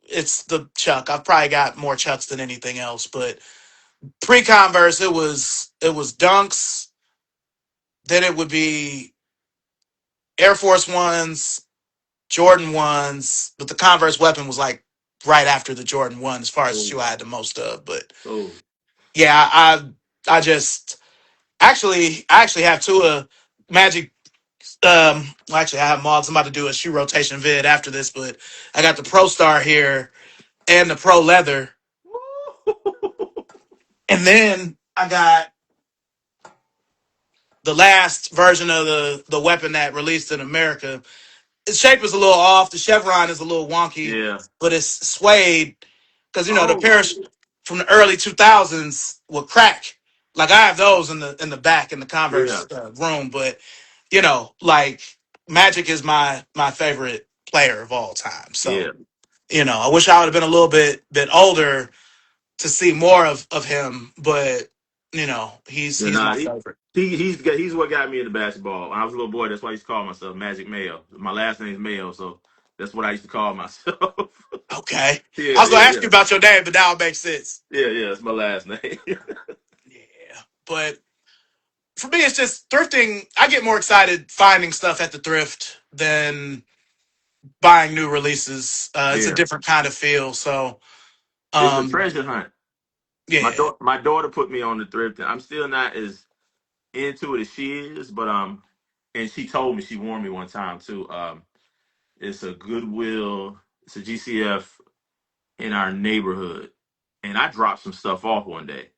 it's the Chuck. I've probably got more Chucks than anything else. But pre Converse, it was Dunks. Then it would be Air Force Ones, Jordan ones. But the Converse weapon was like right after the Jordan one, as far as the Oh. shoe I had the most of. But Oh. yeah, I just I actually have two Magic. Well, actually, I have mods. I'm about to do a shoe rotation vid after this, but I got the Pro Star here and the Pro Leather, and then I got the last version of the weapon that released in America. Its shape is a little off. The chevron is a little wonky, Yeah. but it's suede because the Oh. pairs from the early 2000s would crack. Like I have those in the back in the Yeah. Converse room, but like Magic is my favorite player of all time. So Yeah. I wish I would have been a little bit older to see more of him, but Yeah, he's my nah, favorite. he's what got me into basketball. When I was a little boy, that's why I used to call myself Magic Mayo. My last name's Mayo, so That's what I used to call myself. Okay. I Yeah, was gonna yeah, ask you yeah, about your name, but now it makes sense. yeah, yeah. That's my last name. Yeah. But for me, it's just thrifting. I get more excited finding stuff at the thrift than buying new releases. It's a Yeah, different kind of feel. So, it's a um, treasure hunt. yeah. My daughter put me on the thrifting. I'm still not as into it as she is, but and she told me, she warned me one time too. It's a Goodwill, it's a GCF in our neighborhood, and I dropped some stuff off one day.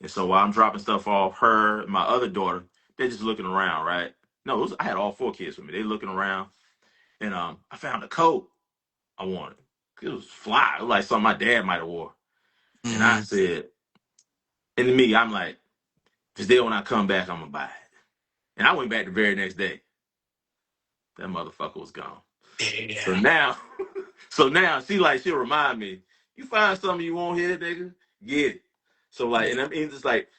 And so while I'm dropping stuff off, her, and my other daughter, they're just looking around, right? No, I had all four kids with me. They looking around, and I found a coat I wanted. It was fly. It was like something my dad might have wore. And I Hmm. said, and to me, I'm like, if it's there when I come back, I'm gonna buy it. And I went back the very next day. That motherfucker was gone. So Yeah. now, so now she'll remind me, you find something you want here, nigga, get it. So like, Yeah. and I mean, it's like,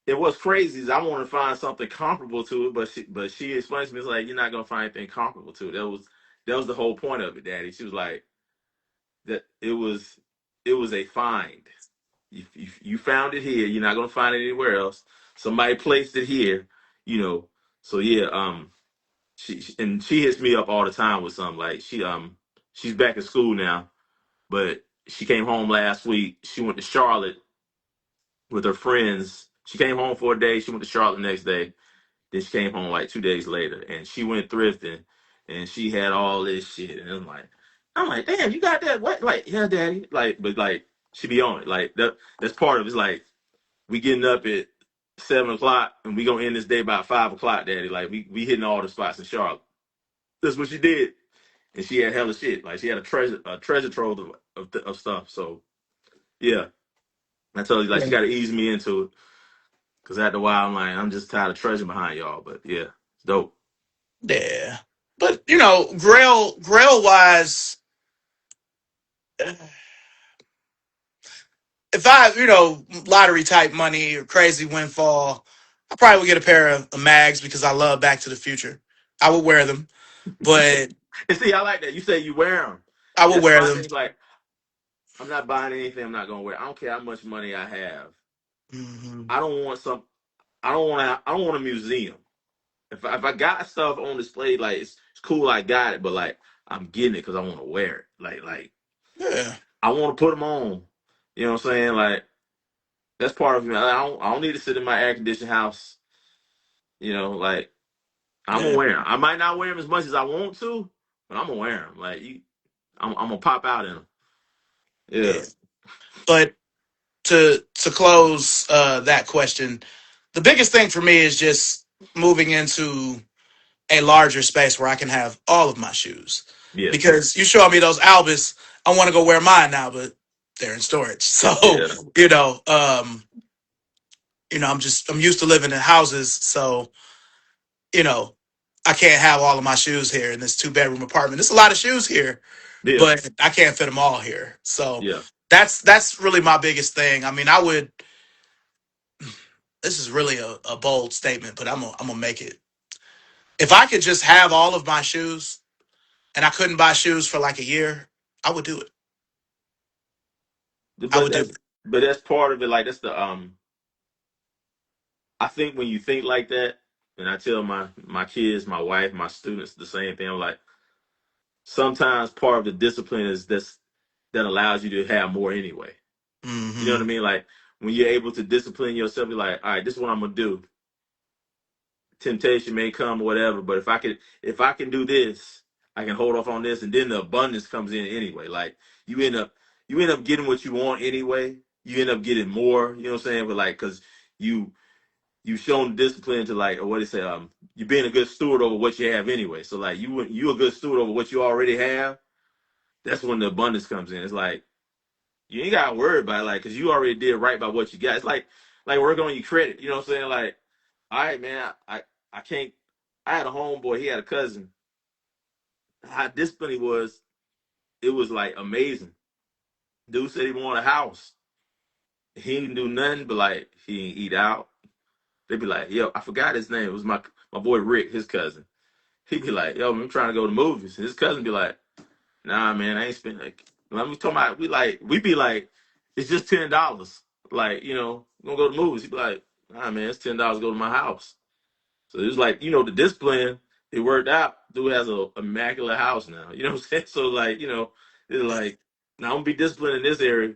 and what's crazy is I want to find something comparable to it, but she explains to me, it's like, you're not gonna find anything comparable to it. That was the whole point of it, Daddy. She was like, that it was a find. You found it here, you're not gonna find it anywhere else. Somebody placed it here, you know. So yeah, she hits me up all the time with something like she's back in school now, but she came home last week. She went to Charlotte with her friends. She came home for a day. She went to Charlotte the next day. Then she came home like 2 days later, and she went thrifting, and she had all this shit. And I'm like, damn, you got that? What? Like, yeah, daddy. Like, but like, she be on it. Like that's part of it. It's like we getting up at 7 o'clock, and we gonna end this day by 5 o'clock, daddy. Like we hitting all the spots in Charlotte. That's what she did, and she had hella shit. Like she had a treasure trove of stuff. So yeah, I told you, like, she got to ease me into it, because after a while I'm like, I'm just tired of treasure behind y'all. But yeah, it's dope. Yeah. But Grail wise, if I, lottery type money or crazy windfall, I probably would get a pair of mags because I love Back to the Future. I would wear them, but And see, I like that. You say you wear them. I would That's wear my them. thing. Like, I'm not buying anything I'm not gonna wear. I don't care how much money I have. Hmm. I don't want some. I don't want. I don't want a museum. If I got stuff on display, like it's cool. I got it, but like I'm getting it because I want to wear it. Like Yeah, I want to put them on. You know what I'm saying? Like that's part of me. I don't need to sit in my air conditioned house. Like I'm gonna yeah, wear them. I might not wear them as much as I want to, but I'm gonna wear them. Like I'm gonna pop out in them. Yeah. yeah. But to close that question, the biggest thing for me is just moving into a larger space where I can have all of my shoes. Yes. Because you showed me those Albus, I want to go wear mine now, but they're in storage. So, Yeah. you know, um, I'm used to living in houses, so you know, I can't have all of my shoes here in this 2 bedroom apartment. There's a lot of shoes here, Yeah. but I can't fit them all here. So Yeah. that's really my biggest thing. I mean, I would. This is really a bold statement, but I'm gonna make it. If I could just have all of my shoes and I couldn't buy shoes for like a year, I would do it. I But would do that's it. but that's part of it. Like that's the I think when you think like that, and I tell my kids, my wife, my students the same thing. I'm like, sometimes part of the discipline is this that allows you to have more anyway. You know what I Hmm. mean? Like when you're able to discipline yourself, you're like, all right, this is what I'm gonna do. Temptation may come or whatever, but if I can do this, I can hold off on this, and then the abundance comes in anyway. Like you end up you end up getting what you want anyway. You end up getting more, you know what I'm saying? But like because you you've shown discipline to like, or what do you say, you're being a good steward over what you have anyway. So like you a good steward over what you already have, that's when the abundance comes in. It's like you ain't gotta worry about it, like, cause you already did right by what you got. It's like working on your credit. You know what I'm saying? Like, all right, man, I can't. I had a homeboy. He had a cousin. How disciplined he was, it was like amazing. Dude said he wanted a house. He didn't do nothing but like he didn't eat out. They'd be like, yo, I forgot his name. It was my boy Rick, his cousin. He'd be like, yo, I'm trying to go to movies. And his cousin be like, Nah, man, I ain't spend like. Let me talk about. We be like, it's just $10. Like, gonna go to the movies. He be like, nah, man, it's $10 to go to my house. So it was like, the discipline. It worked out. Dude has a immaculate house now. You know what I'm saying? So like, it's like, now I'm gonna be disciplined in this area.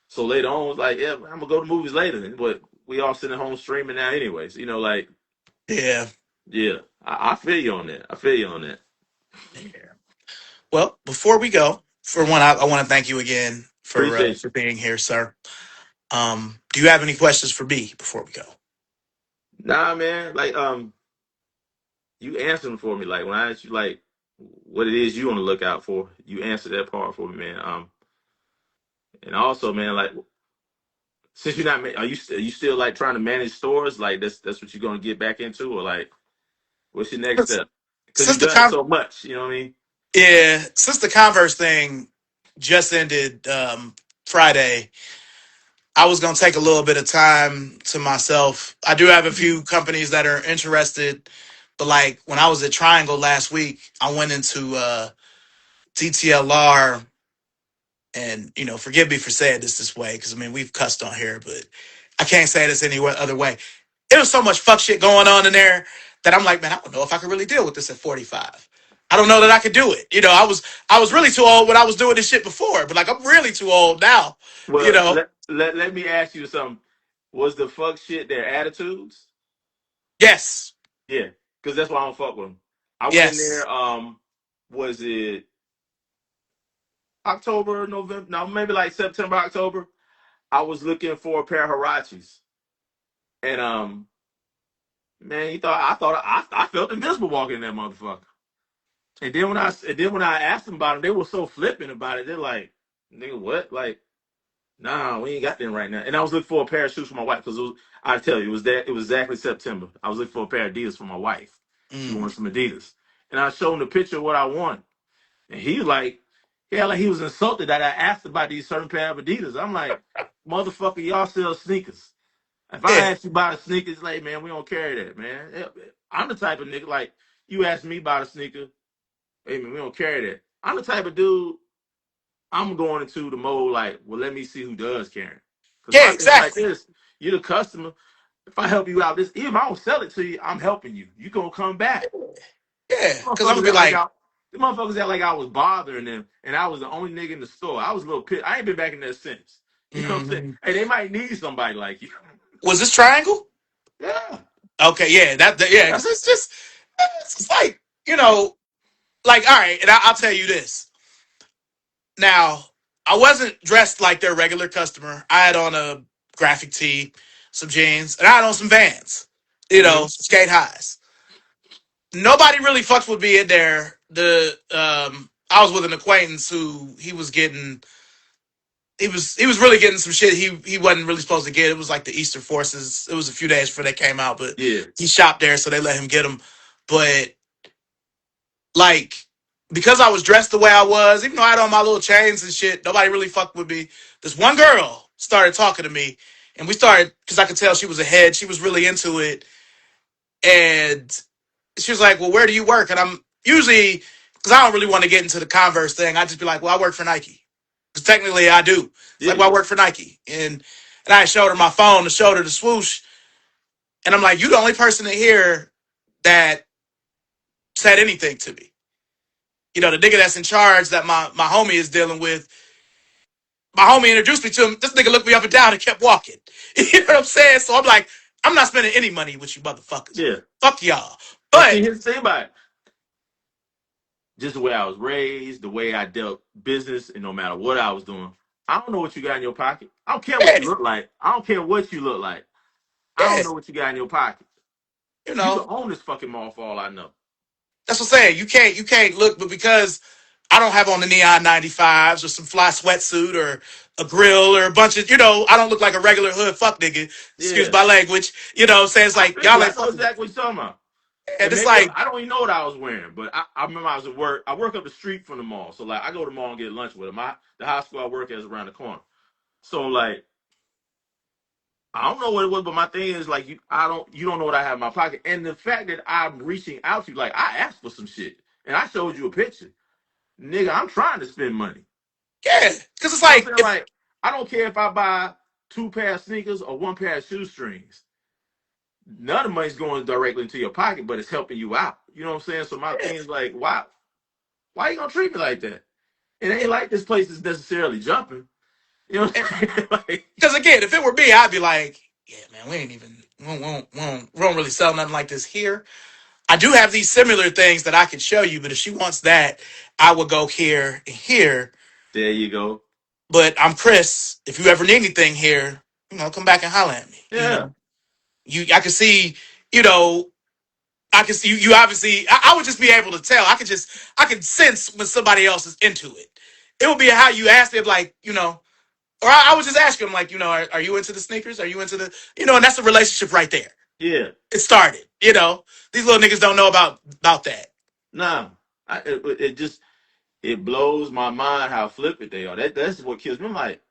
So later on, it's like, yeah, I'm gonna go to movies later. But we all sitting at home streaming now, anyways. Like, Yeah. yeah, I feel you on that. I feel you on that. Yeah. Well, before we go, for one, I want to thank you again Appreciate for you. being here, sir. Do you have any questions for me before we go? Nah, man. Like, you answered them for me. Like when I asked you, like, what it is you on the lookout for, you answered that part for me, man. And also, man, like, since you're not, are you still like trying to manage stores? Like that's what you're gonna get back into, or like, what's your next Since step? Because since you've the done con- so much. You know what I mean? yeah, since the Converse thing just ended Friday, I was gonna take a little bit of time to myself. I do have a few companies that are interested, but like when I was at Triangle last week, I went into DTLR, and forgive me for saying this way because I mean we've cussed on here, but I can't say this any other way. It was so much fuck shit going on in there that I'm like, man, I don't know if I could really deal with this at 45. I don't know that I could do it. I was really too old when I was doing this shit before, but like I'm really too old now. You Well, know. let me ask you something. Was the fuck shit their attitudes? Yes. Yeah, because that's why I don't fuck with them. I went in Yes. there. Was it October, November? No, maybe like September, October. I was looking for a pair of Harachis, and man, I felt invisible walking in that motherfucker. And then when I asked them about it, they were so flippant about it. They're like, "Nigga, what? Like, nah, we ain't got them right now." And I was looking for a pair of shoes for my wife because I tell you, it was exactly September. I was looking for a pair of Adidas for my wife. She Mm. wanted some Adidas, and I showed him the picture of what I want, and he was like, yeah, like he was insulted that I asked about these certain pair of Adidas. I'm like, motherfucker, y'all sell sneakers. If I Yeah. ask you about a sneaker, it's like, man, we don't carry that, man. I'm the type of nigga, like, you ask me about a sneaker, hey, man, we don't carry that. I'm the type of dude, I'm going into the mode like, well, let me see who does carry. Because Yeah. my thing is like Exactly. this, you're the customer. If I help you out, this even if I don't sell it to you, I'm helping you. You gonna come back. Yeah. Because I'm gonna Motherfuckers be act like like, I, the motherfuckers act like I was bothering them, and I was the only nigga in the store. I was a little pissed. I ain't been back in there since. You know what I'm saying? mhm. Hey, they might need somebody like you. Was this triangle? Yeah, Okay. Yeah. Yeah. yeah, Because it's just it's like like all right, and I'll tell you this. Now, I wasn't dressed like their regular customer. I had on a graphic tee, some jeans, and I had on some Vans. hmm Skate highs. Nobody really fucked with me in there. I was with an acquaintance who he was really getting some shit he wasn't really supposed to get. It was like the Easter forces. It was a few days before they came out, but yeah, he shopped there, so they let him get them. But like because I was dressed the way I was, even though I had on my little chains and shit, nobody really fucked with me. This one girl started talking to me, and we started because I could tell she was ahead. She was really into it, and she was like, "Well, where do you work?" And I'm usually because I don't really want to get into the Converse thing. I just be like, "Well, I work for Nike." Because technically, I do. It's like, yeah, "Well, I work for Nike," and I showed her my phone to show her the swoosh, and I'm like, "You the only person in here that said anything to me." The nigga that's in charge that my homie is dealing with, my homie introduced me to him. This nigga looked me up and down and kept walking. You know what I'm saying? So I'm like, I'm not spending any money with you motherfuckers. yeah. Fuck y'all. But see, But here's the thing about it. Just the way I was raised, the way I dealt business, and no matter what I was doing, I don't know what you got in your pocket. I don't care what yeah, you look like. I don't care what you look like. I yeah, don't know what you got in your pocket. you You can know, own this fucking mall for all I know. that's what I'm saying. You can't look, but because I don't have on the neon 95s or some fly sweatsuit or a grill or a bunch of, I don't look like a regular hood fuck nigga. Excuse Yeah, my language. You know what I'm saying? It's I like, feel y'all you. ain't I know fucking with me. exactly what you're talking about. And And it's maybe like, I don't even know what I was wearing, but I remember I was at work. I work up the street from the mall, so like I go to the mall and get lunch with them. The high school I work at is around the corner, so like I don't know what it was, but my thing is like you don't know what I have in my pocket, and the fact that I'm reaching out to you, like I asked for some shit and I showed you a picture. nigga, I'm trying to spend money. Yeah, because it's You know what I'm like saying? if Like, I don't care if I buy two pair of sneakers or one pair of shoestrings. None of the money's going directly into your pocket, but it's helping you out. You know what I'm saying? So my yeah, thing is like, why you gonna treat me like that? It ain't like this place is necessarily jumping. You know what I'm saying? Like, because again, if it were me, I'd be like, yeah, man, we ain't even we don't really sell nothing like this here. I do have these similar things that I could show you, but if she wants that, I would go here and here. there you go. But I'm Chris. If you ever need anything here, come back and holler at me. Yeah, I can see, you know, I can see you obviously. I would just be able to tell. I could sense when somebody else is into it. It would be how you ask them, like, or I would just ask them, like, are you into the sneakers? Are you into and that's a relationship right there. yeah. It started. These little niggas don't know about that. Nah, it just it blows my mind how flippant they are. That's what kills me. I'm like,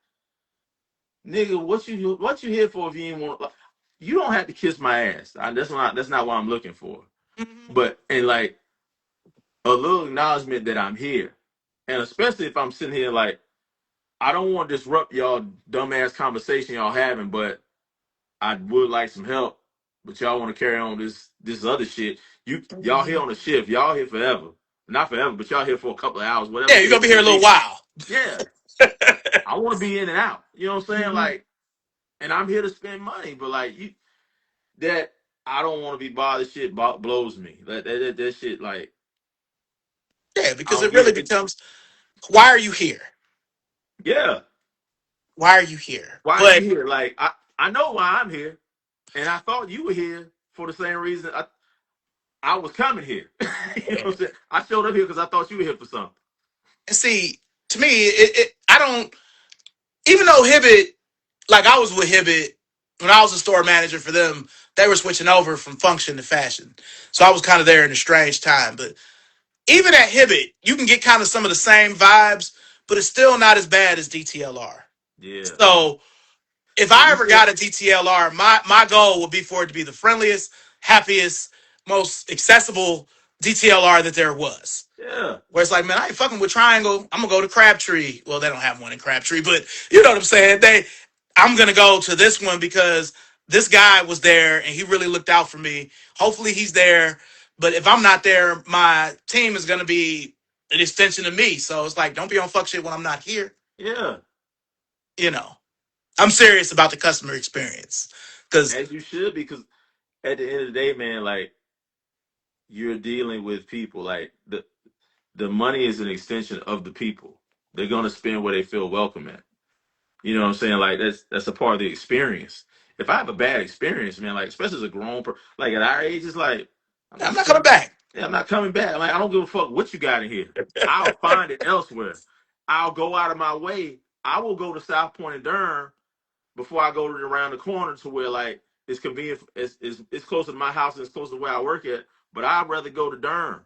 nigga, what you here for if you ain't want? Like, you don't have to kiss my ass. That's not what I'm looking for. Mhm. But and like a little acknowledgement that I'm here, and especially if I'm sitting here like I don't want to disrupt y'all dumbass conversation y'all having, but I would like some help. But y'all want to carry on this other shit. Y'all here Mhm. on a shift. Y'all here forever. Not forever, but y'all here for a couple of hours, whatever Yeah, the you're gonna case be may here a little be. while. Yeah, I want to be in and out. You know what I'm saying? Mhm. Like, and I'm here to spend money, but like that I don't want to be bothered. Shit blows me. That shit like Yeah, I because don't it get really it. becomes, why are you here? Yeah, Why are you here? why are you But here? Like I know why I'm here, and I thought you were here for the same reason I was coming here. You know what I'm saying? I showed up here because I thought you were here for something. and see, to me, I don't. Even though Hibbit, like I was with Hibbit when I was a store manager for them, they were switching over from function to fashion, so I was kind of there in a strange time. But even at Hibbit, you can get kind of some of the same vibes, but it's still not as bad as DTLR. Yeah, So if and I you ever said got a DTLR, my goal would be for it to be the friendliest, happiest, most accessible DTLR that there was. yeah, Where it's like, man, I ain't fucking with Triangle. I'm gonna go to Crabtree. Well, they don't have one in Crabtree, but you know what I'm saying. I'm gonna go to this one because this guy was there and he really looked out for me. Hopefully, he's there. But if I'm not there, my team is gonna be an extension of me. So it's like, don't be on fuck shit when I'm not here. yeah. You know, I'm serious about the customer experience because As you should, because at the end of the day, man, like you're dealing with people. Like the money is an extension of the people. They're gonna spend where they feel welcome at. You know what I'm saying? Like that's a part of the experience. If I have a bad experience, man, like especially as a grown person, like at our age, it's like I'm I'm not not coming spending. back. Yeah, I'm not coming back. Like I don't give a fuck what you got in here. I'll find it elsewhere. I'll go out of my way. I will go to South Point and Durham before I go to around the corner to where like it's convenient. It's closer to my house and it's closer to where I work at. But I'd rather go to Durham,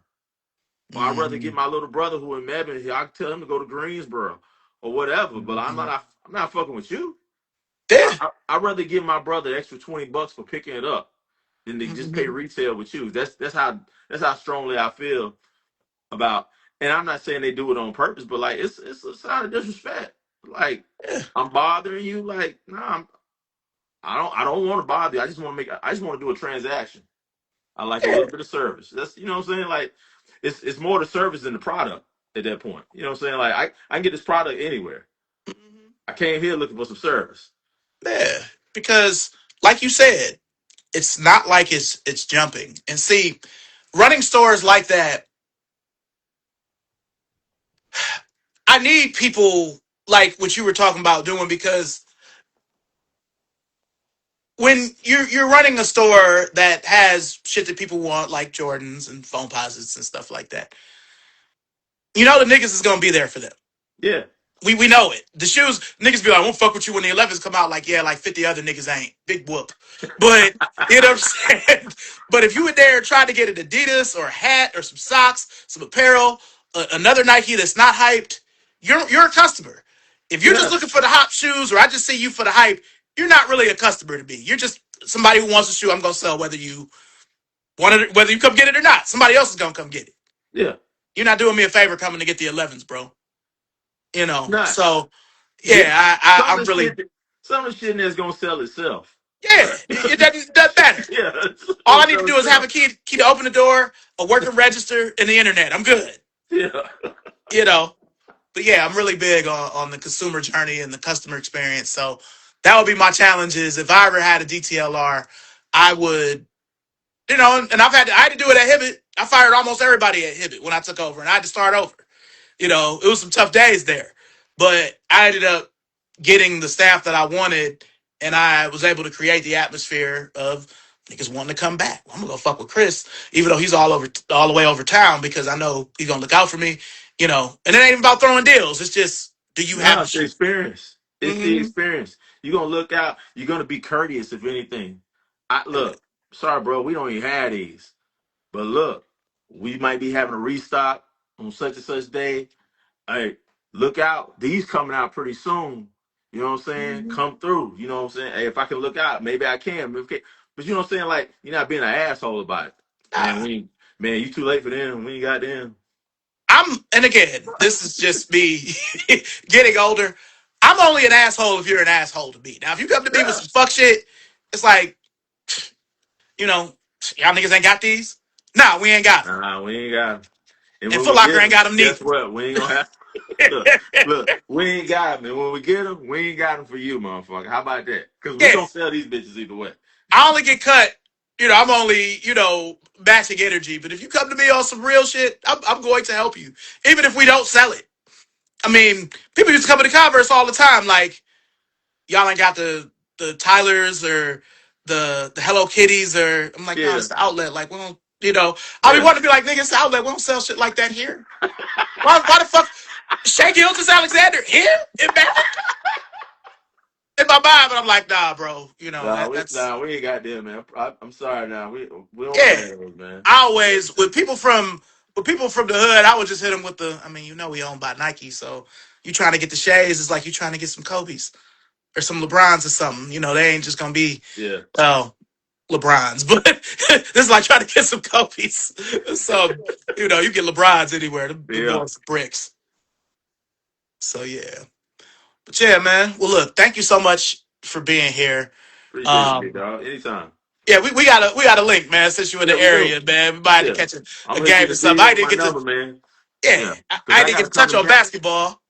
or I'd rather get Mhm. my little brother who in Mebane here. I can tell him to go to Greensboro or whatever. But Mhm. I'm not fucking with you. Yeah. I'd rather give my brother extra $20 for picking it up than to just pay Mhm. retail with you. That's how strongly I feel about. And I'm not saying they do it on purpose, but like it's a sign of disrespect. Like Yeah. I'm bothering you. Like nah, I don't want to bother you. I just want to do a transaction. I like a Yeah. little bit of service. That's you know what I'm saying. Like it's more the service than the product at that point. You know what I'm saying. Like I can get this product anywhere. Mhm. I came here looking for some service. Yeah. Because, like you said, it's not like it's jumping. And see, running stores like that, I need people like what you were talking about doing because when you're running a store that has shit that people want, like Jordans and phone posits and stuff like that, the niggas is gonna be there for them. Yeah, We know it. The shoes, niggas be like, I won't fuck with you when the 11s come out. Like, yeah, like 50 other niggas ain't. Big whoop. But, you know what I'm saying? But if you were there trying to get an Adidas or a hat or some socks, some apparel, another Nike that's not hyped, you're a customer. If you're just yeah, looking for the hot shoes or I just see you for the hype, you're not really a customer to me. You're just somebody who wants a shoe I'm going to sell whether you want it, whether you come get it or not. Somebody else is going to come get it. yeah. you're not doing me a favor coming to get the 11s, bro. Not So get yeah, some I'm of the really, shit. Some of the shit in there's gonna sell itself. yeah, Right. it doesn't matter. Yeah, it's All gonna I need to sell do is have a itself. key to open the door, a working register, and the internet. I'm good. Yeah. You know. But yeah, I'm really big on the consumer journey and the customer experience. So that would be my challenge. Is if I ever had a DTLR, I would, and I had to do it at Hibbett. I fired almost everybody at Hibbett when I took over, and I had to start over. It was some tough days there, but I ended up getting the staff that I wanted, and I was able to create the atmosphere of niggas wanting to come back. I'm gonna go fuck with Chris, even though he's all the way over town because I know he's gonna look out for me. And it ain't even about throwing deals. It's just, do you have No, the it's the shit? experience. It's the Mm-hmm. experience. You're gonna look out. You're gonna be courteous if anything. I look. Sorry, bro. We don't even have these. But look, we might be having a restock on such and such day. Hey, look out. These coming out pretty soon. You know what I'm saying? Mm-hmm. Come through. You know what I'm saying? Hey, if I can look out, maybe I can. Okay. But you know what I'm saying? Like, you're not being an asshole about it. Man, Nah, man, you too late for them. We ain't got them. and again, this is just me getting older. I'm only an asshole if you're an asshole to me. Now, if you come to me with Yeah. some fuck shit, it's like, you know, y'all niggas ain't got these. Nah, we ain't got them. Nah, we ain't got them. And And when Foot we Locker get ain't them, got them guess neither. what? We ain't gonna have. Look, look, we ain't got them. And when we get them, we ain't got them for you, motherfucker. How about that? Because we Yeah, gonna sell these bitches either way. I only get cut. I'm only, matching energy. But if you come to me on some real shit, I'm going to help you, even if we don't sell it. I mean, people used to come to the Converse all the time, like y'all ain't got the Tylers or the Hello Kitties or I'm like, no, Yeah, it's the outlet. Like, we don't, I'll be yeah. wanting to be like, nigga, it's the outlet. We don't sell shit like that here. Why the fuck? Shea Gilgis Alexander here in Maryland? In my mind, but I'm like, nah, bro. That's We ain't got them, man. I'm sorry, now we don't yeah. carry those, man. I always with people from the hood, I would just hit them with the. I mean, we owned by Nike, so you trying to get the Shays is like you trying to get some Kobe's or some LeBrons or something. They ain't just gonna be Yeah, LeBrons, but this is like trying to get some Kobe's. So you get LeBrons anywhere. The yeah. boys bricks. So yeah, but yeah, man. Well, look, thank you so much for being here. Appreciate it, big Um, dog. Anytime. yeah, we got a link, man. Since you're in Yeah, the we do. area, man, we might have to Yeah, catch I'm a gonna hit you game or in the something. I DM with didn't my get to. number, man. Yeah, Yeah, because I I didn't get gotta to come touch to on Met. basketball.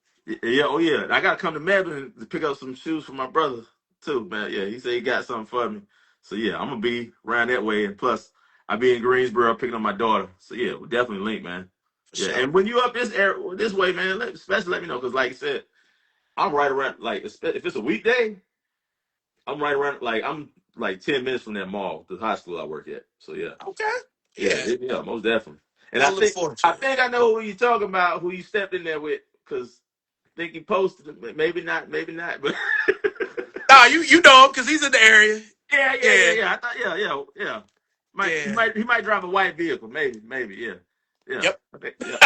Yeah, oh yeah, I gotta come to Melbourne to pick up some shoes for my brother too, man. Yeah, he said he got something for me. So yeah, I'm gonna be around that way, and plus I be in Greensboro picking up my daughter. So yeah, we'll definitely link, man. For Yeah, sure. and when you up this area, this way, man, especially let me know because, like I said, I'm right around. Like if it's a weekday, I'm right around. Like I'm like 10 minutes from that mall, the high school I work at. So yeah, Okay. yeah, Yeah, yeah, most definitely. And I look forward to I it. think I know who you talking about, who you stepped in there with, because I think he posted it. Maybe not, maybe not, but Nah, you know him because he's in the area. yeah, yeah, yeah, Yeah, yeah. I thought, yeah, yeah, yeah. yeah. He might drive a white vehicle, maybe, yeah, yeah. Yep. Okay, yeah,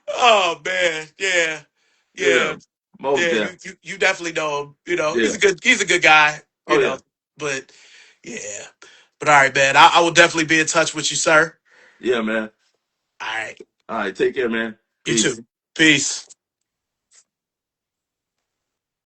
Oh man, yeah, yeah. yeah, Most yeah. You, definitely, you you definitely know him. He's yeah. a good guy. Oh yeah, But yeah. But all right, man. I will definitely be in touch with you, sir. yeah, man. All right. All right, take care, man. You Peace. too. Peace.